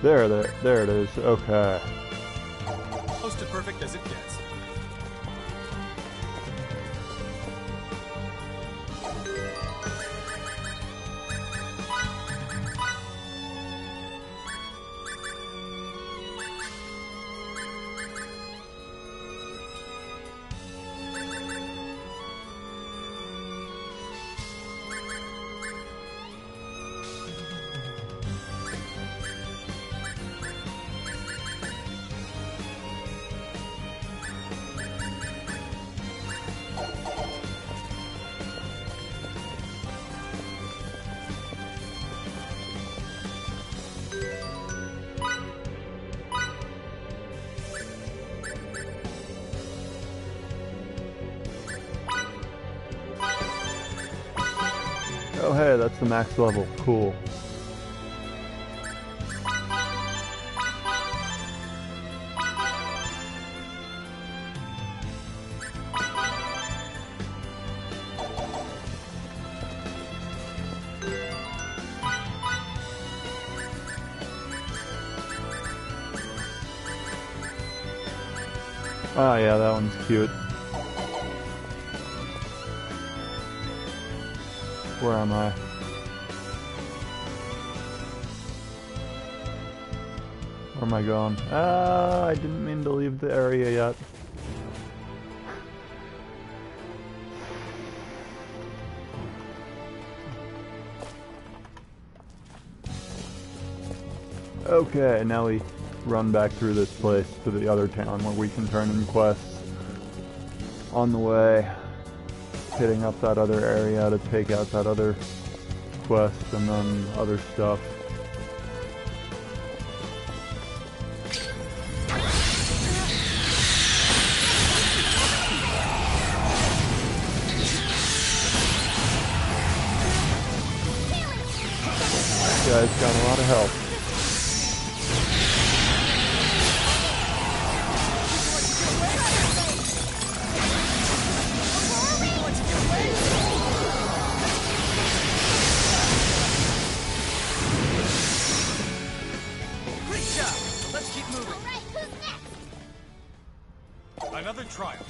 There it is. Okay. Close to perfect as it gets. Oh hey, that's the max level. Cool. Oh yeah, that one's cute. Where am I? Where am I going? I didn't mean to leave the area yet. Okay, now we run back through this place to the other town where we can turn in quests. On the way, hitting up that other area to take out that other quest and then other stuff. This guy's got a lot of health. Another trial.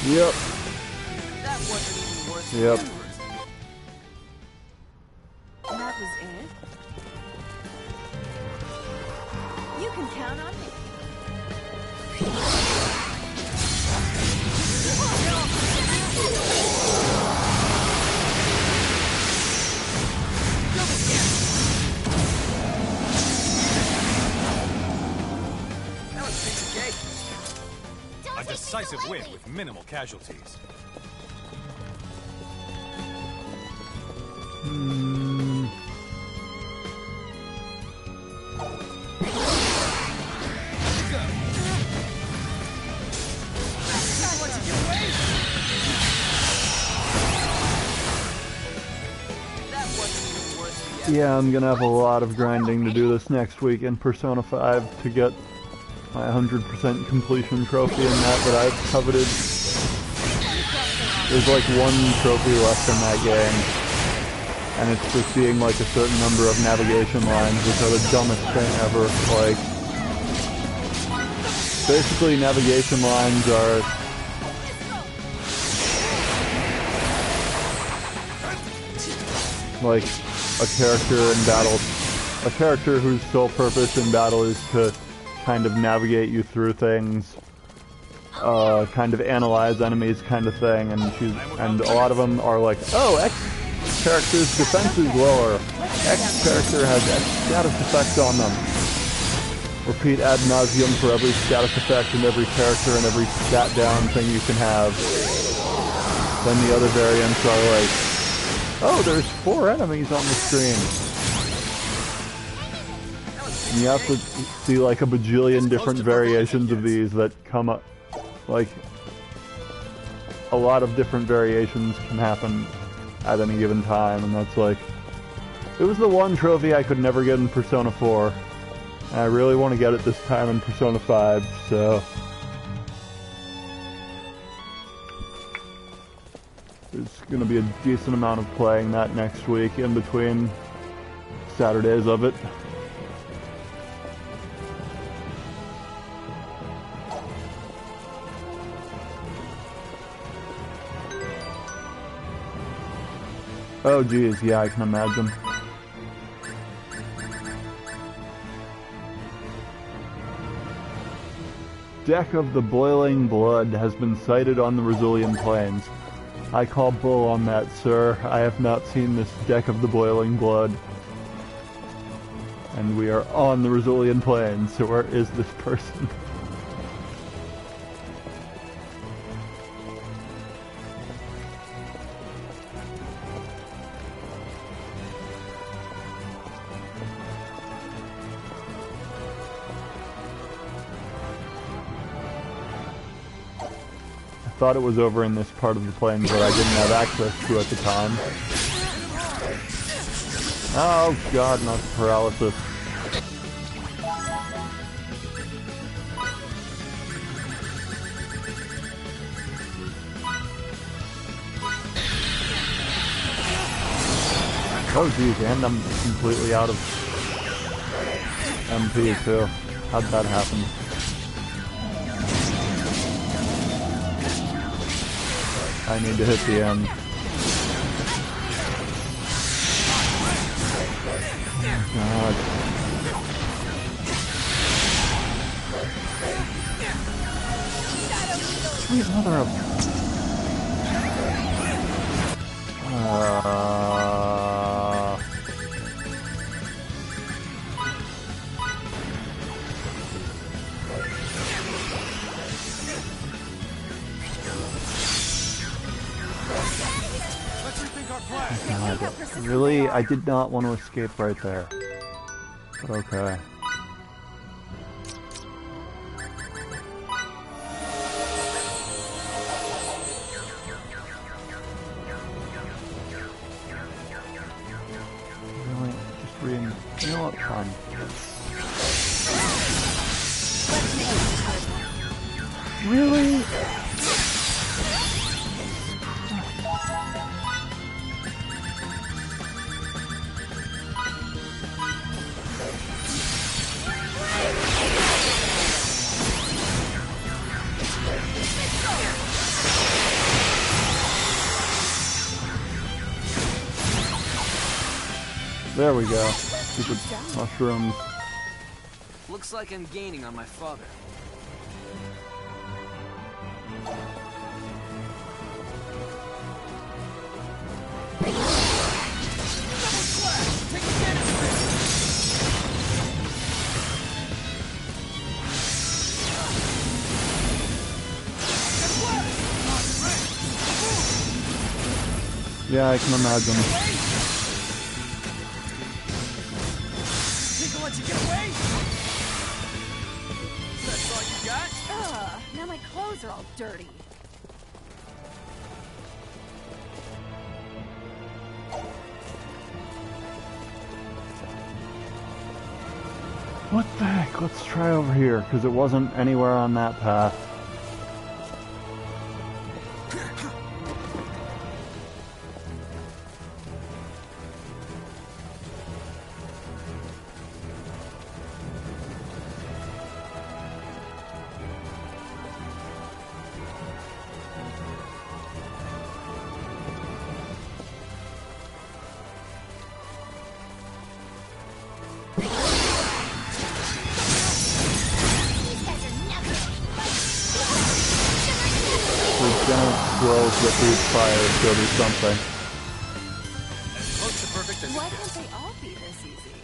Yep. That wasn't even worth it. Yep. That was it? You can count on me. That was a piece of cake. A decisive win with minimal casualties. Yeah, I'm gonna have a lot of grinding to do this next week in Persona 5 to get my 100% completion trophy in that I've coveted. There's like one trophy left in that game, and it's just being like a certain number of navigation lines, which are the dumbest thing ever. Like, basically navigation lines are like a character in battle, a character whose sole purpose in battle is to kind of navigate you through things, kind of analyze enemies kind of thing, and a lot of them are like, oh, X character's defense is lower, X character has X status effect on them. Repeat ad nauseum for every status effect and every character and every stat down thing you can have. Then the other variants are like, oh, there's 4 enemies on the screen. And you have to see like a bajillion different variations of these that come up. Like, a lot of different variations can happen at any given time, and that's like, it was the one trophy I could never get in Persona 4. And I really want to get it this time in Persona 5, so there's going to be a decent amount of playing that next week in between Saturdays of it. Oh geez, yeah, I can imagine. Deck of the Boiling Blood has been sighted on the Rizulian Plains. I call bull on that, sir. I have not seen this Deck of the Boiling Blood. And we are on the Rizulian Plains, so where is this person? I thought it was over in this part of the plains that I didn't have access to at the time. Oh god, not the paralysis. Oh geez, and I'm completely out of MP too. How'd that happen? I need to hit the end. Oh God. Sweet mother of... God, really? I did not want to escape right there. But okay. Really? Just reading. You know what? Fun. Really? There we go. Stupid mushrooms. Looks like I'm gaining on my father. Yeah, I can imagine. Think I'll let you get away? That's all you got? Ugh, now my clothes are all dirty. What the heck? Let's try over here, because it wasn't anywhere on that path. Swirls that breathe fire, so do something. Why can't they all be this easy?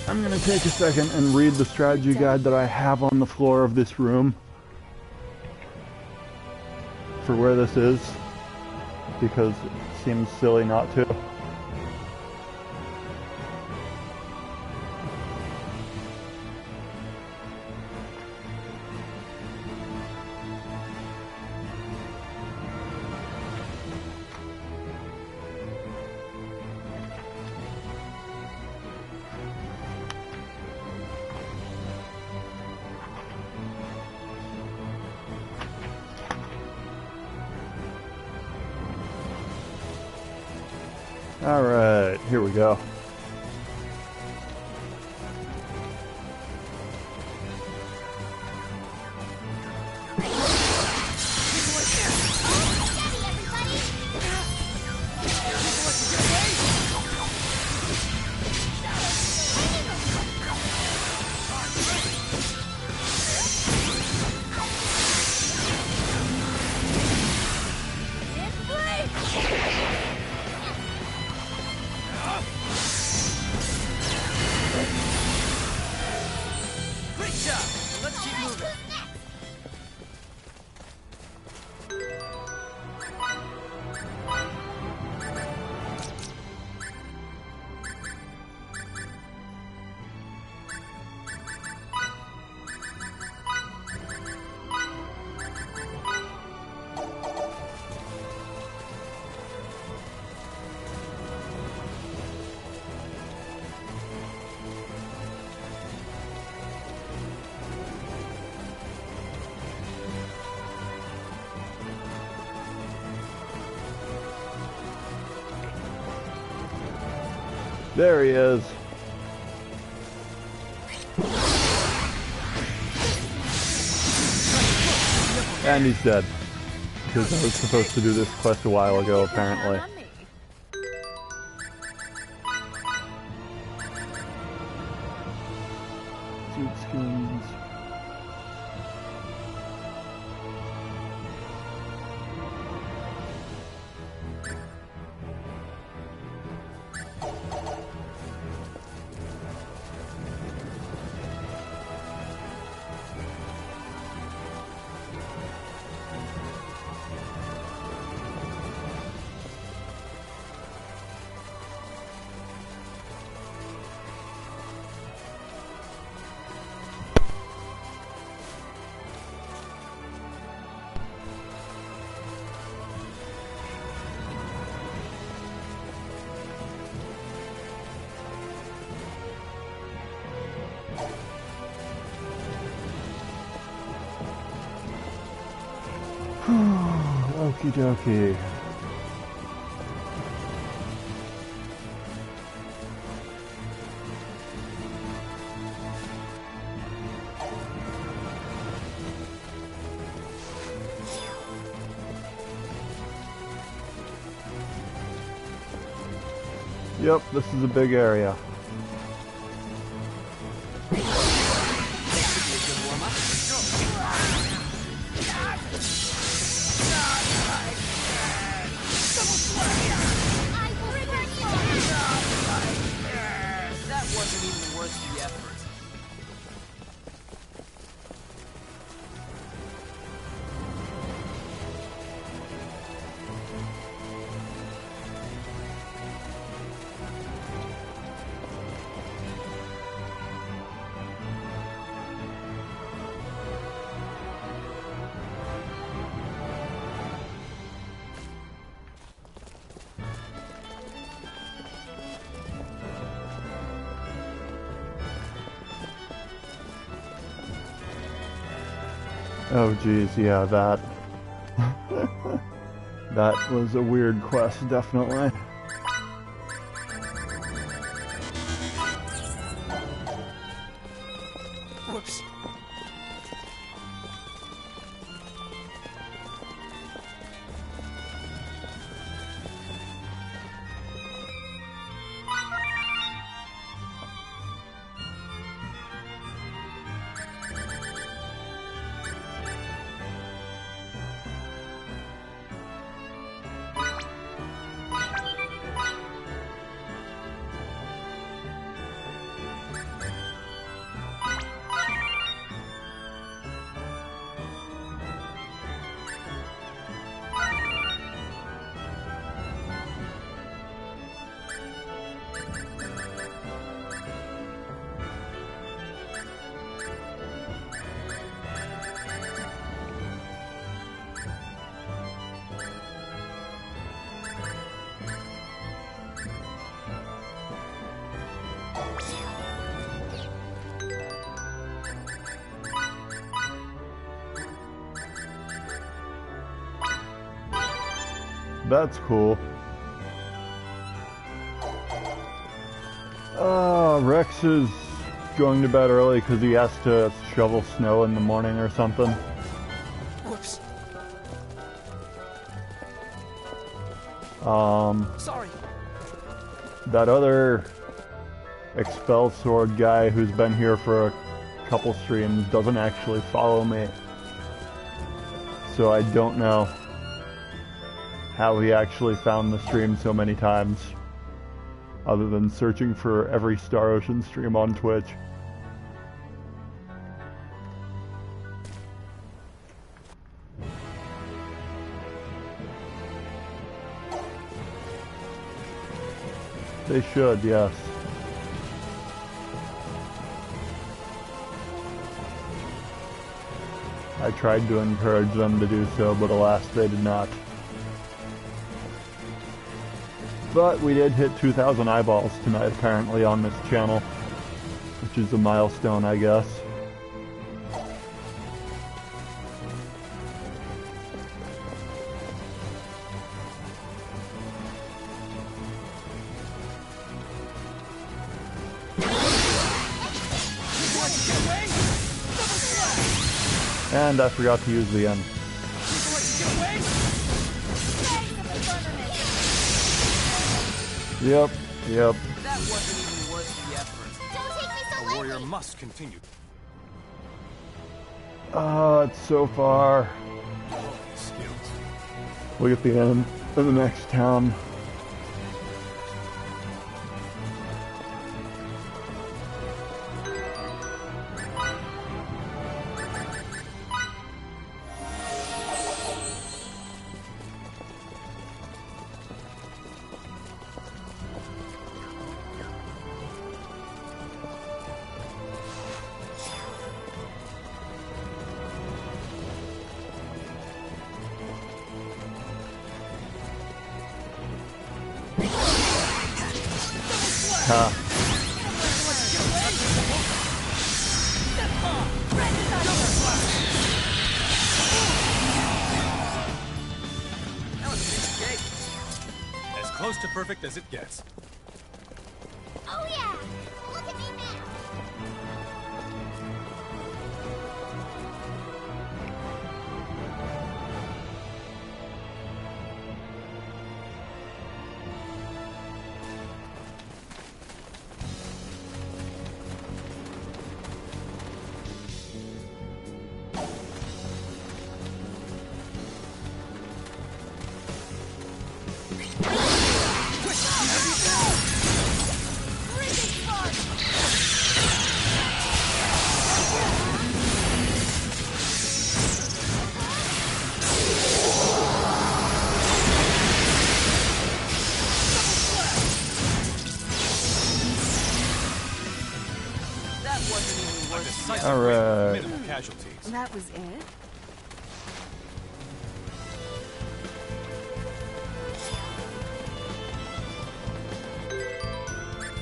I'm gonna take a second and read the strategy guide that I have on the floor of this room for where this is, because it seems silly not to. Alright, here we go. There he is. And he's dead. Because I was supposed to do this quest a while ago, apparently. Suit skins. Okie dokie. Yep, this is a big area. That wasn't even worth the effort. Oh geez, yeah, that that was a weird quest, definitely. Whoops. That's cool. Rex is going to bed early because he has to shovel snow in the morning or something. Whoops. Sorry. That other Expel Sword guy who's been here for a couple streams doesn't actually follow me. So I don't know how he actually found the stream so many times, other than searching for every Star Ocean stream on Twitch. They should, yes. I tried to encourage them to do so, but alas, they did not. But we did hit 2,000 eyeballs tonight, apparently, on this channel, which is a milestone, I guess. And I forgot to use the end. Yep. That wasn't even worth the effort. Don't take me so A warrior must continue. It's so far. Look at the end of the next town. As close to perfect as it gets. Oh yeah! Look at me now! All right. That was it?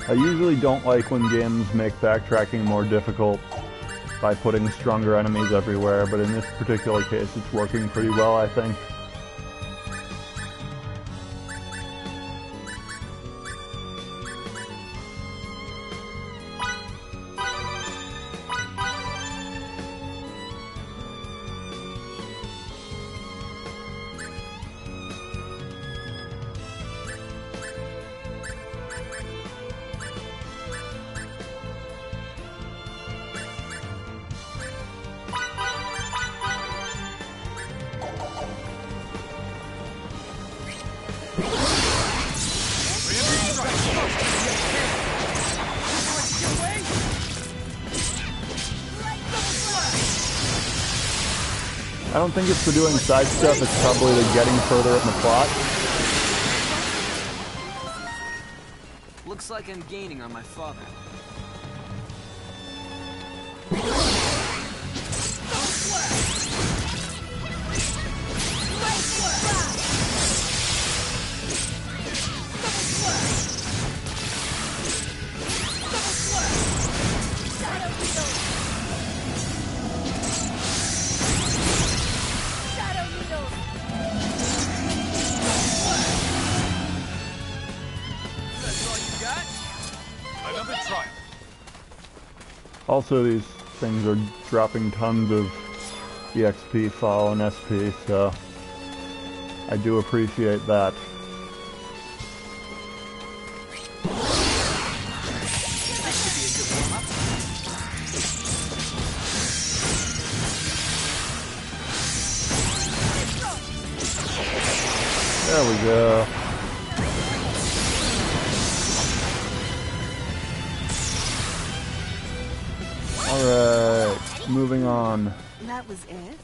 I usually don't like when games make backtracking more difficult by putting stronger enemies everywhere, but in this particular case it's working pretty well, I think. I don't think it's the doing side stuff, it's probably the getting further in the plot. Looks like I'm gaining on my father. Also, these things are dropping tons of EXP file and SP, so I do appreciate that. There we go. Alright, moving on. That was it?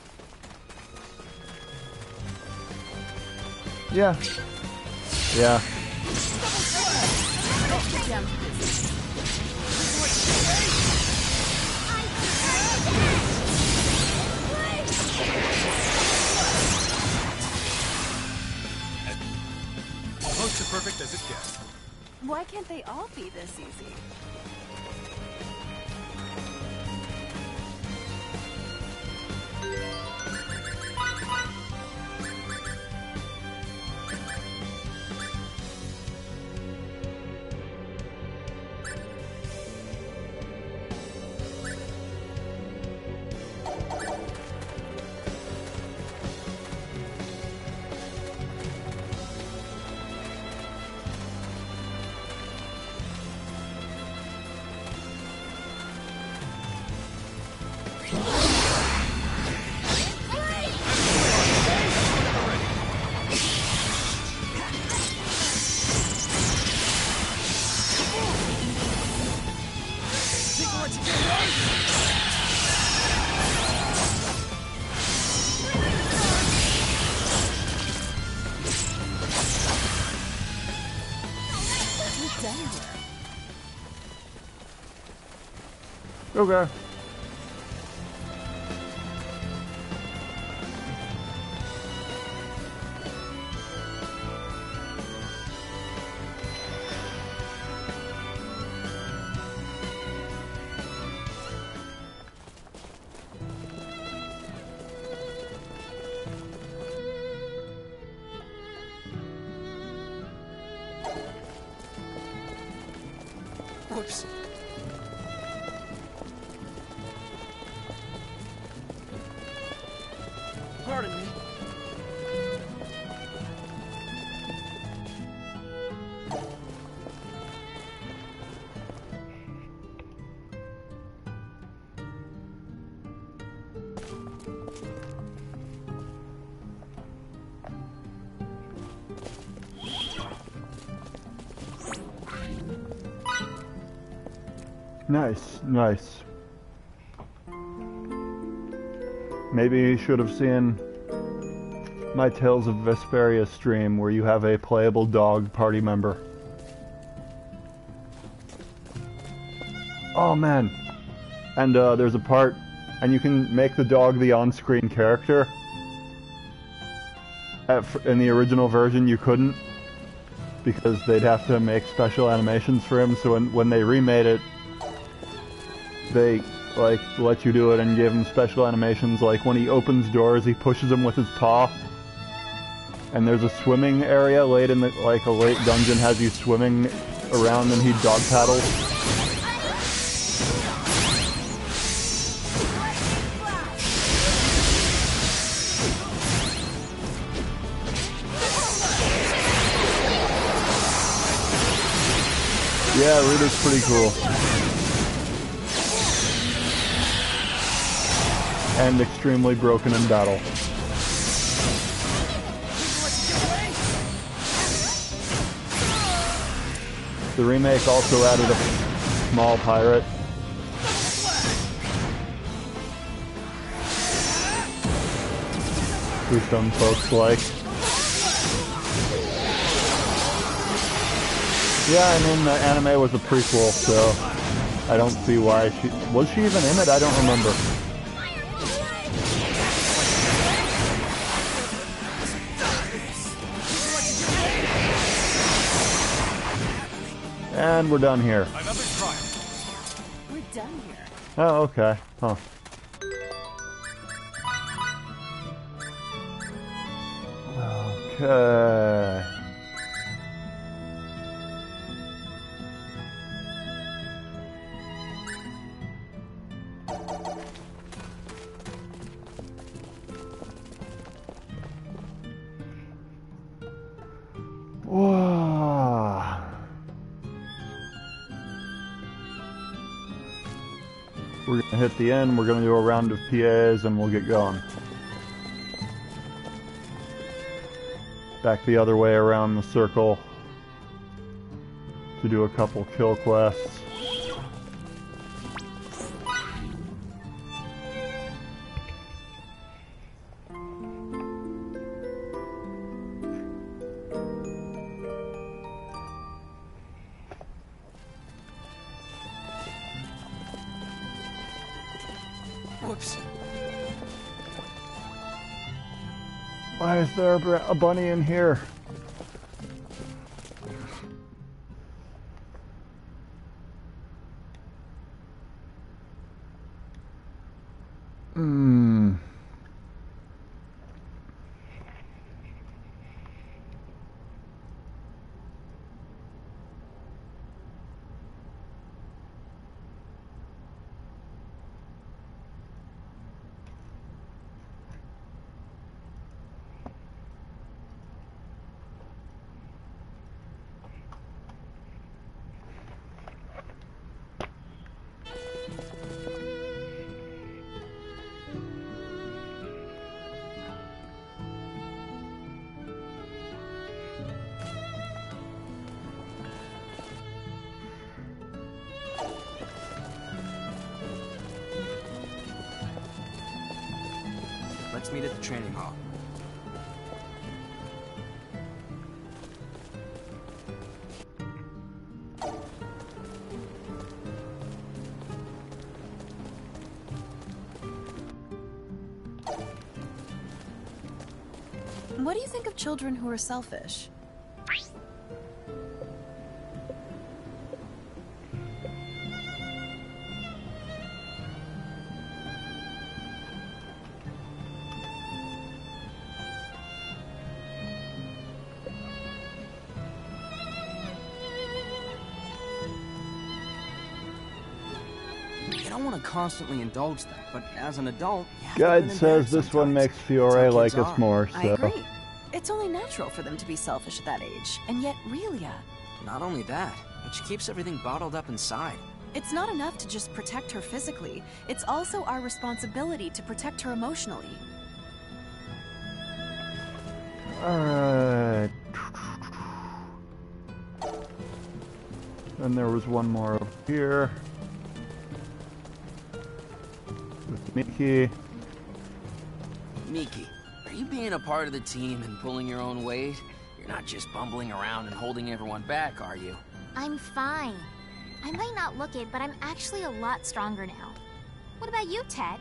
Yeah. Yeah. Close to perfect as it gets. Why can't they all be this easy? done here. Okay. Whoops. Pardon me. Nice, nice. Maybe you should have seen my Tales of Vesperia stream where you have a playable dog party member. Oh man. And there's a part, and you can make the dog the on-screen character. In the original version you couldn't, because they'd have to make special animations for him, so when they remade it, they like let you do it and give him special animations, like when he opens doors he pushes them with his paw, and there's a swimming area late in the, like a late dungeon has you swimming around and he dog paddles. Yeah, Rita's pretty cool. And extremely broken in battle. The remake also added a small pirate. Who some folks like. Yeah, I mean the anime was a prequel, so I don't see why she... Was she even in it? I don't remember. And we're done here. Another trial. We're done here. Oh, okay. Huh. Okay. Whoa. We're gonna hit the end, we're gonna do a round of PAs, and we'll get going. Back the other way around the circle to do a couple kill quests. Whoops. Why is there a bunny in here? Let's meet at the training hall. What do you think of children who are selfish? You don't want to constantly indulge them, but as an adult, you have to Guide grin and says bear it this one sometimes. makes That's Fiore how like kids us are. more, I so... agree. It's only natural for them to be selfish at that age, and yet Relia... Not only that, but she keeps everything bottled up inside. It's not enough to just protect her physically. It's also our responsibility to protect her emotionally. Alright. And there was one more over here. With Miki. Miki, are you being a part of the team and pulling your own weight? You're not just bumbling around and holding everyone back, are you? I'm fine. I might not look it, but I'm actually a lot stronger now. What about you, Ted?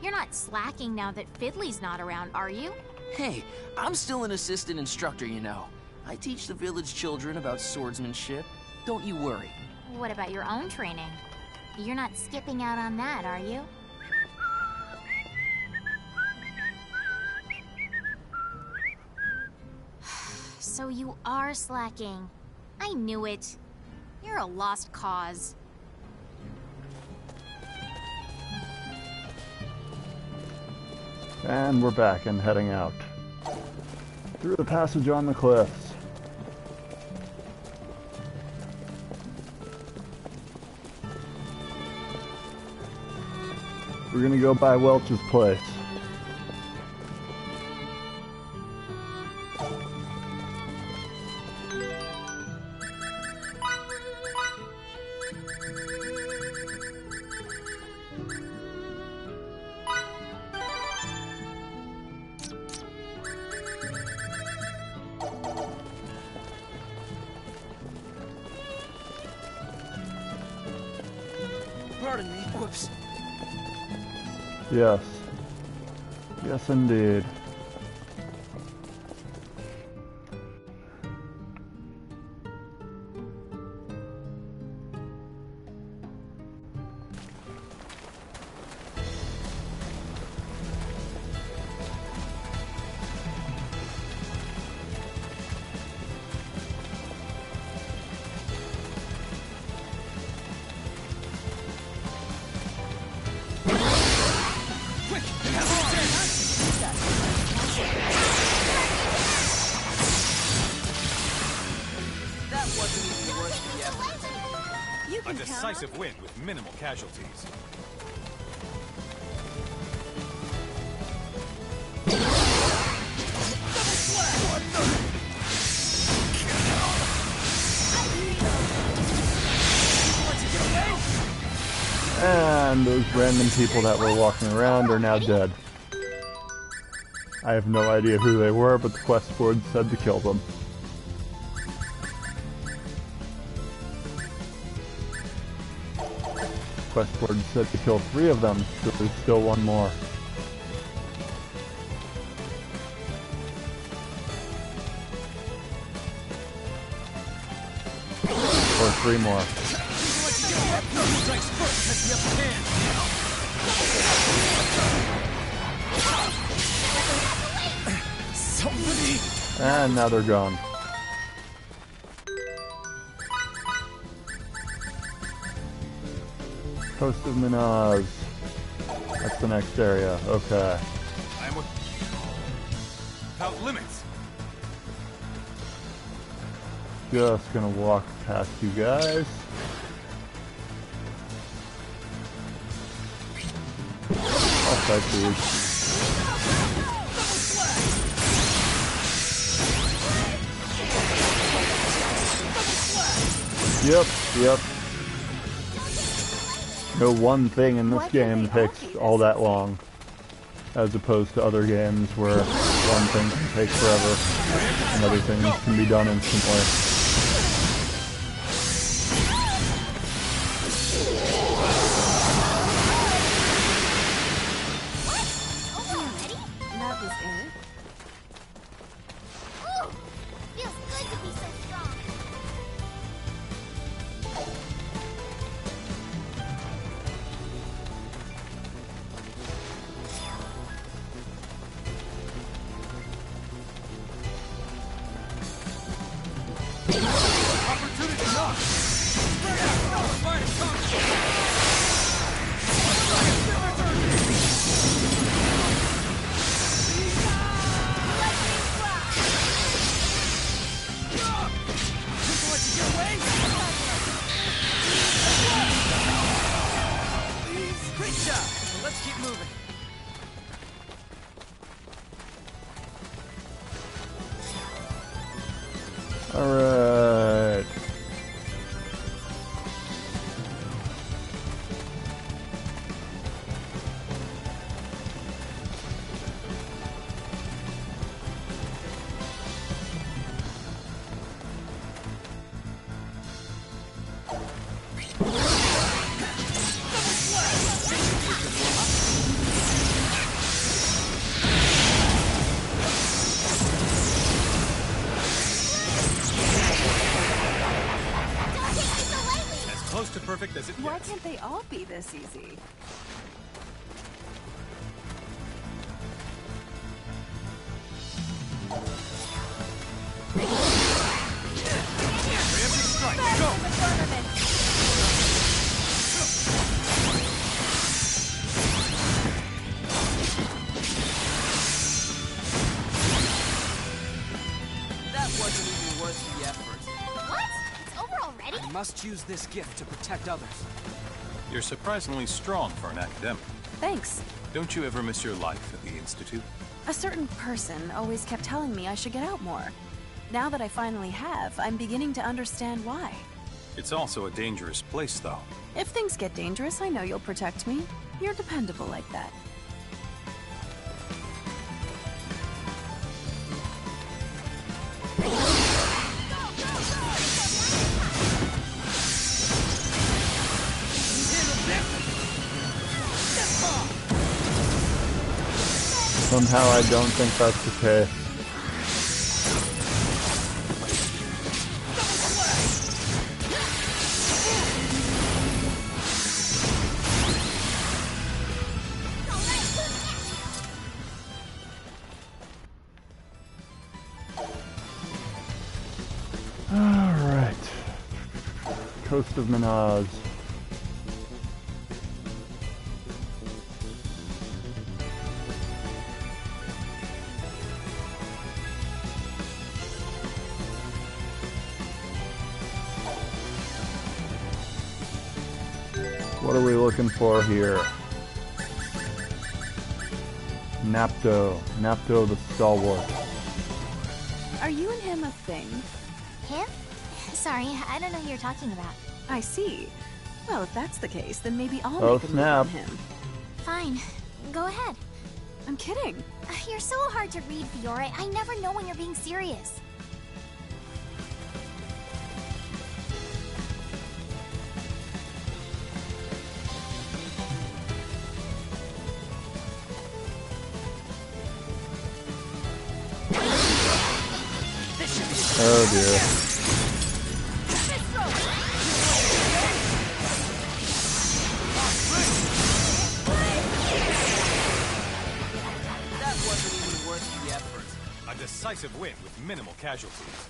You're not slacking now that Fiddly's not around, are you? Hey, I'm still an assistant instructor, you know. I teach the village children about swordsmanship. Don't you worry. What about your own training? You're not skipping out on that, are you? So you are slacking. I knew it. You're a lost cause. And we're back and heading out. Through the passage on the cliffs. We're gonna go by Welch's place. Pardon me. Whoops. Yes. Yes, indeed. A decisive win with minimal casualties. And those random people that were walking around are now dead. I have no idea who they were, but the quest board said to kill them. Quest board said to kill 3 of them, so there's still one more. Or 3 more. And now they're gone. Coast of Minaz. That's the next area. Okay. I'm without limits. Just gonna walk past you guys. I'll fight these. Yep. No one thing in this game takes all that long, as opposed to other games where one thing can take forever and other things can be done instantly. That was it? Great job. Let's keep moving. All right. Close to perfect as it Why gets. can't they all be this easy? Preemptive strike, go! That wasn't even worth the effort. What? It's over already? I must use this gift to protect others. You're surprisingly strong for an academic. Thanks. Don't you ever miss your life at the Institute? A certain person always kept telling me I should get out more. Now that I finally have, I'm beginning to understand why. It's also a dangerous place, though. If things get dangerous, I know you'll protect me. You're dependable like that. Somehow I don't think that's the case. Alright. Coast of Minaz. What are we looking for here? Napto. Napto the Stalwart. Are you and him a thing? Him? Sorry, I don't know who you're talking about. I see. Well, if that's the case, then maybe I'll Oh, make a move on snap. him. Fine. Go ahead. I'm kidding. You're so hard to read, Fiore. I never know when you're being serious. Oh dear. That wasn't even worth the effort. A decisive win with minimal casualties.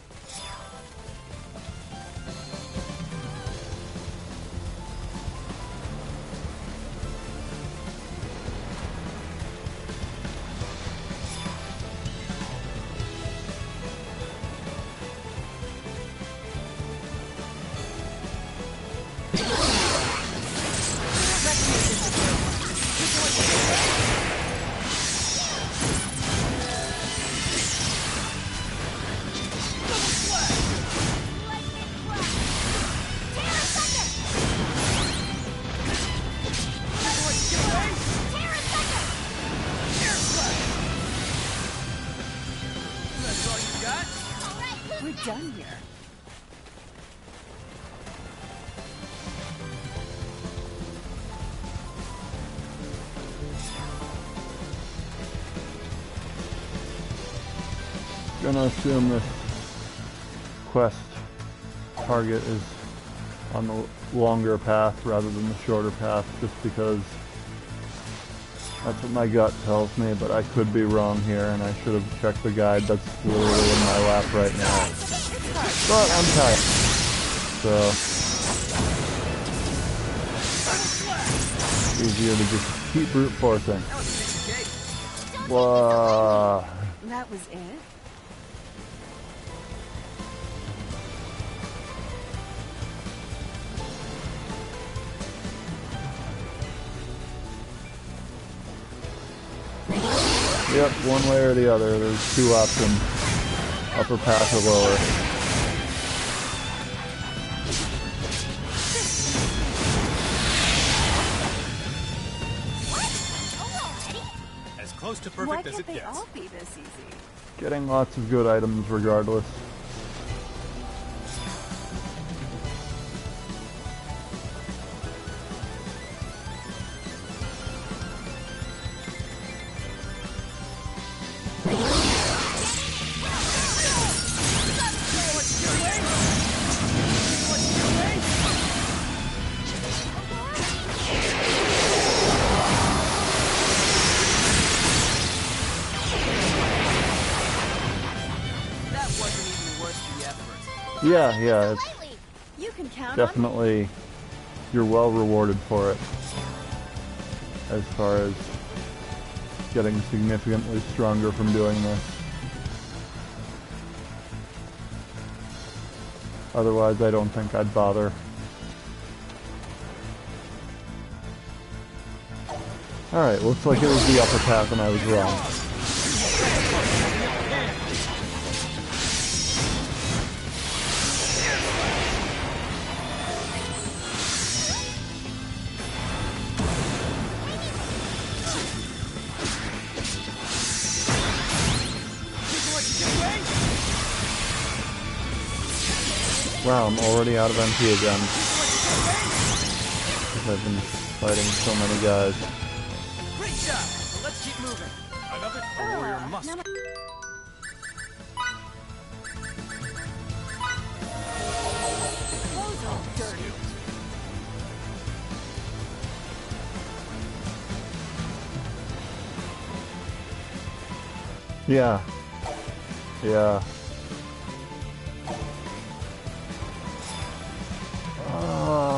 That's all you got? We're done here. Gonna assume this quest target is on the longer path rather than the shorter path, just because that's what my gut tells me, but I could be wrong here, and I should have checked the guide that's literally in my lap right now. But I'm tired. So Easier to just keep brute forcing. Whoa. That was it? Yep, one way or the other. There's two options. Upper path or lower. As close to perfect as it gets. Why can't they all be this easy? Getting lots of good items regardless. Yeah, it's you can count definitely, you're well rewarded for it, as far as getting significantly stronger from doing this. Otherwise, I don't think I'd bother. Alright, looks like it was the upper path and I was wrong. Wow, I'm already out of MP again. I've been fighting so many guys. Great job! So let's keep moving. Another warrior must. Clothes are dirty. Yeah. Yeah. Oh.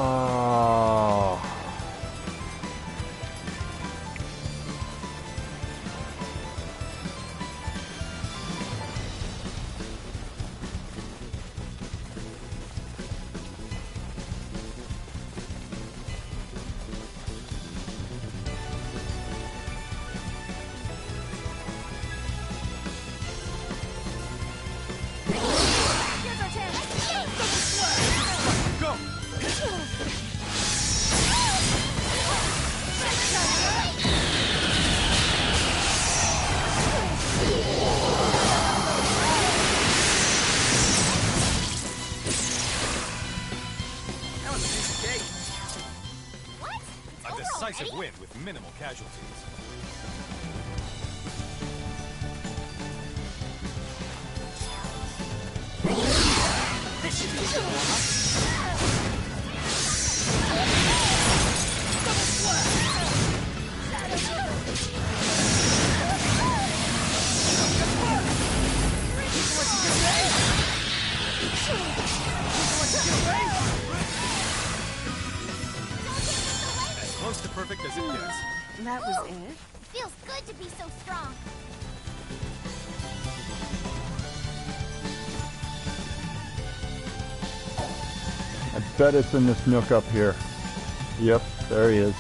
Decisive win with minimal casualties. This should be a good warm-up. Close to perfect as it gets. That was it? Feels good to be so strong. I bet it's in this nook up here. Yep, there he is.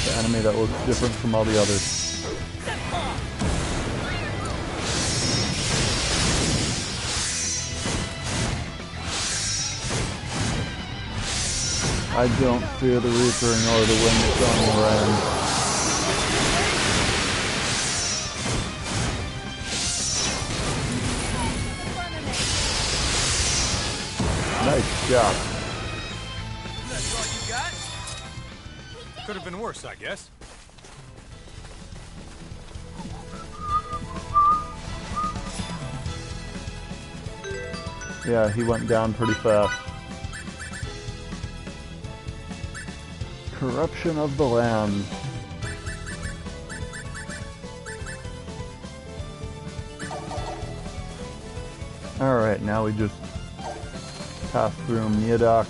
The enemy that looks different from all the others. I don't fear the Reaper nor the Windstorm Ram. Nice job. That's all you got? Could have been worse, I guess. Yeah, he went down pretty fast. Corruption of the land. Alright, now we just pass through Miedak.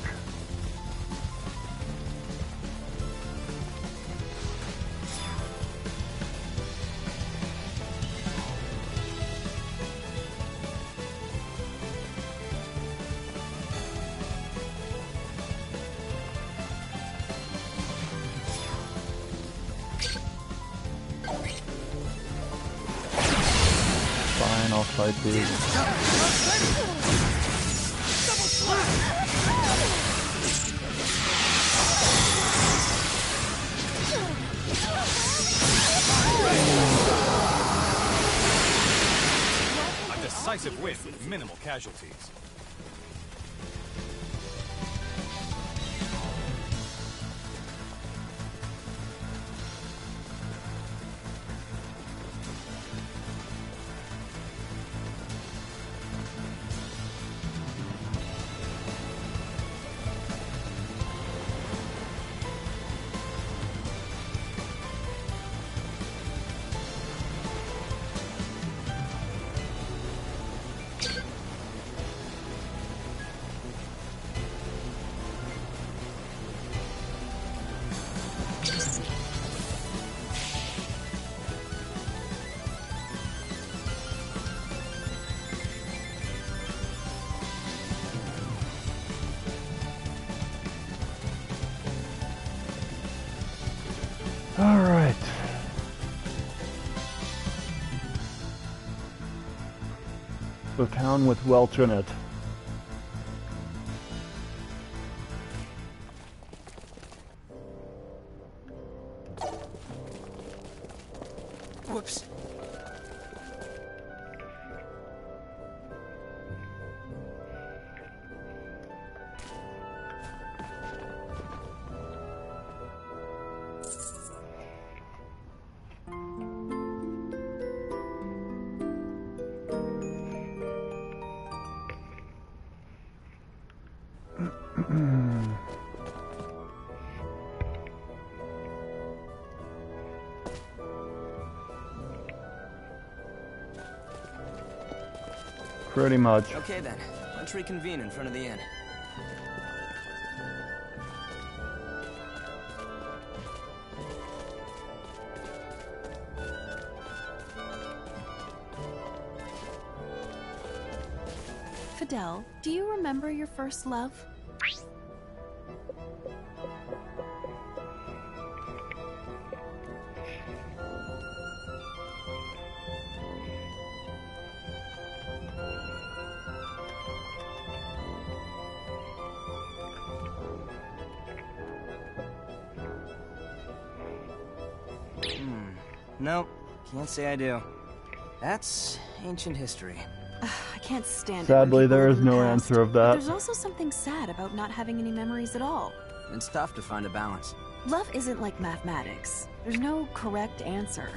fight these. A decisive win with minimal casualties. All right. The town with Welch in it. Whoops. Pretty much. Okay then, let's reconvene in front of the inn. Fidel, do you remember your first love? Nope, can't say I do. That's ancient history. I can't stand it. Sadly, when people there live is in the no past. answer of But that. there's also something sad about not having any memories at all. It's tough to find a balance. Love isn't like mathematics. There's no correct answer.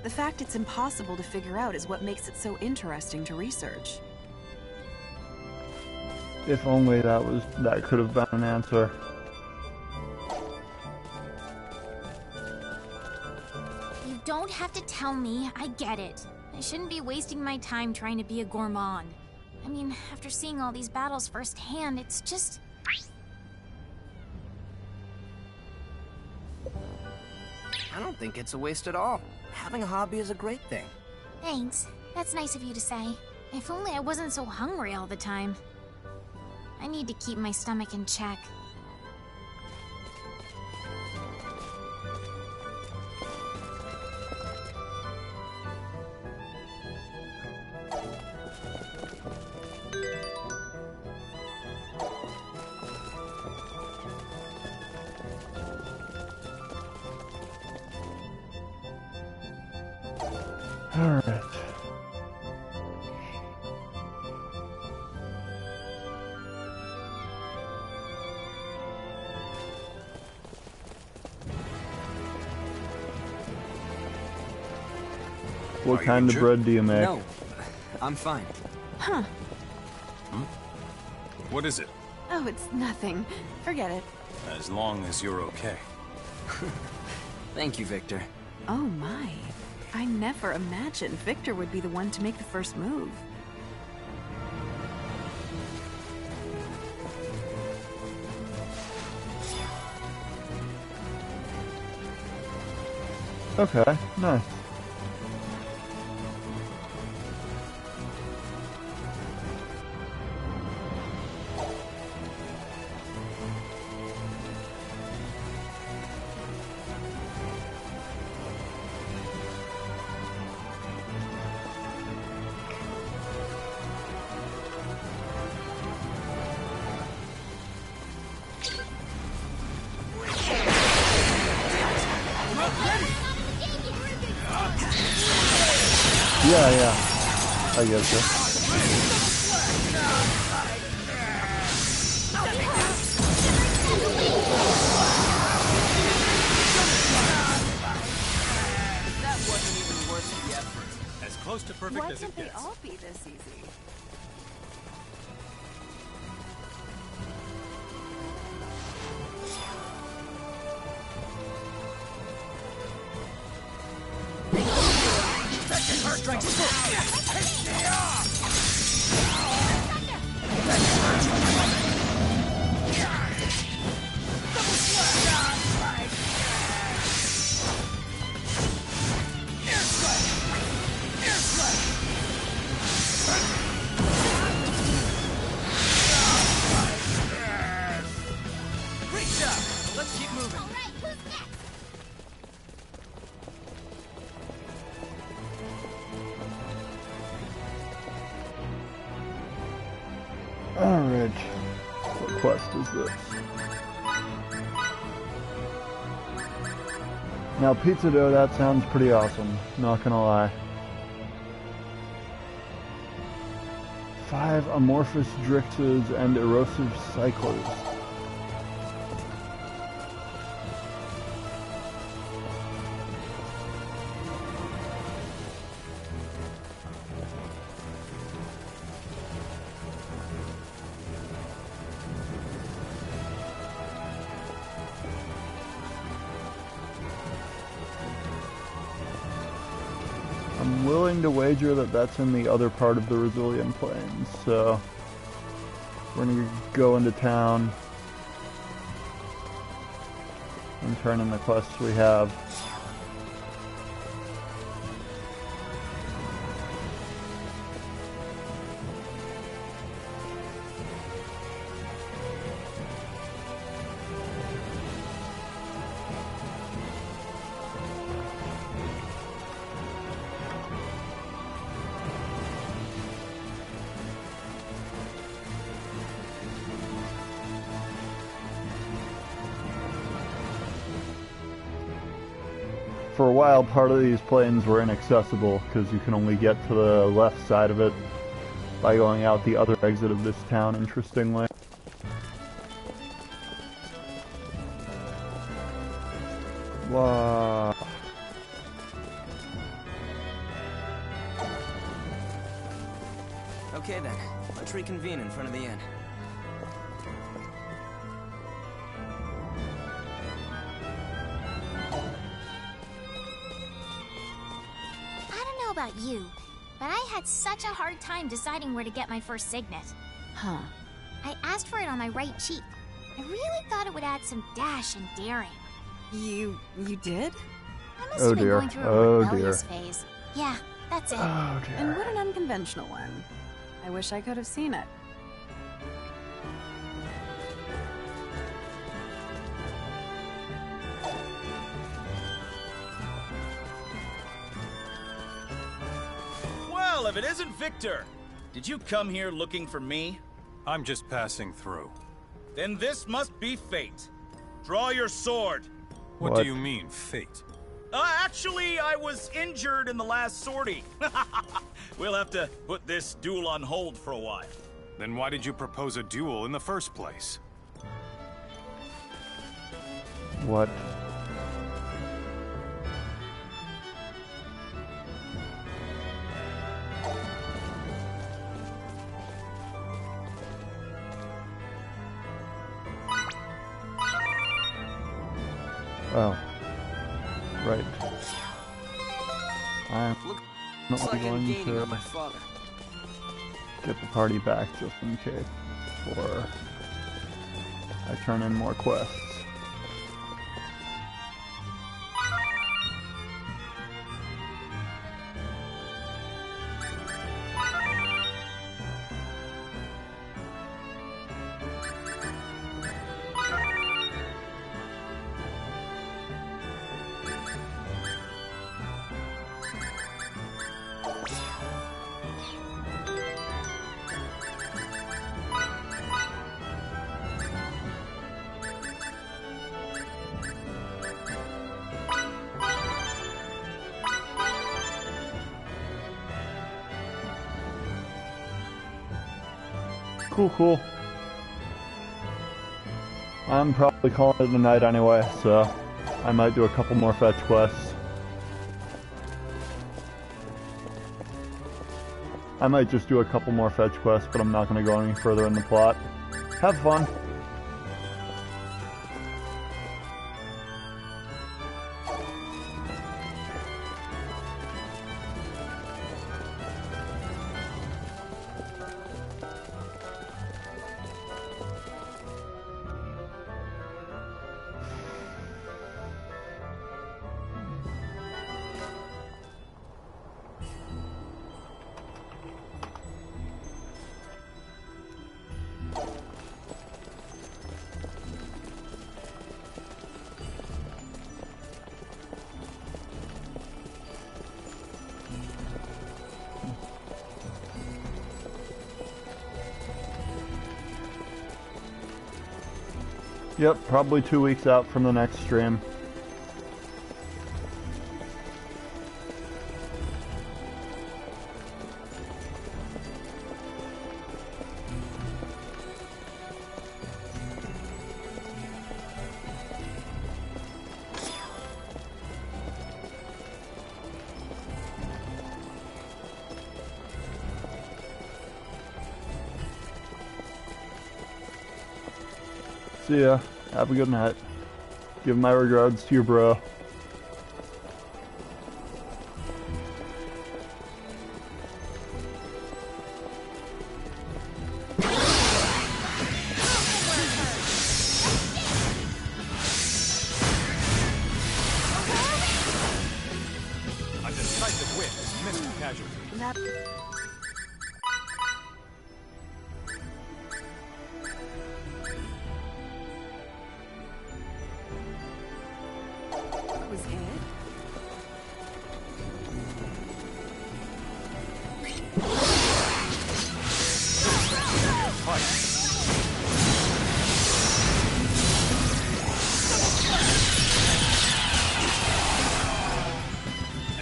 The fact it's impossible to figure out is what makes it so interesting to research. If only that could have been an answer. You don't have to tell me. I get it. I shouldn't be wasting my time trying to be a gourmand. I mean, after seeing all these battles firsthand, it's just... I don't think it's a waste at all. Having a hobby is a great thing. Thanks. That's nice of you to say. If only I wasn't so hungry all the time. I need to keep my stomach in check. All right. What Are you kind of injured? bread do you make? No, I'm fine. Huh. What is it? Oh, it's nothing. Forget it. As long as you're okay. Thank you, Victor. Oh my. I never imagined Victor would be the one to make the first move. Okay, nice. Yeah. I guess so. That wasn't even worth the effort. As close to perfect Why as can't it they gets. all be this easy? Great job! Let's keep moving. Alright. What quest is this? Now, pizza dough, that sounds pretty awesome. Not gonna lie. 5 amorphous drixes and erosive cycles. I'm willing to wager that that's in the other part of the Resilient Plains, so we're gonna go into town and turn in the quests we have. For a while, part of these plains were inaccessible because you can only get to the left side of it by going out the other exit of this town, interestingly. Wow. Okay then, let's reconvene in front of the inn. About you, but I had such a hard time deciding where to get my first signet. Huh. I asked for it on my right cheek. I really thought it would add some dash and daring. You did? I must have been going through a rebellious phase. Yeah, that's it. Oh dear. And what an unconventional one. I wish I could have seen it. Well, if it isn't Victor, did you come here looking for me? I'm just passing through. Then this must be fate. Draw your sword. What do you mean, fate? Actually, I was injured in the last sortie. We'll have to put this duel on hold for a while. Then why did you propose a duel in the first place? What? Oh. Right. I'm Looks not like I'm going gaining to on my father. get the party back just in case, or I turn in more quests. Cool. I'm probably calling it a night anyway, so I might do a couple more fetch quests. I might just do a couple more fetch quests, but I'm not going to go any further in the plot. Have fun. Yep, probably 2 weeks out from the next stream. See ya. Have a good night. Give my regards to your bro. A decisive win is missing casualty. Was it?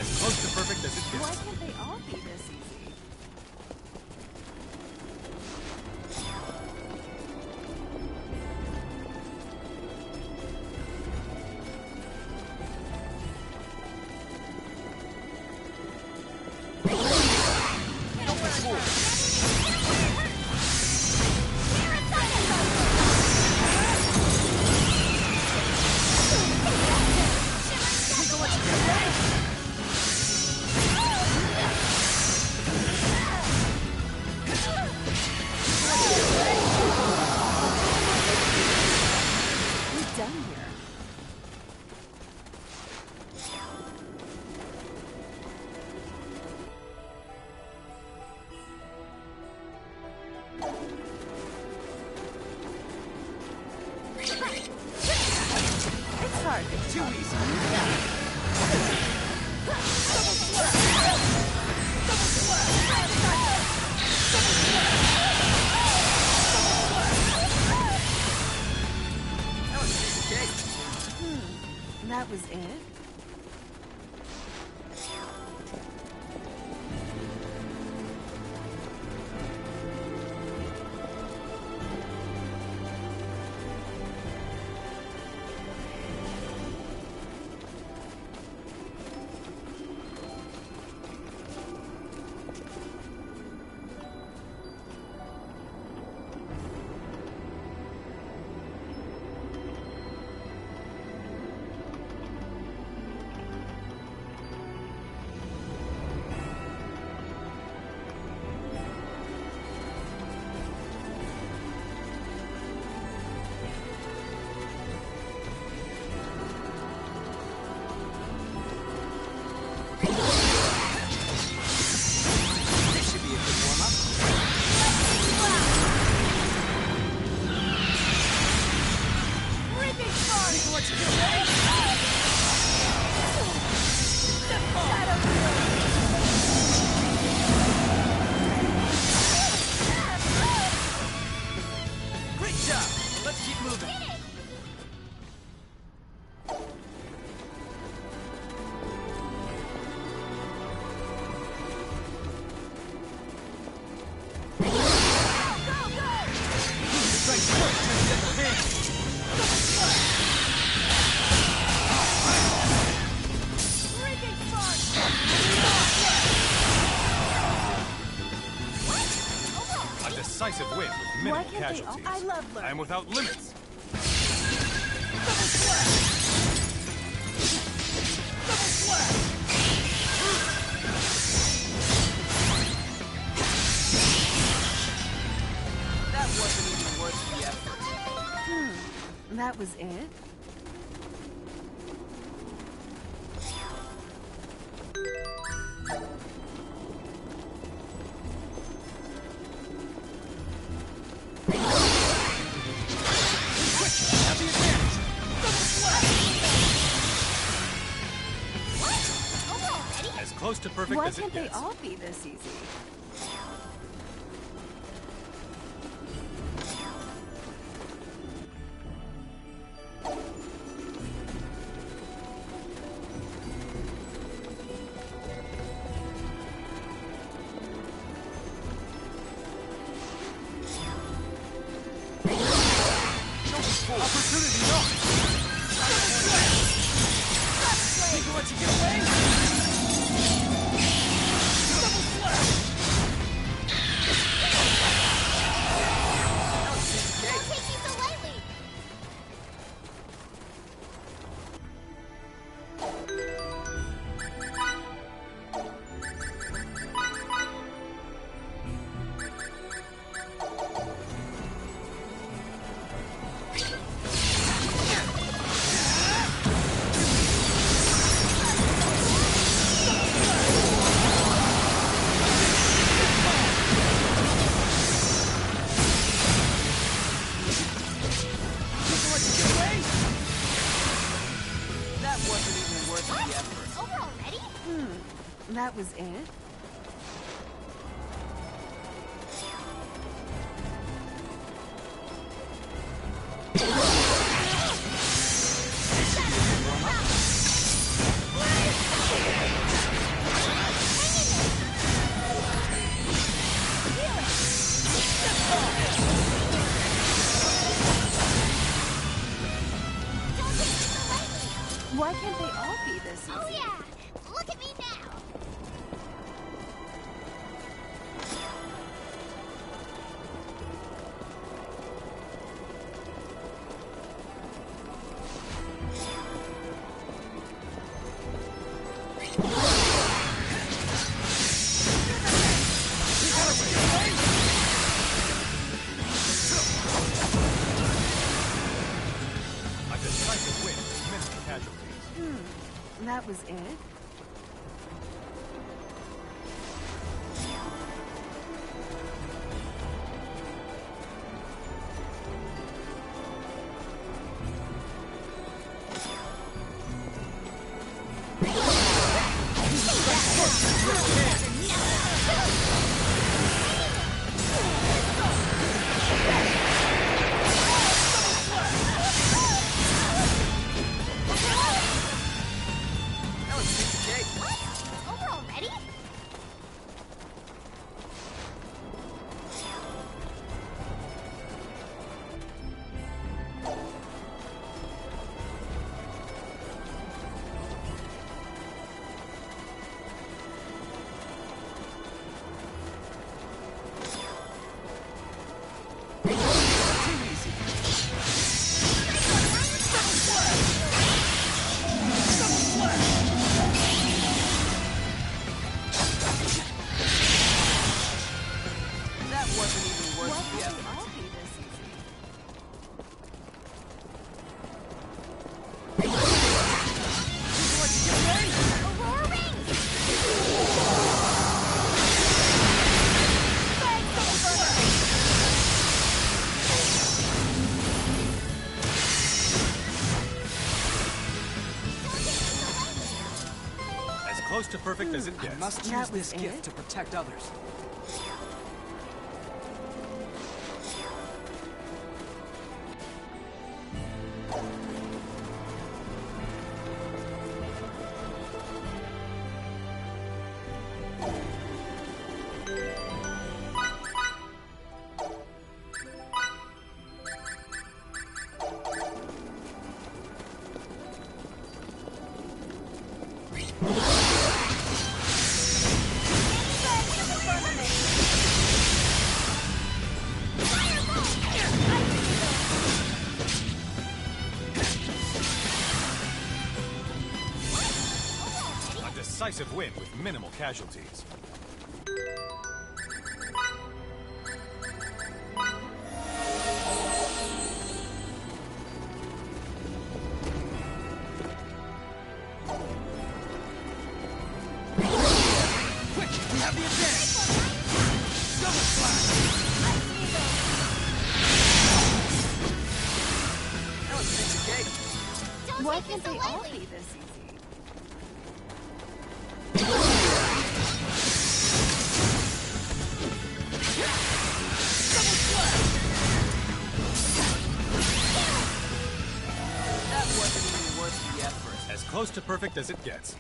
As close to perfect as it gets. Why can't they all be this easy? Who's done here? It's hard. Too easy. That was it? This should be a good warm-up. Ripping fun! Think of what you do, ready? Great job! Let's keep moving. Go, go! decisive win with Why minimal can't they all? casualties. I love I am without limits. That wasn't even worth the effort. That was it? As close to perfect Why as it can't they gets. all be this easy? Opportunity knocked! Think you let you get away? Double slash! Don't take you so lightly. That wasn't even worth the effort. Over already? That was it? Why can't they all be this easy? Oh yeah! Look at me now! A decisive win with minimal casualties. That was it? That was a piece of cake. What? Over already? That wasn't even worth Why the can't they effort. all be this easy? Aurora rings! As close to perfect as it I gets. must That use this was gift it? to protect others. decisive win with minimal casualties. Why can't they all be this easy? That wasn't even worth the effort. As close to perfect as it gets.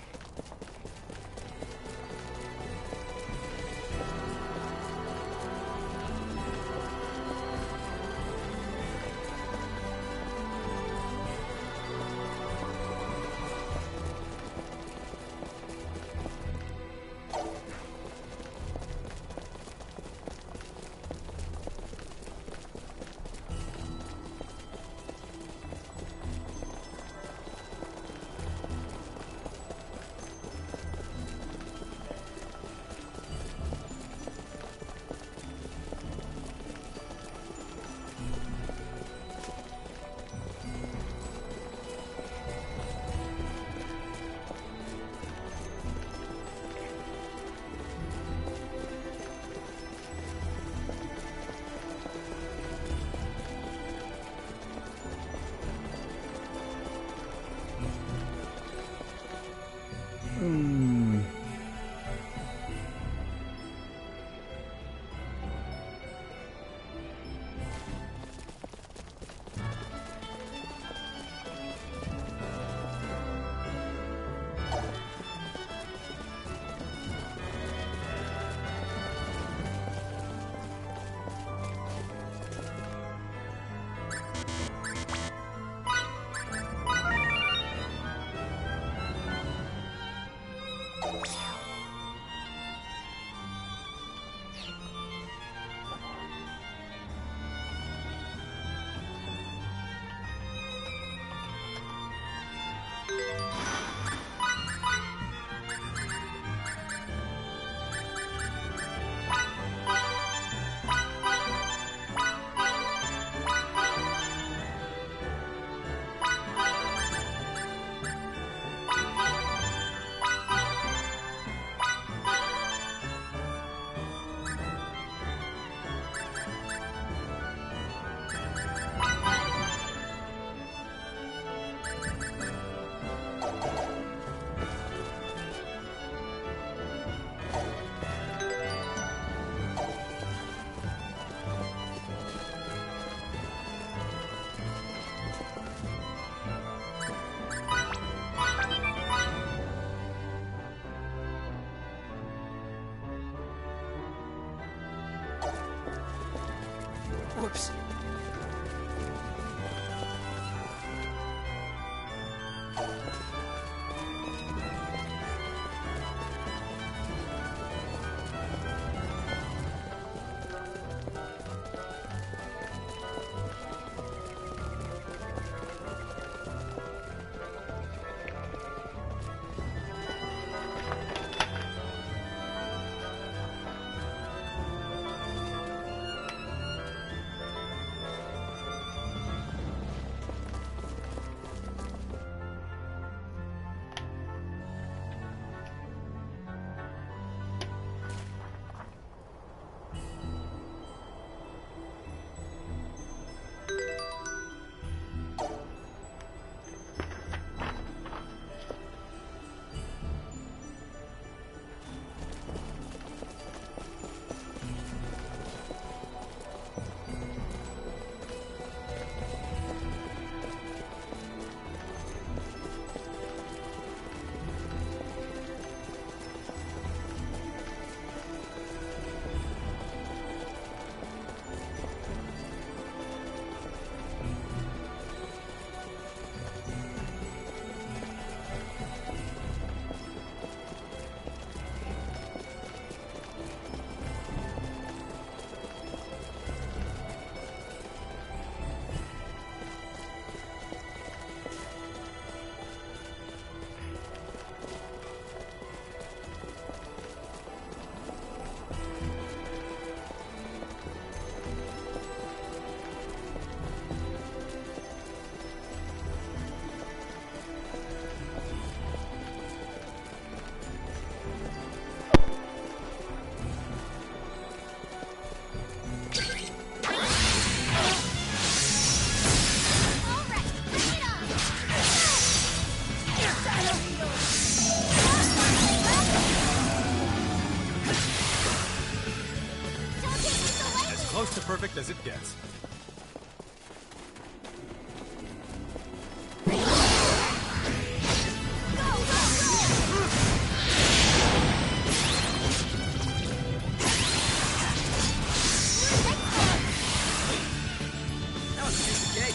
Jake!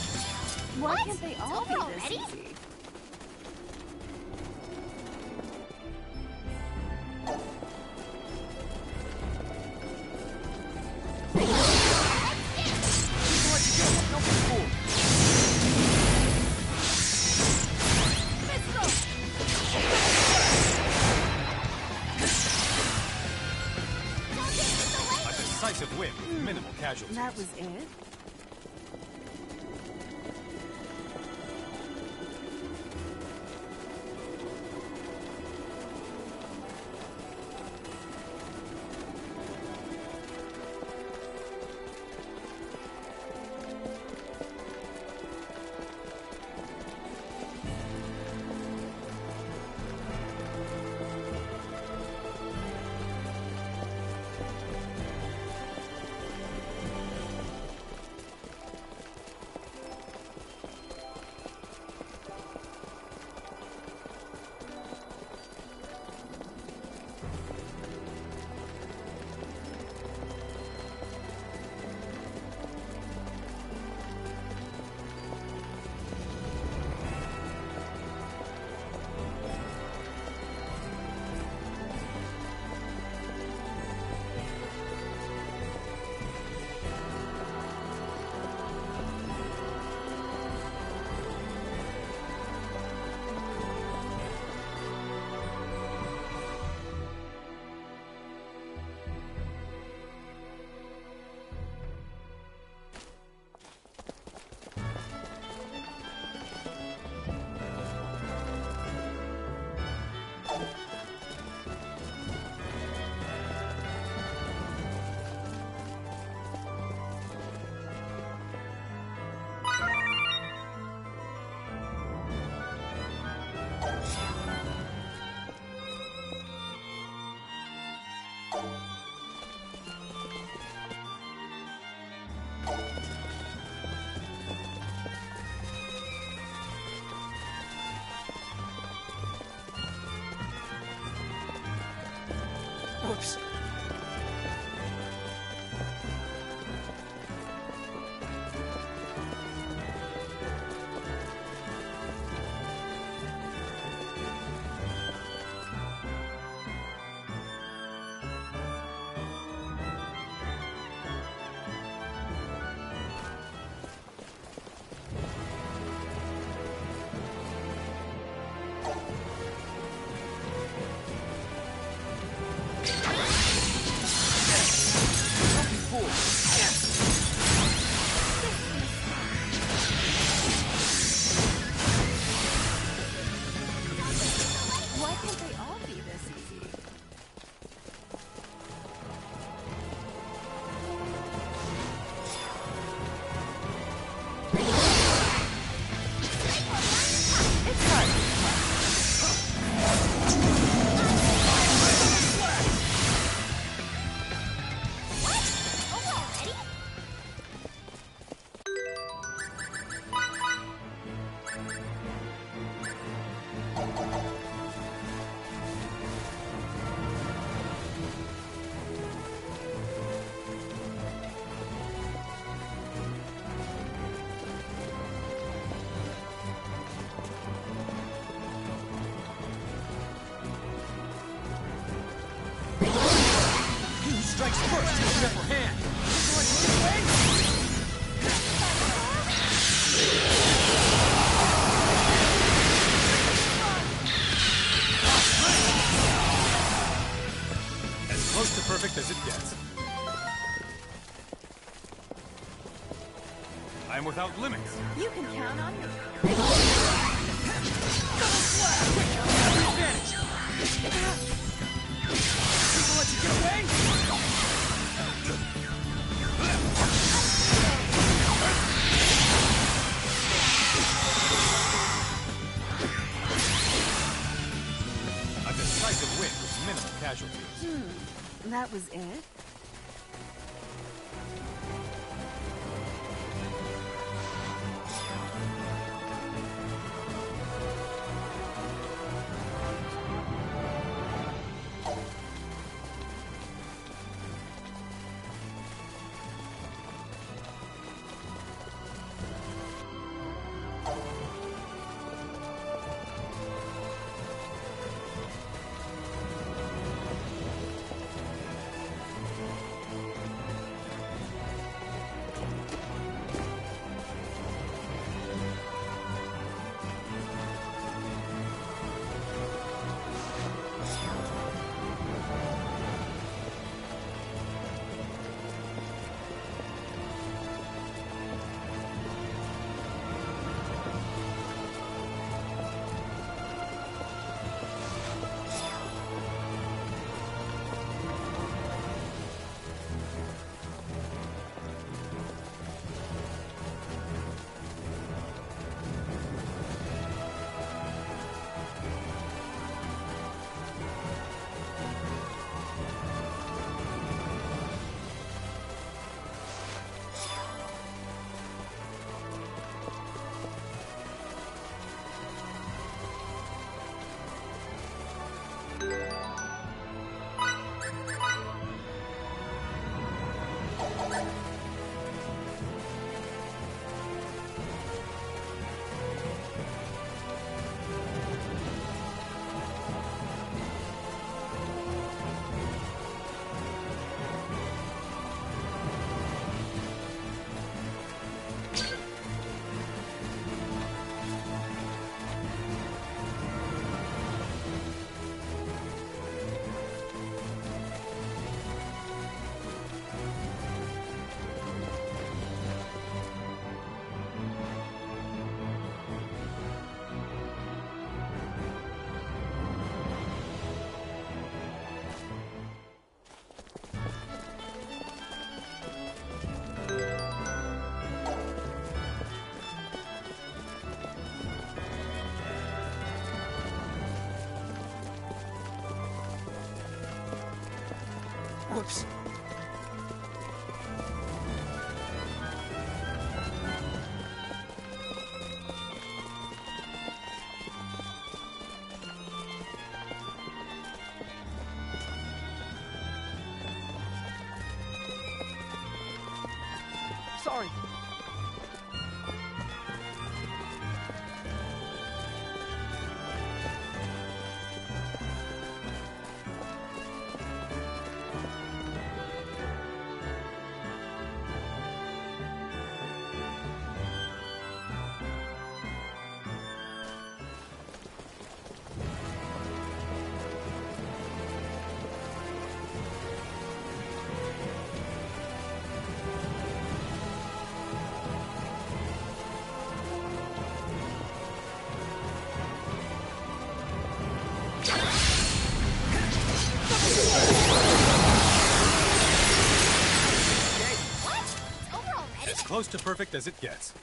Why can't they It's all over be already? this easy? A decisive win with minimal casualties. That was it? Whoops. Why can't they all be this easy? Who strikes first in the upper hand? As close to perfect as it gets. I am without limits. You can count on me. People let you get away? A decisive win with minimal casualties. That was it? works. Sorry. As close to perfect as it gets.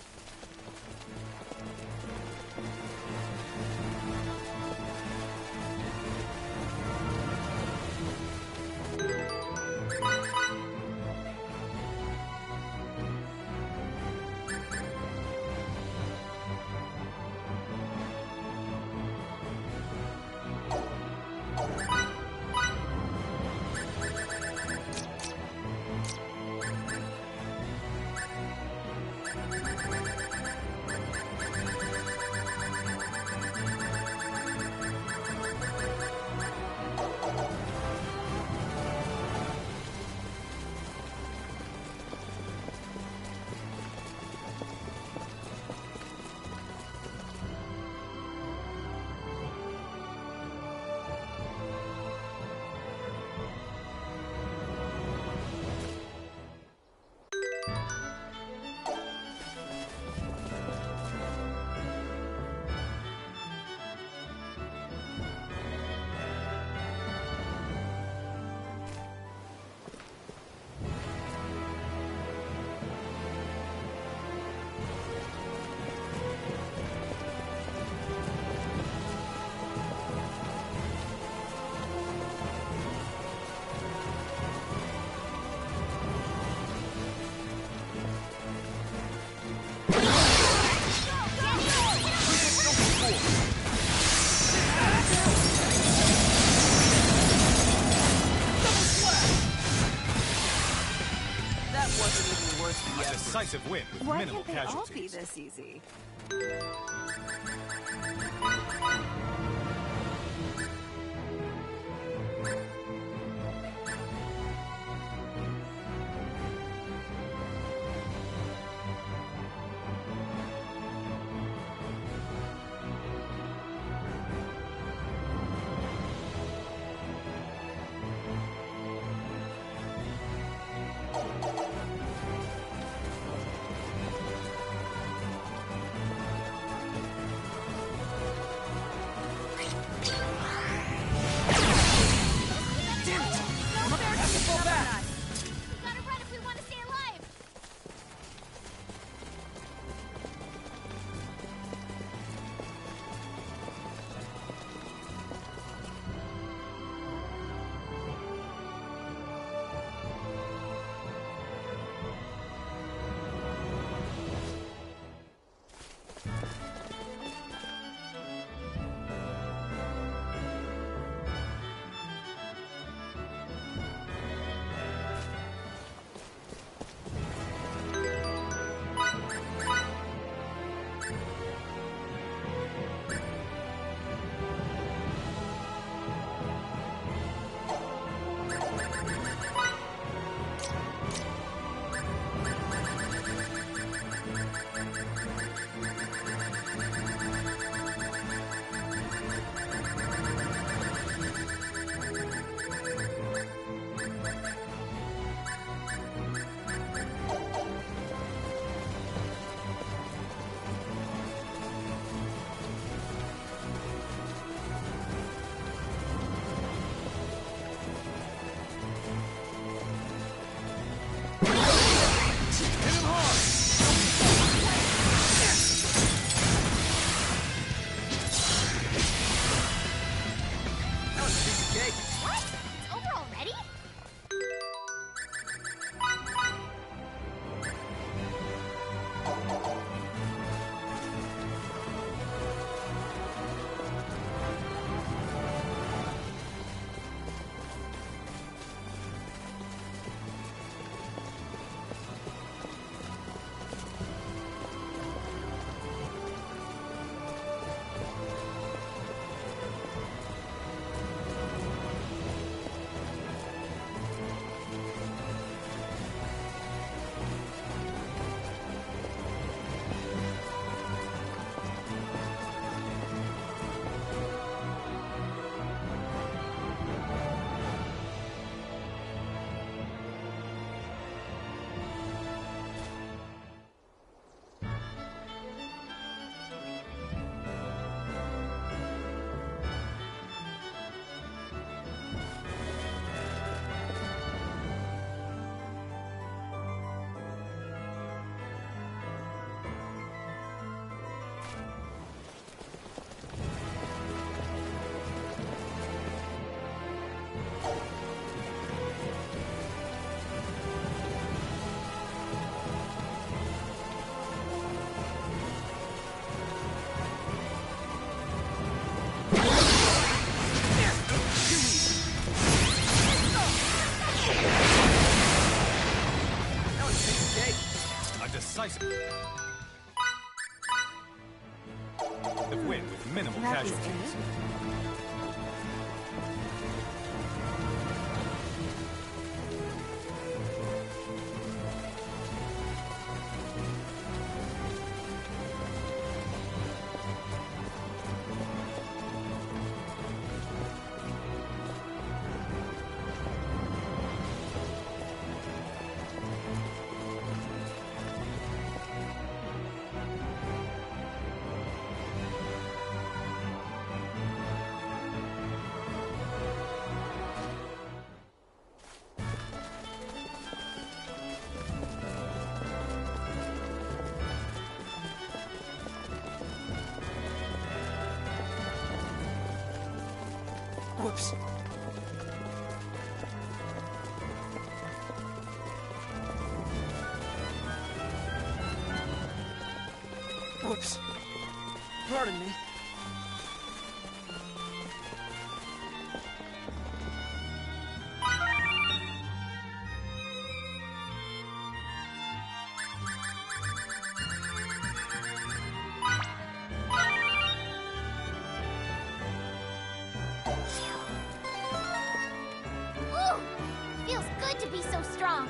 A decisive win with Why minimal can't they all casualties. be this easy? decisive. Win with minimal That is casualties. Whoops. Whoops. Pardon me. Ooh! Feels good to be so strong.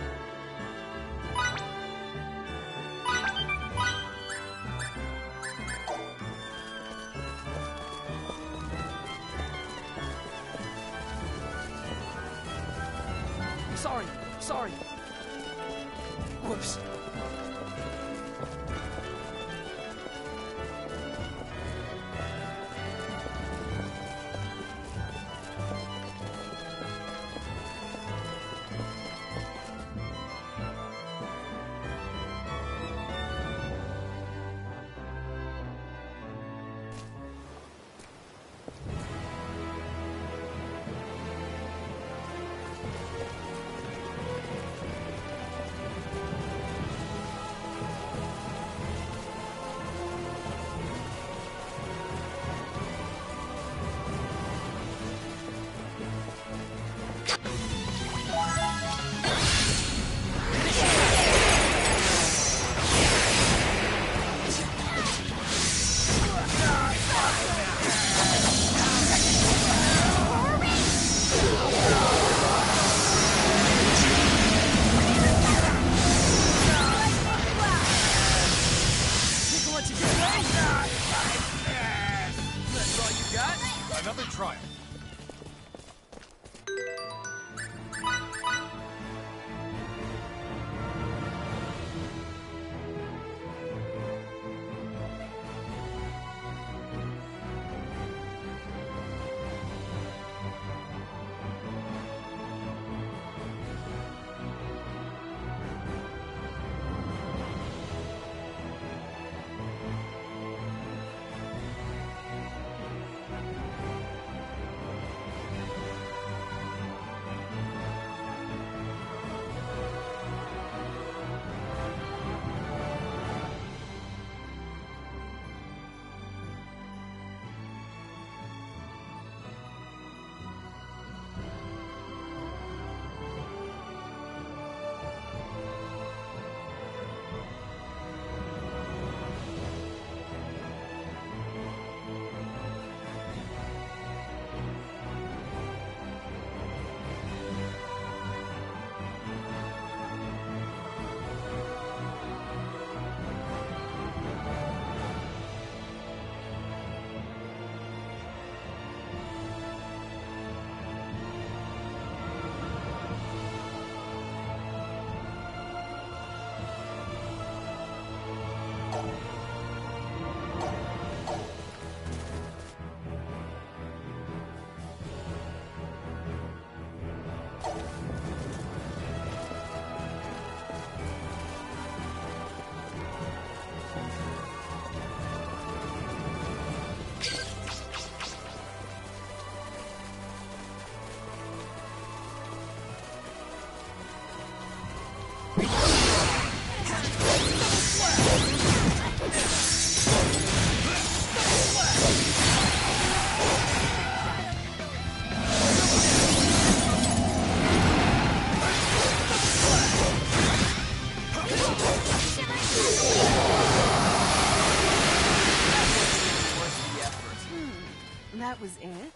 Sorry. Whoops. Another trial. That was it?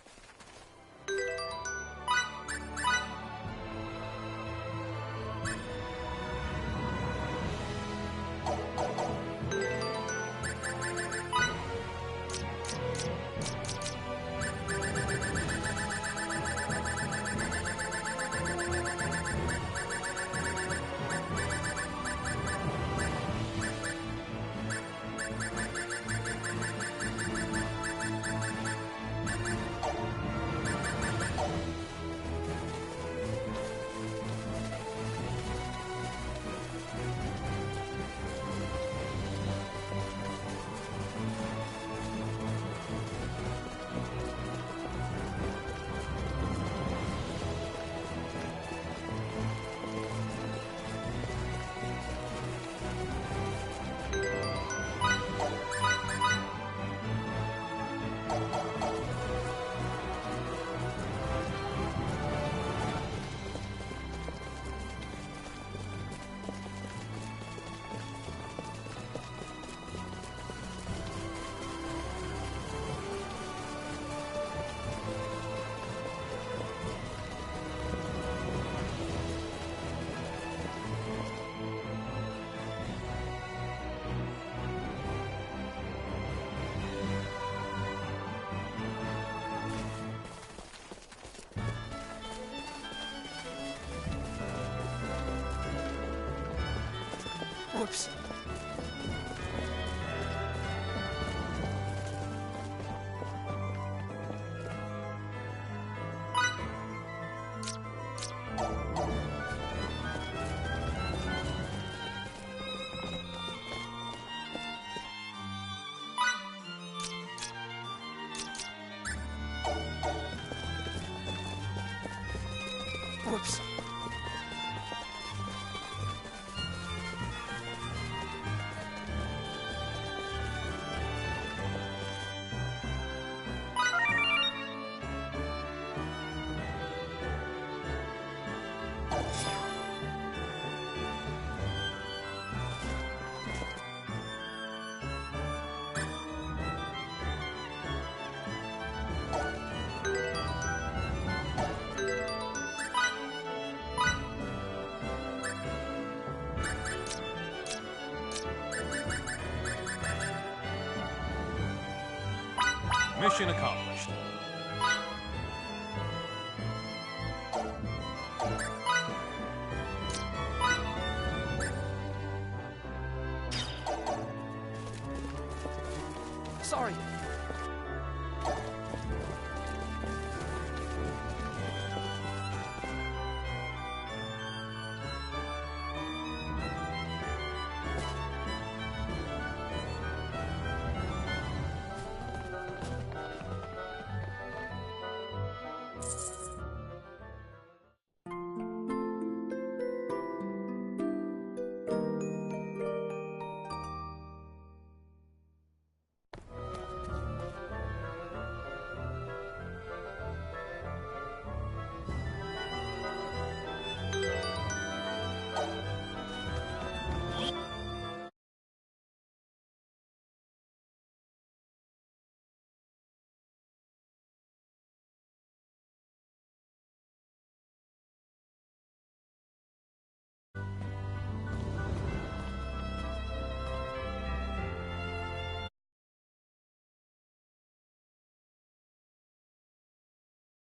Whoops. Whoops. Mission accomplished. Sorry,